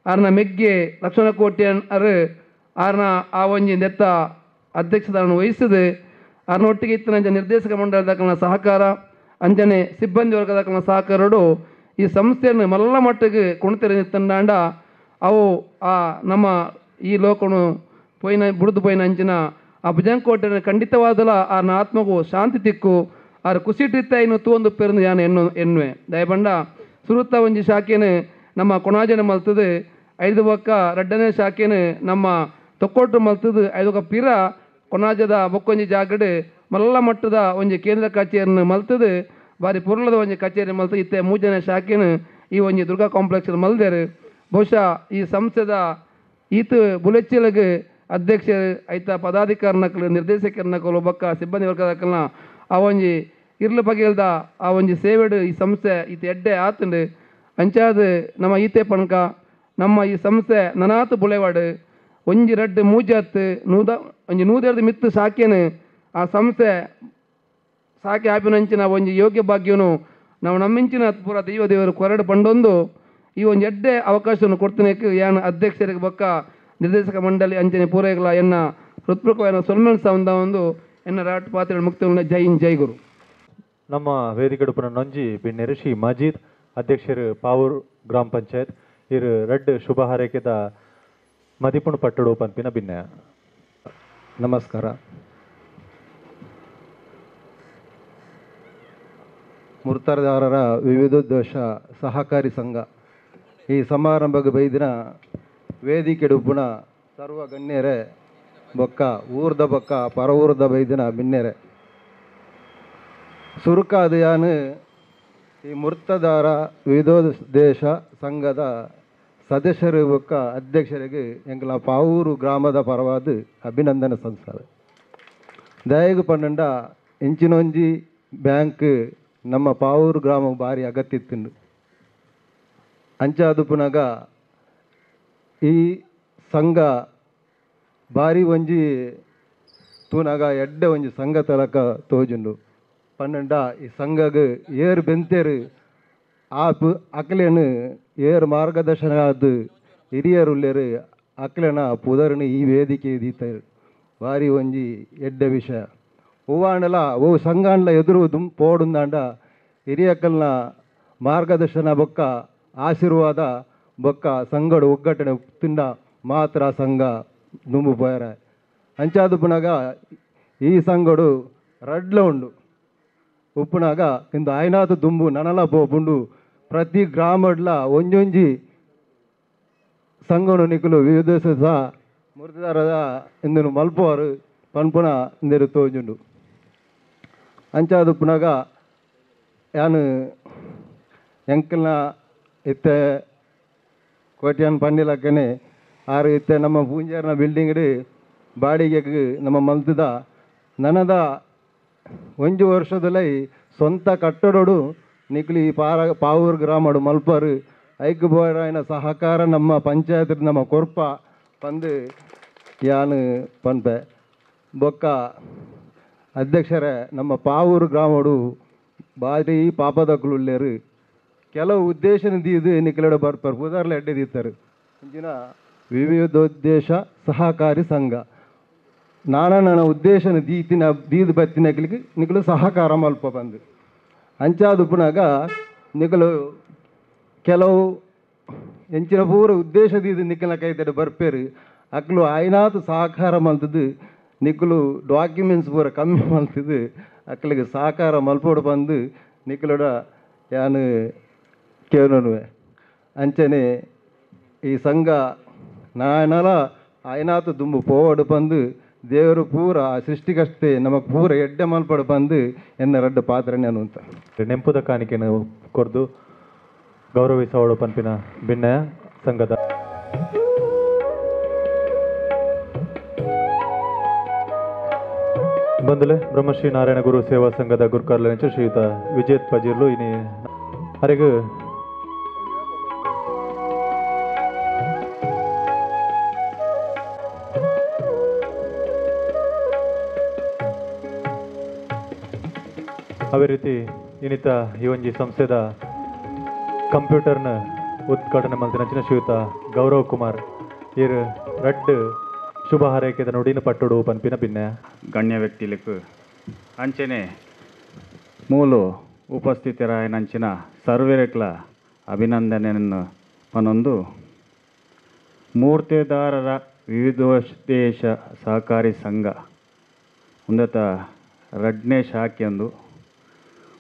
ಆರ್ನ ಮೆಗ್ಗೆ ಲಕ್ಷಣ ಕೋಟ್ಯಾನ್ ಆರ್ನ ಆ ಒಂಜಿ ನೆತ್ತ ಅಧ್ಯಕ್ಷತೆಯನ್ನು ವಹಿಸಿದು ಆರ್ನೊಟ್ಟಿಗೆ ಇತ್ತಿನ ನಿರ್ದೇಶಕ ಮಂಡಳದ ಸಹಕಾರ ಅಂಜನೆ ಸಿಬ್ಬಂದಿ ವರ್ಗದ ಸಹಕಾರಡು ಈ ಸಂಸ್ಥೆಯನ್ನು ಮಲ್ಲ ಮಟ್ಟಿಗೆ ಕುಣಿತೆರೆತಂಡಾಂಡ ಅವು ಆ ನಮ್ಮ ಈ ಲೋಕನು ಪೋಯಿನ ಬುಡಿದು ಪೋಯಿನ ಅಂಚಿನ ಆ ಭುಜಂಗ ಕೋಟೆನ ಖಂಡಿತವಾದಲ ಆರ್ನ ಆತ್ಮಗೂ ಶಾಂತಿ ತಿಕ್ಕು ಆರು ಕುಸಿಟ್ಟಿತ್ತ ಇನ್ನು ತೂಂದು ಪೆರಂದು ಯಾನು ಎನ್ನುವೆ ದಯಪಂಡ ಸುರುತ್ತ ಒಂಜಿ ಶಾಖೆನು ನಮ್ಮ ಕೊಣಾಜನ ಮಲ್ತದು 5 ಬೊಕ್ಕ ರಡ್ಡನೇ ಶಾಖೆನು ನಮ್ಮ ತೊಕ್ಕೋಟು ಮಲ್ತದು 5 ಬೊಕ್ಕ ಪಿರ ಕೊಣಾಜದ ಬೊಕ್ಕೊಂಜಿ ಜಾಗಡು ಮಲ್ಲ ಮಟ್ಟದ ಒಂಜಿ ಕೇಂದ್ರ ಕಚೇರಿಯನ್ನು ಮಲ್ತದು ಬಾರಿ ಪುರ್ಲದ ಒಂಜಿ ಕಚೇರಿ ಮಲ್ತು ಇತ್ತೆ 3 ಜನ ಶಾಖೆನು ಈ ಒಂಜಿ ದುರ್ಗಾ ಕಾಂಪ್ಲೆಕ್ಸ್ ಮಲ್ದೇರು ಬಹುಶಃ ಈ ಸಂಸ್ಥೆದ ಈತು ಬುಲೆಚ್ಚಿಲಗೆ ಅಧ್ಯಕ್ಷರು ಐತ ಪದಾಧಿಕಾರನಕಲು ನಿರ್ದೇಶಕರನಕಲು ಬೊಕ್ಕ ಸಿಬ್ಬಂದಿ ವರ್ಗದಕಲ್ನ ಆ ಒಂಜಿ ಇರ್ಲು ಬಗೆಲ್ದ ಆ ಒಂಜಿ ಸೇವೆಡು ಈ ಸಂಸ್ಥೆ ಈತ ಎಡ್ಡೆ ಆತುಂಡು ಅಂಚಾದ ನಮ್ಮ ಈತೆ ಪಣಕ ನಮ್ಮ ಈ ಸಂಸ್ಥೆ ನನಾತು ಬುಳೆವಾಡು ಒಂಜಿ ರಡ್ಡು ಮೂಜತ್ತು ಒಂಜಿ 102 ಮಿತ್ತು ಶಾಖೆನು ಆ ಸಂಸ್ಥೆ ಸಾಕೆ ಆಪಿನಂಚಿನ ಒಂಜಿ ಯೋಗ್ಯ ಭಾಗ್ಯನು ನಾವು ನಮ್ಮಿಂಚಿನ ಪೂರ ದೇವರು ಕೊರಡು ಪಂಡೊಂದು ಈ ಒಂದು ಎಡ್ಡೆ ಅವಕಾಶವನ್ನು ಕೊಡ್ತನೇಕ್ಕೆ ಯಾನು ಅಧ್ಯಕ್ಷರಿಗೆ ಬೊಕ್ಕ ನಿರ್ದೇಶಕ ಮಂಡಳಿ ಅಂಚನೆ ಪೂರೈಗಲ ಎನ್ನ ಹೃತ್ಪೂರ್ವಕವಾದ ಸೊಲ್ಮೆಲ್ ಸಂದ ಒಂದು ಎನ್ನ ರಾಟ್ ಪಾತ್ರೆ ಮುಕ್ತ ಜೈ ಹಿಂದ್ ಜೈ ಗುರು. ನಮ್ಮ ವೇದಿಕೆಡುಪನ ನೊಂಜಿ ಬಿನ್ನೆರು ಶ್ರೀ ಮಜೀದ್ ಅಧ್ಯಕ್ಷರು ಪಾವೂರ್ ಗ್ರಾಮ ಪಂಚಾಯತ್ ಇರು ರಡ್ ಶುಭ ಹಾರೈಕೆದ ಮದಿಪುಣ ಪಟ್ಟಡು ಪಂಪಿನ ಬಿನ್ನೆ. ನಮಸ್ಕಾರ. ಮುರ್ತಾರದಾರರ ವಿವಿಧೋದ್ದೇಶ ಸಹಕಾರಿ ಸಂಘ ಈ ಸಮಾರಂಭಕ್ಕೆ ಬೈದಿನ ವೇದಿಕೆಡುಪುಣ ಸರ್ವ ಗಣ್ಯರೇ ಬೊಕ್ಕ ಊರ್ದ ಬೊಕ್ಕ ಪರ ಊರ್ದ ಬೈದಿನ ಬಿನ್ನೆರೆ ಸುರುಕಾದ ಯಾನು ಈ ಮುರ್ತದಾರ ವಿವಿಧೋದ್ದೇಶ ಸಂಘದ ಸದಸ್ಯರು ಬೊಕ್ಕ ಅಧ್ಯಕ್ಷರಿಗೆ ಎಂಕಲ ಪಾವೂರು ಗ್ರಾಮದ ಪರವಾದ ಅಭಿನಂದನೆ ಸಲ್ಲಿಸ್ತಾರೆ. ದಯಗು ಪಂಡ ಇಂಚಿನೊಂಜಿ ಬ್ಯಾಂಕ್ ನಮ್ಮ ಪಾವೂರು ಗ್ರಾಮ ಭಾರಿ ಅಗತ್ಯ ಇತ್ತು ಅಂಚಾದು ಪುನಗ ಈ ಸಂಘ ಭಾರಿ ಒಂಜಿ ತೂನಗ ಎಡ್ಡೆ ಒಂಜಿ ಸಂಘ ತಲಕ ತೋಜುಂಡು ಪನ್ನಂಡ ಈ ಸಂಘಗೆ ಏರು ಬೆಂತೇರು ಆಪು ಅಕ್ಲೇನು ಏರು ಮಾರ್ಗದರ್ಶನ ಆದ ಹಿರಿಯರುಲ್ಲೇರು ಅಕ್ಲೇನ ಪುದರ್ನು ಈ ವೇದಿಕೆ ದೀತಾರೆ ಭಾರಿ ಒಂಜಿ ಎಡ್ಡೆ ವಿಷಯ ಹೂವಾಂಡಲ ಓ ಸಂಘಾಂಡ್ಲ ಎದುರು ಪೋಡುಂದಾಂಡ ಹಿರಿಯಕ್ಕಲ್ನ ಮಾರ್ಗದರ್ಶನ ಬೊಕ್ಕ ಆಶೀರ್ವಾದ ಬೊಕ್ಕ ಸಂಘಡು ಒಗ್ಗಟ್ಟನೆ ತಿಂಡ ಮಾತ್ರ ಸಂಘ ನುಂಬು ಪೋಯರ ಅಂಚಾದು ಪುನಗ ಈ ಸಂಘಡು ರಡ್ಲ ಉಂಡು ಉಪ್ಪುನಾಗ ಇಂದು ಆಯ್ನಾತು ದುಂಬು ನನಲ ಪೋಪುಂಡು ಪ್ರತಿ ಗ್ರಾಮಡ್ಲ ಒಂಜೊಂಜಿ ಸಂಘನು ನಿಕುಲು ವಿವಿಧ ಸಹ ಮುರಿದಾರದ ಇಂದು ಮಲ್ಪುವರು ಪನ್ಪುನ ಇಂದೆರು ತೋಜುಂಡು ಅಂಚಾದುಪ್ಪುನಾಗ ಯಾನು ಎಂಕಲ್ನ ಇತ್ತೆ ಕೋಟ್ಯಾನ್ ಪಂಡಿಲಕ್ಕನೆ ಆರು ಇತ್ತೆ ನಮ್ಮ ಪೂಂಜಾರ್ನ ಬಿಲ್ಡಿಂಗ್ ಬಾಡಿಗೆಗೆ ನಮ್ಮ ಮಲ್ತದ ನನದ ಒಂಜು ವರ್ಷದಲ್ಲಿ ಸ್ವಂತ ಕಟ್ಟಡೋಡು ನಿಕ್ಲಿ ಪಾವೂರು ಗ್ರಾಮಡು ಮಲ್ಪರು ಐಕ್ ಬೋಡಾಯಿನ ಸಹಕಾರ ನಮ್ಮ ಪಂಚಾಯತ್ ನಮ್ಮ ಕೊರ್ಪ ಪಂದು ಯಾನು ಪನ್ಪೆ ಬೊಕ್ಕ ಅಧ್ಯಕ್ಷರೇ ನಮ್ಮ ಪಾವೂರು ಗ್ರಾಮಡು ಭಾರಿ ಪಾಪದಕ್ಕುಳ್ಳೇರು ಕೆಲವು ಉದ್ದೇಶದಿಂದ ಇದು ನಿಖಿಲಡ ಬರ್ತಾರೆ ಉದಾಹರಣೆ ಎಡ್ಡೆದಿತ್ತಾರೆ ಇಂಚಿನ ವಿವಿಧೋದ್ದೇಶ ಸಹಕಾರಿ ಸಂಘ ನನ್ನ ಉದ್ದೇಶನ ದೀದು ಬತ್ತಿನಕ್ಲಿಗೆ ನಿಖಲು ಸಹಕಾರ ಮಲ್ಪ ಬಂದು ಅಂಚಾದುಪ್ಪನಾಗ ನಿಖಲು ಕೆಲವು ಎಂಚಿನ ಪೂರ ಉದ್ದೇಶದ ನಿಖಲ ಕೈತಡೆ ಬರ್ಪೇರು ಅಕ್ಲು ಆಯ್ನಾತು ಸಹಕಾರ ಮಲ್ತದ್ದು ನಿಖಲು ಡಾಕ್ಯುಮೆಂಟ್ಸ್ ಪೂರ ಕಮ್ಮಿ ಮಲ್ತದ್ದು ಅಕ್ಲಿಗೆ ಸಹಕಾರ ಮಲ್ಪೋಡು ಬಂದು ನಿಖಲೋಡ ಯಾನು ಕೇಳುವೆ ಅಂಚನೆ ಈ ಸಂಘ ನಾನಲ ಆಯ್ನಾತು ದುಂಬು ಪೋವಡು ಬಂದು ದೇವರು ಪೂರ ಸೃಷ್ಟಿಗಷ್ಟೇ ನಮಗೆ ಪೂರ ಎಡ್ಡೆ ಮಲ್ಪಡು ಬಂದು ಎನ್ನ ರಡ್ಡು ಪಾತ್ರನೇ ಅಂತ ನೆಂಪುದ ಕಾಣಿಕೆಯನ್ನು ಕೊರ್ದು ಗೌರವಿಸೋಳು ಪಂಪಿನ ಭಿನ್ನ ಸಂಘದ ಬಂದುಲೆ ಬ್ರಹ್ಮಶ್ರೀ ನಾರಾಯಣ ಗುರು ಸೇವಾ ಸಂಘದ ಗುರುಕಾರ್ಲಂಚ ಶ್ರೀಯುತ ವಿಜೇತ್ ಪಜೀರ್ಲು ಇನಿ ಅರೆಗೂ ಅದೇ ರೀತಿ ಇನ್ನಿತ ಈ ಒಂಜಿ ಸಂಸ್ಥೆದ ಕಂಪ್ಯೂಟರ್ನ ಉದ್ಘಾಟನೆ ಮಲ್ತಿನಂಚಿನ ಶ್ರೀಯುತ ಗೌರವ್ ಕುಮಾರ್ ಇರು ರಡ್ಡು ಶುಭ ಹಾರೈಕೆದ ನುಡಿನ ಪಟ್ಟುಡು ಪನ್ಪಿನ ಭಿನ್ನ ಗಣ್ಯ ವ್ಯಕ್ತಿలకు ಅಂಚನೆ ಮೂಲು ಉಪಸ್ಥಿತರಾಯನಂಚಿನ ಸರ್ವೇರೆಕ್ಲ ಅಭಿನಂದನೆಯನ್ನು ಮನೊಂದು ಮೂರ್ತಿದಾರರ ವಿವಿಧೋದ್ದೇಶ ಸಹಕಾರಿ ಸಂಘ ಉಂದತ ರಡ್ನೆ ಶಾಖೆಯೊಂದು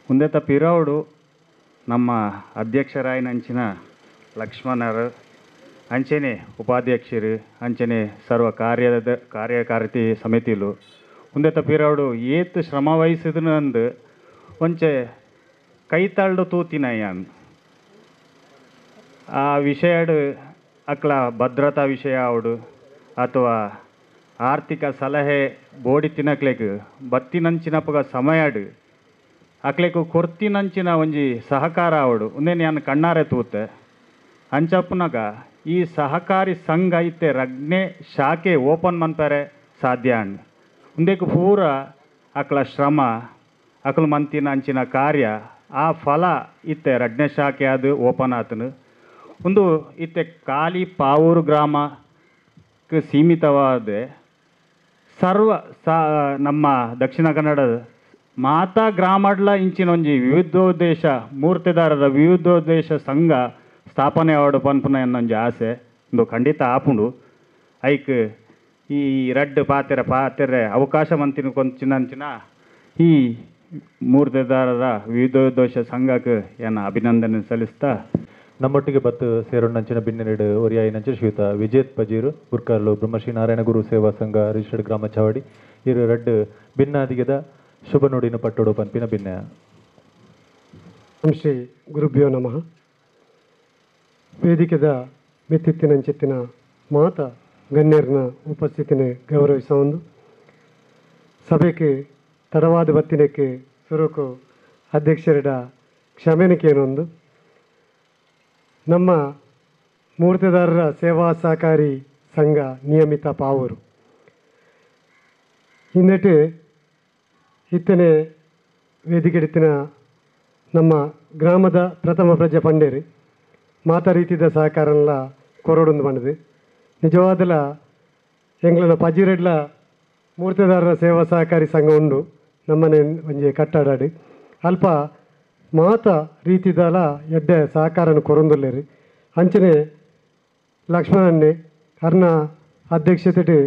ಉಂದತ ಪಿರೌಡು ನಮ್ಮ ಅಧ್ಯಕ್ಷರಾಯನಂಚಿನ ಲಕ್ಷ್ಮಣರು ಅಂಚನೆ ಉಪಾಧ್ಯಕ್ಷರು ಅಂಚನೆ ಸರ್ವ ಕಾರ್ಯಕಾರಿತಿ ಸಮಿತಿಲು ಉಂದತ ಪಿರೌಡು ಏತ್ ಶ್ರಮ ವಹಿಸಿದನಂದು ಒಂಚೆ ಕೈತಾಳ್ಡು ತೂತಿನಯ್ಯನ್ ಆ ವಿಷಯಡು ಅಕ್ಲ ಭದ್ರತಾ ವಿಷಯ ಅವಡು ಅಥವಾ ಆರ್ಥಿಕ ಸಲಹೆ ಬೋಡಿ ತಿನ್ನಕ್ಲೆಗ್ ಬತ್ತಿನಂಚಿನಪ್ಪಗ ಸಮಯಡು ಅಕ್ಲೆಕು ಕೊರ್ತಿನಂಚಿನ ಒಂಜಿ ಸಹಕಾರ ಅವಡು ಉಂದೇ ನಾನು ಕಣ್ಣಾರೆ ತೂತೆ ಅಂಚಪ್ಪನಾಗ ಈ ಸಹಕಾರಿ ಸಂಘ ಇತ್ತೆ ರಗ್ನೆ ಶಾಖೆ ಓಪನ್ ಮನ್ಪರೆ ಸಾಧ್ಯ ಅಣ್ಣ ಉಂದೇಕು ಪೂರ ಅಕ್ಲ ಶ್ರಮ ಅಕ್ಲು ಮಂತಿನ ಅಂಚಿನ ಕಾರ್ಯ ಆ ಫಲ ಇತ್ತೆ ರಗ್ನೆ ಶಾಖೆ ಅದು ಓಪನ್ ಆತನು ಒಂದು ಇತ್ತೆ ಖಾಲಿ ಪಾವೂರು ಗ್ರಾಮಕ್ಕೆ ಸೀಮಿತವಾದ ಸರ್ವ ನಮ್ಮ ದಕ್ಷಿಣ ಕನ್ನಡದ ಮಾತಾ ಗ್ರಾಮಡ್ಲ ಇಂಚಿನೊಂಜಿ ವಿವಿಧೋದ್ದೇಶ ಮೂರ್ತಿದಾರರ ವಿವಿಧೋದ್ದೇಶ ಸಂಘ ಸ್ಥಾಪನೆ ಆವಡು ಪನ್ಪುನ ಎನ್ನೊಂಜಿ ಆಸೆ ಒಂದು ಖಂಡಿತ ಆಪುಂಡು ಐಕ್ ಈ ರಡ್ಡು ಪಾತೆರೆ ಅವಕಾಶ ಮಂತಿನ ಕೊಂಚಿನಂಚಿನ ಈ ಮೂರ್ತಿದಾರರ ವಿವಿಧೋದ್ದೇಶ ಸಂಘಕ್ಕೆ ಏನ ಅಭಿನಂದನೆ ಸಲ್ಲಿಸ್ತಾ ನಮ್ಮೊಟ್ಟಿಗೆ ಬತ್ತು ಸೇರೋಣಂಚಿನ ಭಿನ್ನೆರಡು ಒರಿಯಾಯಿನಂಚಿನ ಶ್ರೀಯುತ ವಿಜೇತ್ ಪಜೀರು ಗುರ್ಕರ್ಲು ಬ್ರಹ್ಮಶ್ರೀ ನಾರಾಯಣ ಗುರು ಸೇವಾ ಸಂಘ ರಿಜಿಸ್ಟರ್ಡ್ ಗ್ರಾಮ ಚಾವಡಿ ಇರು ರಡ್ಡು ಭಿನ್ನಾದಿಗೆದ ಶುಭ ನುಡಿನ ಪಟ್ಟೋಡು ಪನ್ಪಿನ ಭಿನ್ನ ಶ್ರೀ ಗುರುಭ್ಯೋ ನಮಃ ವೇದಿಕೆದ ಮಿತ್ತಿತ್ತಿನಂಚಿತ್ತಿನ ಮಾತ ಗಣ್ಯರ್ನ ಉಪಸ್ಥಿತಿನ ಗೌರವಿಸೊಂದು ಸಭೆಗೆ ತಡವಾದ ಬತ್ತಿನಕ್ಕೆ ಸುರುಕು ಅಧ್ಯಕ್ಷರಿಡ ಕ್ಷಮೆನಿಕೆಯನ್ನೊಂದು ನಮ್ಮ ಮೂರ್ತಿದಾರರ ಸೇವಾ ಸಹಕಾರಿ ಸಂಘ ನಿಯಮಿತ ಪಾವೂರು ಹಿಂದೆಟ್ಟು ಇತ್ತನೆ ವೇದಿಕೆಡಿತ್ತಿನ ನಮ್ಮ ಗ್ರಾಮದ ಪ್ರಥಮ ಪ್ರಜೆ ಪಂಡೇರಿ ಮಾತಾ ರೀತಿದ ಸಹಕಾರನೆಲ್ಲ ಕೊರಡೊಂದು ಬಂದಿದೆ ನಿಜವಾದಲ ಎಂಗ್ಲನ ಪಜಿರೆಡ್ಲ ಮೂರ್ತಿದಾರರ ಸೇವಾ ಸಹಕಾರಿ ಸಂಘ ಉಂಡು ನಮ್ಮನೆ ಒಂಜಿ ಕಟ್ಟಡಾಡಿ ಅಲ್ಪ ಮಾತ ರೀತಿದಲ ಎಡ್ಡೆ ಸಹಕಾರನ ಕೊರೊಂದುಲ್ಲೇರಿ ಅಂಚನೆ ಲಕ್ಷ್ಮಣನ್ನೇ ಅರ್ನ ಅಧ್ಯಕ್ಷತೆ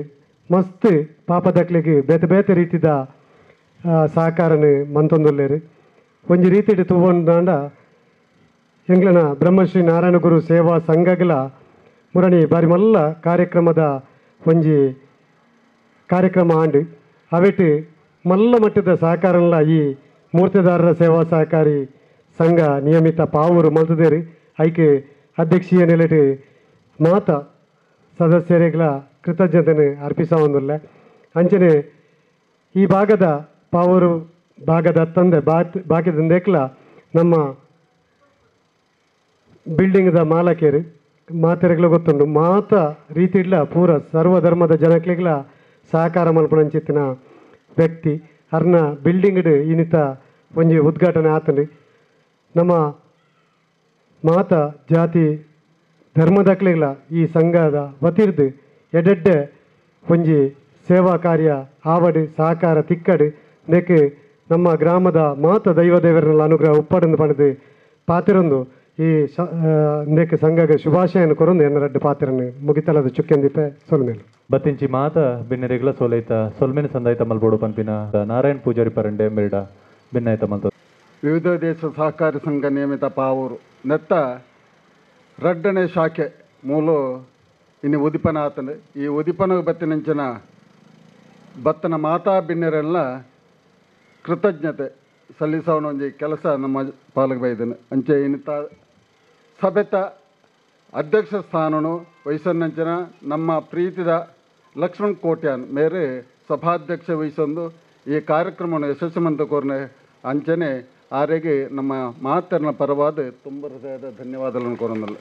ಮಸ್ತ್ ಪಾಪದಕ್ಲಿಗೆ ಬೇತೆ ಬೇತೆ ರೀತಿದ ಸಹಕಾರನ ಮಂತೊಂದುಲ್ಲೇರಿ ಒಂಜಿ ರೀತಿಡ್ ತೂವೊಂದಾಂಡ ಎಂಗ್ಲನ ಬ್ರಹ್ಮಶ್ರೀ ನಾರಾಯಣ ಗುರು ಸೇವಾ ಸಂಘಗಳ ಮುರಣಿ ಬಾರಿ ಮಲ್ಲ ಕಾರ್ಯಕ್ರಮದ ಒಂಜಿ ಕಾರ್ಯಕ್ರಮ ಆಂಡ್ ಅವೆಟ್ ಮಲ್ಲ ಮಟ್ಟದ ಸಹಕಾರಲ್ಲ ಈ ಮೂರ್ತಿದಾರರ ಸೇವಾ ಸಹಕಾರಿ ಸಂಘ ನಿಯಮಿತ ಪಾವೂರು ಮಲ್ತದೇರಿ ಐಕೆ ಅಧ್ಯಕ್ಷೀಯ ನೆಲೆಟ್ ಮಾತ ಸದಸ್ಯರಿಗಳ ಕೃತಜ್ಞತೆಯನ್ನು ಅರ್ಪಿಸೋದಿಲ್ಲ. ಅಂಚನೆ ಈ ಭಾಗದ ಪಾವೂರು ಭಾಗದ ತಂದೆ ಭಾಗ್ಯದಂದೇಕ್ಲ ನಮ್ಮ ಬಿಲ್ಡಿಂಗ್ದ ಮಾಲಕೇರು ಮಾತೆರೆಗ್ಲ ಗೊತ್ತುಂಡು ಮಾತ ರೀತಿಡ್ಲ ಪೂರ ಸರ್ವಧರ್ಮದ ಜನಕ್ಲಿಗ್ಲ ಸಹಕಾರ ಮಲ್ಪಣಂಚಿತ್ತಿನ ವ್ಯಕ್ತಿ ಅರ್ನ ಬಿಲ್ಡಿಂಗ್ಡ್ ಇನ್ನಿತ ಒಂಜಿ ಉದ್ಘಾಟನೆ ಆತಂಡು. ನಮ್ಮ ಮಾತ ಜಾತಿ ಧರ್ಮದಕ್ಲಿಗ್ಲ ಈ ಸಂಘದ ವತಿರ್ದು ಎಡೆಡ್ಡೆ ಒಂಜಿ ಸೇವಾ ಕಾರ್ಯ ಆವಡು ಸಹಕಾರ ತಿಕ್ಕಡು ನೆಕ್ ನಮ್ಮ ಗ್ರಾಮದ ಮಾತ ದೈವದೇವರನ್ನೆಲ್ಲ ಅನುಗ್ರಹ ಉಪ್ಪಡನ್ನು ಪಡೆದು ಪಾತಿರೊಂದು ಈ ನೆಕ್ ಸಂಘಗೆ ಶುಭಾಶಯನ ಕೊರೊಂದು ಎನ್ನರಡ್ಡು ಪಾತಿರನ್ನು ಮುಗಿತಲದ ಚುಕ್ಕೆಂದಿಪ್ಪೆ ಸೊಲ್ಮೇನು ಬತ್ತಿಂಚಿ ಮಾತ ಬಿನ್ನೆರೆಗ್ಲ ಸೋಲೈತ ಸೊಲ್ಮೇನು ಸಂದಾಯಿತ ಮಲ್ಬೋಡು ಪಂಪಿನ ನಾರಾಯಣ್ ಪೂಜಾರಿ ಪರಂಡೆ ಮೆಲ್ಡ ಭಿನ್ನಾಯಿತ ಮಲ್ತ ವಿವಿಧ ದೇಶ ಸಹಕಾರಿ ಸಂಘ ನಿಯಮಿತ ಪಾವೂರು ನೆತ್ತ ರಡ್ಡನೆ ಶಾಖೆ ಮೂಲು ಇನ್ನು ಉದಿಪನ ಆತಂದು ಈ ಉದಿಪನ ಬತ್ತಿನಂಚಿನ ಬತ್ತನ ಮಾತಾ ಬಿನ್ನೆರೆಲ್ಲ ಕೃತಜ್ಞತೆ ಸಲ್ಲಿಸೋಣೊಂಜಿ ಕೆಲಸ ನಮ್ಮ ಪಾಲಿಗೆ ಬೈದನು ಅಂಚೆ ಇನ್ನಿತ ಸಭೆತ ಅಧ್ಯಕ್ಷ ಸ್ಥಾನನು ವಹಿಸೋನಂಚಿನ ನಮ್ಮ ಪ್ರೀತಿದ ಲಕ್ಷ್ಮಣ್ ಕೋಟ್ಯಾನ್ ಮೇರೆ ಸಭಾಧ್ಯಕ್ಷ ವಹಿಸೊಂದು ಈ ಕಾರ್ಯಕ್ರಮವನ್ನು ಯಶಸ್ವಿಮಂತ ಕೋರ್ನೆ ಅಂಚನೆ ಆರೆಗೆ ನಮ್ಮ ಮಾತರ್ನ ಪರವಾದ ತುಂಬ ಹೃದಯದ ಧನ್ಯವಾದಗಳನ್ನು ಕೋರನಲ್ಲ.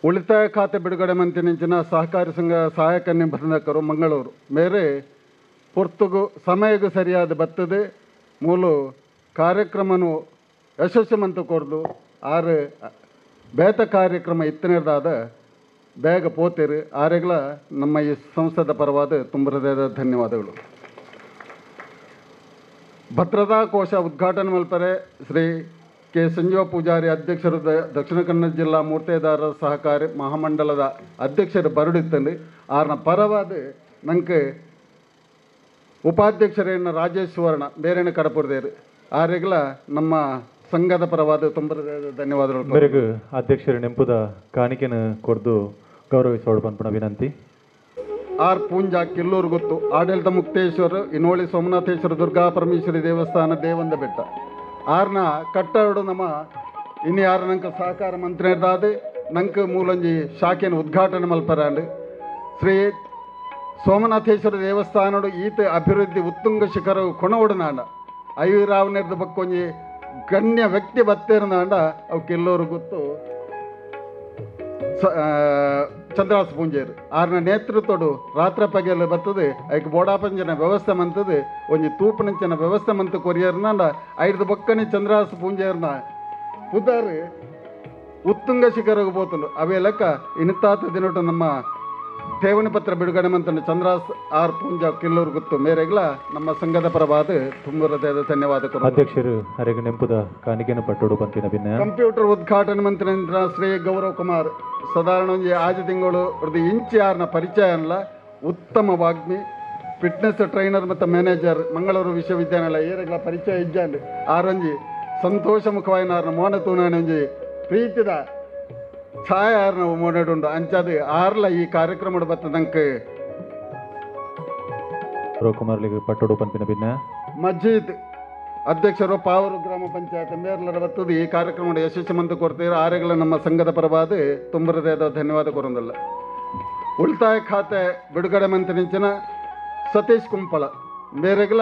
ಉಳಿತಾಯ ಖಾತೆ ಬಿಡುಗಡೆ ಮಂತಿನಿಂಚಿನ ಸಹಕಾರಿ ಸಂಘ ಸಹಾಯಕ ನಿಬಂಧಕರು ಮಂಗಳೂರು ಮೇರೆ ಪೊರ್ತುಗು ಸಮಯಗೂ ಸರಿಯಾದ ಬತ್ತದೆ ಮೂಲು ಕಾರ್ಯಕ್ರಮನು ಯಶಸ್ವಿಮಂತ ಕೊರ್ದು ಆರು ಬೇತ ಕಾರ್ಯಕ್ರಮ ಇತ್ತನೇದಾದ ಬೇಗ ಪೋತಿರು ಆರೆಗಳ ನಮ್ಮ ಈ ಸಂಸ್ಥೆದ ಪರವಾದ ತುಂಬ ಹೃದಯದ ಧನ್ಯವಾದಗಳು. ಭದ್ರತಾ ಕೋಶ ಉದ್ಘಾಟನೆ ಮಲ್ಪರೆ ಶ್ರೀ ಕೆ ಸಂಜೀವ ಪೂಜಾರಿ ಅಧ್ಯಕ್ಷರು ದಕ್ಷಿಣ ಕನ್ನಡ ಜಿಲ್ಲಾ ಮೂರ್ತಿದಾರರ ಸಹಕಾರಿ ಮಹಾಮಂಡಲದ ಅಧ್ಯಕ್ಷರು ಬರಡಿತ್ತಂದು ಆರ್ನ ಪರವಾದ ನಂಗೆ ಉಪಾಧ್ಯಕ್ಷರೇನ ರಾಜೇಶ್ ಸುವರ್ಣ ಬೇರೆನ ಕಡಪುರದೇರು ಆರೆಗಳ ನಮ್ಮ ಸಂಘದ ಪರವಾದ ತುಂಬ ಧನ್ಯವಾದಗಳು. ಮೇರೆಗೆ ಅಧ್ಯಕ್ಷರು ನೆಂಪುದ ಕಾಣಿಕೆನ ಕೊಡ್ದು ಗೌರವಿಸೋಡು ಪಂಪಣ ವಿನಂತಿ. ಆರ್ ಪೂಂಜಾ ಕಿಲ್ಲೂರು ಗೊತ್ತು ಆಡಳಿತ ಮುಕ್ತೇಶ್ವರ ಇನೋಳಿ ಸೋಮನಾಥೇಶ್ವರ ದುರ್ಗಾ ಪರಮೇಶ್ವರಿ ದೇವಸ್ಥಾನ ದೇವಂದ ಬೆಟ್ಟ ಆರ್ನ ಕಟ್ಟಡ ನಮ್ಮ ಇನ್ನು ಯಾರು ನಂಗೆ ಸಹಕಾರ ಮಂತ್ರಿ ಇರ್ದಾದ ನಂಗೆ ಮೂಲಂಜಿ ಶಾಖೆನ ಉದ್ಘಾಟನೆ ಮಲ್ಪರಾಂಡು ಶ್ರೀ ಸೋಮನಾಥೇಶ್ವರ ದೇವಸ್ಥಾನಡು ಈತ ಅಭಿವೃದ್ಧಿ ಉತ್ತುಂಗ ಶಿಖರ ಕೊಣವಡನಾಂಡ ಐರಾವನೇರ್ದ ಬಕ್ಕೊಂಜಿ ಗಣ್ಯ ವ್ಯಕ್ತಿ ಬತ್ತೇರ್ನಾಂಡ ಅವು ಕಿಲ್ಲೂರು ಗೊತ್ತು ಚಂದ್ರಾಸ ಪೂಂಜೇರು ಆರ್ನ ನೇತೃತ್ವಡು ರಾತ್ರ ಪಗೆಲು ಬರ್ತದೆ ಐಕ್ ಬೋಡಾಪಂಜನ ವ್ಯವಸ್ಥೆ ಮಂತದು ಒಂಜಿ ತೂಪನಂಚಿನ ವ್ಯವಸ್ಥೆ ಮಂತ ಕೊರಿಯರ್ನಾಂಡ ಐದು ಬಕ್ಕನೆ ಚಂದ್ರಾಸ ಪೂಂಜೇರ್ನ ಪುದಾರು ಉತ್ತುಂಗ ಶಿಖರಗೆ ಬೋತುಂಡು ಅವೇ ಲೆಕ್ಕ ಇನ್ನಿತ್ತಾತ ದಿನಟು ನಮ್ಮ ಠೇವಣಿ ಪತ್ರ ಬಿಡುಗಡೆ ಮಂತಂಡು ಚಂದ್ರಾಸ್ ಆರ್ ಪೂಂಜಾ ಕಿಲ್ಲೂರು ಗೊತ್ತು ಮೇರೆಗ್ಲ ನಮ್ಮ ಸಂಘದ ಪರವಾದ ತುಂಬ ಹೃದಯದ ಧನ್ಯವಾದ. ಅಧ್ಯಕ್ಷರು ಅರೆಗೆ ನೆಂಪುದ ಕಾಣಿಕೆನ ಪಟ್ಟೋಡು ಪಂಪಿನ ಭಿನ್ನ ಕಂಪ್ಯೂಟರ್ ಉದ್ಘಾಟನೆ ಮಂತ್ರಿ ಶ್ರೀ ಗೌರವ್ ಕುಮಾರ್ ಸಾಧಾರಣ ಒಂಜಿ ಆಜು ತಿಂಗಳು ಒಂದು ಇಂಚಿ ಆರ್ನ ಪರಿಚಯ ಅಲ್ಲ ಉತ್ತಮ ವಾಗ್ಮಿ ಫಿಟ್ನೆಸ್ ಟ್ರೈನರ್ ಮತ್ತು ಮ್ಯಾನೇಜರ್ ಮಂಗಳೂರು ವಿಶ್ವವಿದ್ಯಾನಿಲಯ ಏರೆಗ್ಲ ಪರಿಚಯ ಇಜ್ಜಾಂಡು ಆರೊಂಜಿ ಸಂತೋಷ ಮುಖವಾಯಿನ ಆರ್ನ ಮೋನ ತೂನಾನೆ ಒಂಜಿ ಪ್ರೀತಿದ ಛಾಯ ಆರ್ನ ಮೋನೆಡುಂಡು ಅಂಚಾದ ಆರ್ಲ ಈ ಕಾರ್ಯಕ್ರಮ ಬತ್ತ ನಂಗೆ ಕುಮಾರ್ಲಿಗೆ ಪಟ್ಟೋಡು ಪಂಪಿನ ಭಿನ್ನ ಮಜೀದ್ ಅಧ್ಯಕ್ಷರು ಪಾವೂರು ಗ್ರಾಮ ಪಂಚಾಯತ್ ಮೇರ್ಲರ ಬತ್ತದು ಈ ಕಾರ್ಯಕ್ರಮ ಯಶಸ್ವಿ ಮಂತ ಕೊಡ್ತೀರ ಆರೆಗಳ ನಮ್ಮ ಸಂಘದ ಪರವಾದ ತುಂಬ ಹೃದಯದ ಧನ್ಯವಾದ ಕೊರೊಂದಲ್ಲ. ಉಳಿತಾಯ ಖಾತೆ ಬಿಡುಗಡೆ ಮಂತ್ರಿಂಚಿನ ಸತೀಶ್ ಕುಂಪಳ ಬೇರೆಗಳ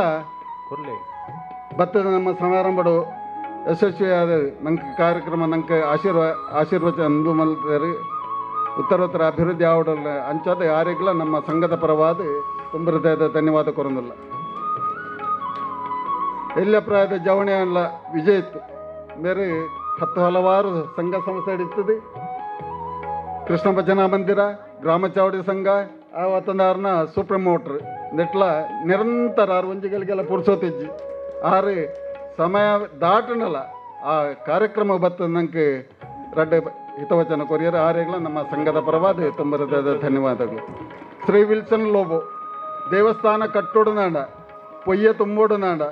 ಬತ್ತದ ನಮ್ಮ ಸಮಾರಂಭಡು ಯಶಸ್ವಿಯಾದ ನಂಗೆ ಕಾರ್ಯಕ್ರಮ ನಂಗೆ ಆಶೀರ್ವಚನ ಅಂದು ಮಲ್ತಾರೆ ಉತ್ತರೋತ್ತರ ಅಭಿವೃದ್ಧಿ ಆವಡಲ್ಲ ಅಂಚಾದ ಆರೆಗಳ ನಮ್ಮ ಸಂಘದ ಪರವಾದ ತುಂಬ ಹೃದಯದ ಧನ್ಯವಾದ ಕೊರೊಂದಲ್ಲ. ಎಲ್ಲ ಪ್ರಾಯದ ಜವಣಿ ಅಲ್ಲ ವಿಜಯ ಇತ್ತು ಬೇರೆ ಹಲವಾರು ಸಂಘ ಸಂಸ್ಥೆ ಇರ್ತದೆ. ಕೃಷ್ಣ ಭಜನಾ ಮಂದಿರ ಗ್ರಾಮ ಚಾವಡಿ ಸಂಘ ಆವತ್ತಂದಾರನ ಸುಪ್ರೀಂ ಮೋಟ್ರ್ ನೆಟ್ಲ ನಿರಂತರ ಆರು ಒಂಜಿಗಳಿಗೆಲ್ಲ ಪುರ್ಸೋತಿಜ್ಜಿ ಆರು ಸಮಯ ದಾಟನಲ್ಲ ಆ ಕಾರ್ಯಕ್ರಮ ಬತ್ತ ನಂಗೆ ರಡ್ಡೆ ಹಿತವಚನ ಕೊರಿಯರ್ ಆರೆಗಳ ನಮ್ಮ ಸಂಘದ ಪರವಾದ ತುಂಬ ಹೃದಯದ ಧನ್ಯವಾದಗಳು. ಶ್ರೀ ವಿಲ್ಸನ್ ಲೋಬೋ ದೇವಸ್ಥಾನ ಕಟ್ಟೋಡುನಾಂಡ പൊയ്യ തുമ്പോട് നാട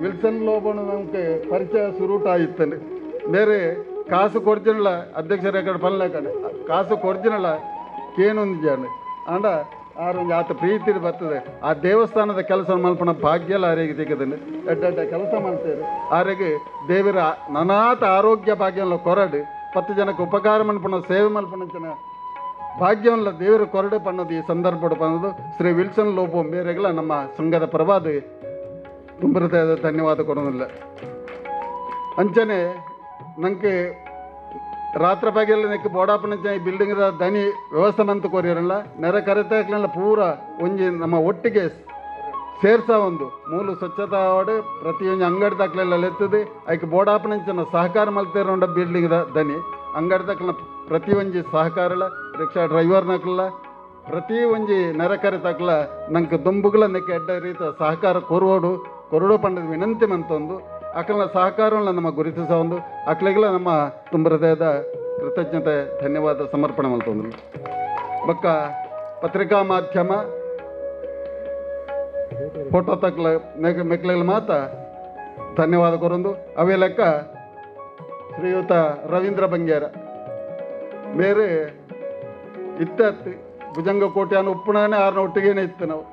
വിൽസൺ ലോബണ് നമുക്ക് പരിചയ സുരൂട്ടായിത്തണ്ട് ಬೇರೆ ಕಾಸು ಕೊರ್ಜಿನಲ್ಲ ಅಧ್ಯಕ್ಷರ ಕಡೆ ಪಲ್ಲ ಕಡೆ ಕಾಸು ಕೊರ್ಜಿನಲ್ಲ ಕೇನೊಂದಿಜಾണ് ಆಂಡ ಆರೊಂದು ಆತ ಪ್ರೀತಿ ಬರ್ತದೆ ಆ ದೇವಸ್ಥಾನದ ಕೆಲಸ ಮಲ್ಪನ ಭಾಗ್ಯ ಆರೆಗೆ ತೆಗೆದನು ಎಡ್ಡ ಕೆಲಸ ಮಾಡ್ತಾರೆ ಆರೆಗೆ ದೇವರ ನನಾತ ಆರೋಗ್ಯ ಭಾಗ್ಯ ಕೊರಡು 10 ಜನಕ್ಕೆ ಉಪಕಾರ ಮಲ್ಪನ ಸೇವೆ ಮಲ್ಪನ ಭಾಗ್ಯವಲ್ಲ ದೇವರ ಕೊರಡು ಪಣ್ಣದು ಈ ಸಂದರ್ಭ ಪನ್ನದು ಶ್ರೀ ವಿಲ್ಸನ್ ಲೋಪೋ ಬೇರೆಗಳ ನಮ್ಮ ಸಂಘದ ಪರವಾದ ತುಂಬ ಹೃದಯದ ಧನ್ಯವಾದ ಕೊಡೋದಿಲ್ಲ ಅಂಚನೆ ನಂಗೆ ರಾತ್ರಿ ಬಾಗಿಲ್ಲ ನೆಕ್ಕೆ ಬೋಡಾಪನ ಈ ಬಿಲ್ಡಿಂಗ್ದ ದನಿ ವ್ಯವಸ್ಥೆ ಮಂತು ಕೊರಿಯರಲ್ಲ ನೆರೆ ಕರೆತಾಗ್ಲೆಲ್ಲ ಪೂರ ಒಂಜಿ ನಮ್ಮ ಒಟ್ಟಿಗೆ ಸೇರ್ಸ ಒಂದು ಮೂಲ ಸ್ವಚ್ಛತಾ ವಾರ್ಡ್ ಪ್ರತಿಯೊಂದು ಅಂಗಡಿದಾಗ್ಲೆಲ್ಲ ಎತ್ತದೆ ಅದಕ್ಕೆ ಬೋಡಾಪನ ಸಹಕಾರ ಮಲ್ತಿರೋಂಡ ಬಿಲ್ಡಿಂಗ್ದ ದನಿ ಅಂಗಡಿದಾಗ್ಲ ಪ್ರತಿ ಒಂಜಿ ಸಹಕಾರಲ ರಿಕ್ಷಾ ಡ್ರೈವರ್ನಾಗ್ಲ ಪ್ರತಿ ಒಂಜಿ ನೆರೆ ಕರೆತಾಗ್ಲ ನಂಗೆ ದುಂಬುಗಳ ನೆಕ್ಕೆ ಎಡ್ಡ ರೀತಿಯ ಸಹಕಾರ ಕೊರಡು ಪಂಡದ ವಿನಂತಿ ಮಂತೊಂದು ಅಕಲ್ನ ಸಹಕಾರವನ್ನು ನಮ್ಮ ಗುರುತಿಸ ಒಂದು ಅಕ್ಳಿಗೆಲ್ಲ ನಮ್ಮ ತುಂಬ ಹೃದಯದ ಕೃತಜ್ಞತೆ ಧನ್ಯವಾದ ಸಮರ್ಪಣೆ ಮಾಡ್ತಂದ್ರು ಬಕ್ಕ ಪತ್ರಿಕಾ ಮಾಧ್ಯಮ ಫೋಟೋ ತಕ್ಲ ಮೆಕ್ಲೆಲ್ಲ ಮಾತ ಧನ್ಯವಾದ ಕೊರೊಂದು ಅವೇ ಲೆಕ್ಕ ಶ್ರೀಯುತ ರವೀಂದ್ರ ಬಂಗ್ಯಾರ ಬೇರೆ ಇತ್ತತ್ತು ಭುಜಂಗ ಕೋಟೆಯನ್ನು ಉಪ್ಪುಣನೇ ಆರ್ನ ಒಟ್ಟಿಗೇನೆ ಇತ್ತು ನಾವು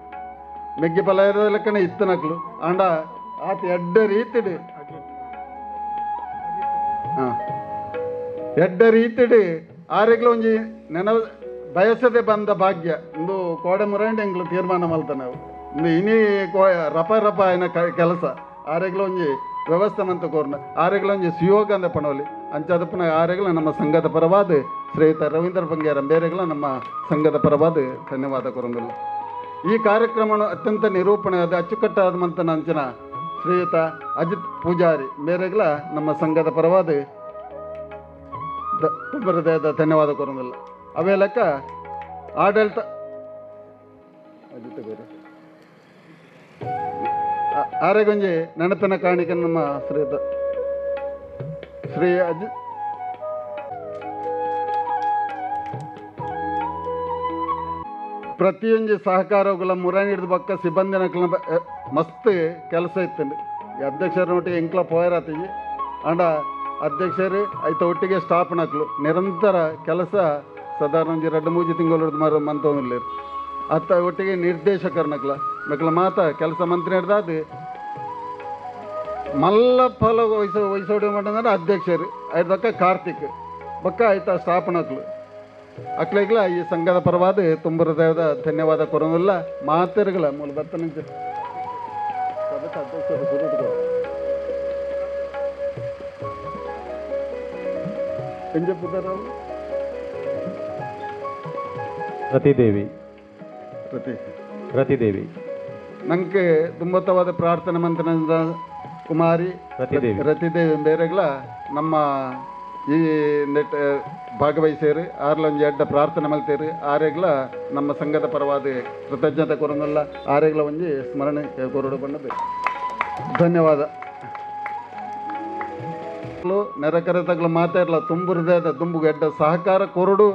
ಮೆಗ್ಗಿ ಪಲಾಯದ ಲೆಕ್ಕನೇ ಇತ್ತು ನಕ್ಲು ಆಂಡ ಆತ ಎಡ್ಡ ರೀತಿಡು ಎಡ್ಡ ರೀತಿಡು ಆರೆಗ್ಲ ಒಂಜಿ ನೆನ ಬಯಸದೆ ಬಂದ ಭಾಗ್ಯ ಒಂದು ಕೋಡೆ ಮುರಂಡಿ ಎಂಗ್ಲು ತೀರ್ಮಾನ ಮಲ್ತ ನಾವು ಒಂದು ಇನಿ ರಪ ಆಯ್ನ ಕೆಲಸ ಆರೆಗ್ಲ ಒಂಜಿ ವ್ಯವಸ್ಥೆ ಮಂತ ಕೋರ್ನ ಆರೆಗ್ಲ ಒಂಜಿ ಸುಯೋಗ ಅಂದ ಪಣವಲಿ ಅಂಚಾದಪ್ಪನ ಆರೆಗ್ಲ ನಮ್ಮ ಸಂಘದ ಪರವಾದ ಶ್ರೀಯುತ ರವೀಂದ್ರ ಬಂಗ್ಯಾರ ಬೇರೆಗಳ ನಮ್ಮ ಸಂಘದ ಪರವಾದ ಧನ್ಯವಾದ ಕೊರಂಗಲು ಈ ಕಾರ್ಯಕ್ರಮವನ್ನು ಅತ್ಯಂತ ನಿರೂಪಣೆಯಾದ ಅಚ್ಚುಕಟ್ಟಾದ ಮಂತನ ಅಂಚನ ಶ್ರೀಯುತ ಅಜಿತ್ ಪೂಜಾರಿ ಬೇರೆಗಳ ನಮ್ಮ ಸಂಘದ ಪರವಾದ ತುಂಬ ಹೃದಯದ ಧನ್ಯವಾದ ಕೊರಂಗಿಲ್ಲ ಅವೇ ಲೆಕ್ಕ ಆಡಳಿತ ಅಜಿತ್ ಬೇರೆ ಆರೆಗೊಂಜಿ ನೆನಪಿನ ಕಾಣಿಕೆ ನಮ್ಮ ಶ್ರೀಯುತ ಶ್ರೀ ಅಜಿತ್ ಪ್ರತಿಯೊಂದು ಸಹಕಾರಗಳ ಮುರಾಣಿ ಹಿಡಿದು ಬಕ್ಕ ಸಿಬ್ಬಂದಿನ ಮಸ್ತ್ ಕೆಲಸ ಇತ್ತಂడి ಈ ಅಧ್ಯಕ್ಷರ ಒಟ್ಟಿಗೆ ಎಂಕ್ಲ ಪೋಯರಾತಿಗೆ ಅಂಡ ಅಧ್ಯಕ್ಷರು ಆಯ್ತ ಒಟ್ಟಿಗೆ ಸ್ಟಾಫ್ ನಕ್ಲು ನಿರಂತರ ಕೆಲಸ ಸಾಧಾರಣ ಒಂಜಿ 2-3 ತಿಂಗಳು ಮಂತೊಂದಿಲ್ಲ ಅತ್ತ ಒಟ್ಟಿಗೆ ನಿರ್ದೇಶಕರ ನಕ್ಲ ಮಕ್ಳ ಮಾತ ಕೆಲಸ ಮಂತ್ರಿ ಹಿಡ್ದಾದ ಮಲ್ಲ ಫಲ ವಹಿಸೋಡಿ ಮಾಡಿದ್ರೆ ಅಧ್ಯಕ್ಷರು ಆಯ್ತು ಬಕ್ಕ ಕಾರ್ತಿಕ್ ಬಕ್ಕ ಆಯ್ತ ಸ್ಟಾಫ್ ನಕ್ಲು ಅಕ್ಳಿಗ್ಲ ಈ ಸಂಘದ ಪರವಾದ ತುಂಬ ಹೃದಯದ ಧನ್ಯವಾದ ಕೊರೋದಿಲ್ಲ ಮಾತೆರುಗಳ ಮೂಲ ಬರ್ತನಿಂಚ ರತಿದೇವಿ ನಂಗೆ ತುಂಬತ್ತವಾದ ಪ್ರಾರ್ಥನೆ ಮಂತ್ರ ಕುಮಾರಿ ರತಿದೇವಿ ಬೇರೆಗಳ ನಮ್ಮ ಈ ನೆಟ್ ಭಾಗವಹಿಸಿರಿ ಆರ್ಲೊಂಜಿ ಎಡ್ಡ ಪ್ರಾರ್ಥನೆ ಮಲ್ತೀರಿ ಆರೆಗ್ಲ ನಮ್ಮ ಸಂಘದ ಪರವಾದ ಕೃತಜ್ಞತೆ ಕೊರೊಂದಲ್ಲ ಆರೆಗ್ಲ ಒಂಜಿ ಸ್ಮರಣೆ ಕೊರಡು ಬಣ್ಣದ ಧನ್ಯವಾದ ನೆರೆಕರೆತಗ್ಲ ಮಾತಾಡಲ ತುಂಬ ಹೃದಯದ ತುಂಬು ಎಡ್ಡ ಸಹಕಾರ ಕೊರಡು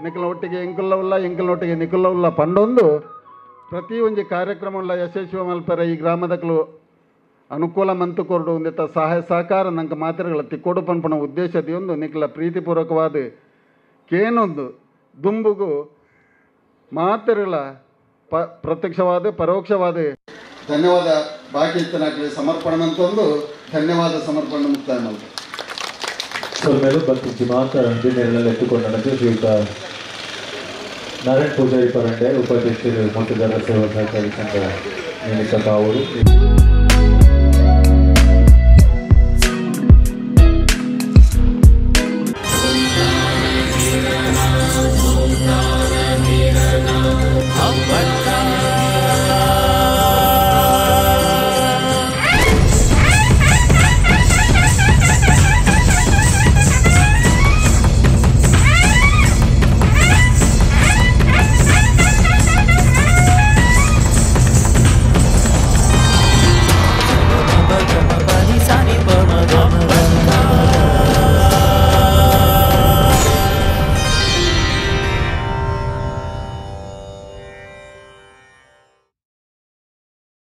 ನಿಖಲ ಒಟ್ಟಿಗೆ ಎಂಕಲ್ನೊಟ್ಟಿಗೆ ನಿಖಲವುಲ್ಲ ಪಂಡೊಂದು ಪ್ರತಿ ಒಂಜಿ ಕಾರ್ಯಕ್ರಮಗಳ ಯಶಸ್ವಿ ಮಲ್ಪರ ಈ ಗ್ರಾಮದಕ್ಲು ಅನುಕೂಲ ಮಂತು ಕೊರಡು ಒಂದಿತ್ತ ಸಹಾಯ ಸಹಕಾರ ನಂಗೆ ಮಾತ್ರೆಗಳ ತಿಕ್ಕೋಡು ಪನ್ಪಣ ಉದ್ದೇಶದೊಂದು ನಿಖಲ ಪ್ರೀತಿಪೂರ್ವಕವಾದ ಕೇನೊಂದು ದುಂಬುಗು ಮಾತ್ರೆಗಳ ಪ್ರತ್ಯಕ್ಷವಾದ ಪರೋಕ್ಷವಾದ ಧನ್ಯವಾದ ಬಾಕಿ ಇತ್ತನಾಗಲಿ ಸಮರ್ಪಣೆ ಅಂತಂದು ಧನ್ಯವಾದ ಸಮರ್ಪಣೆ ಮುಕ್ತಾಯ ಮಾಡಿ ಮೇಲೂ ಬರ್ತಿದ್ದಿ ಮಾತ್ರ ಎತ್ತುಕೊಂಡು ಶ್ರೀಯುತ ನಾರಾಯಣ್ ಪೂಜಾರಿ ಪರಂಡೆ ಉಪಾಧ್ಯಕ್ಷರು ಮೊಟ್ಟದಾರ ಸೇವಾ ಸಹಕಾರಿ ಸಂಘ ನೇಮಿತ ಅವರು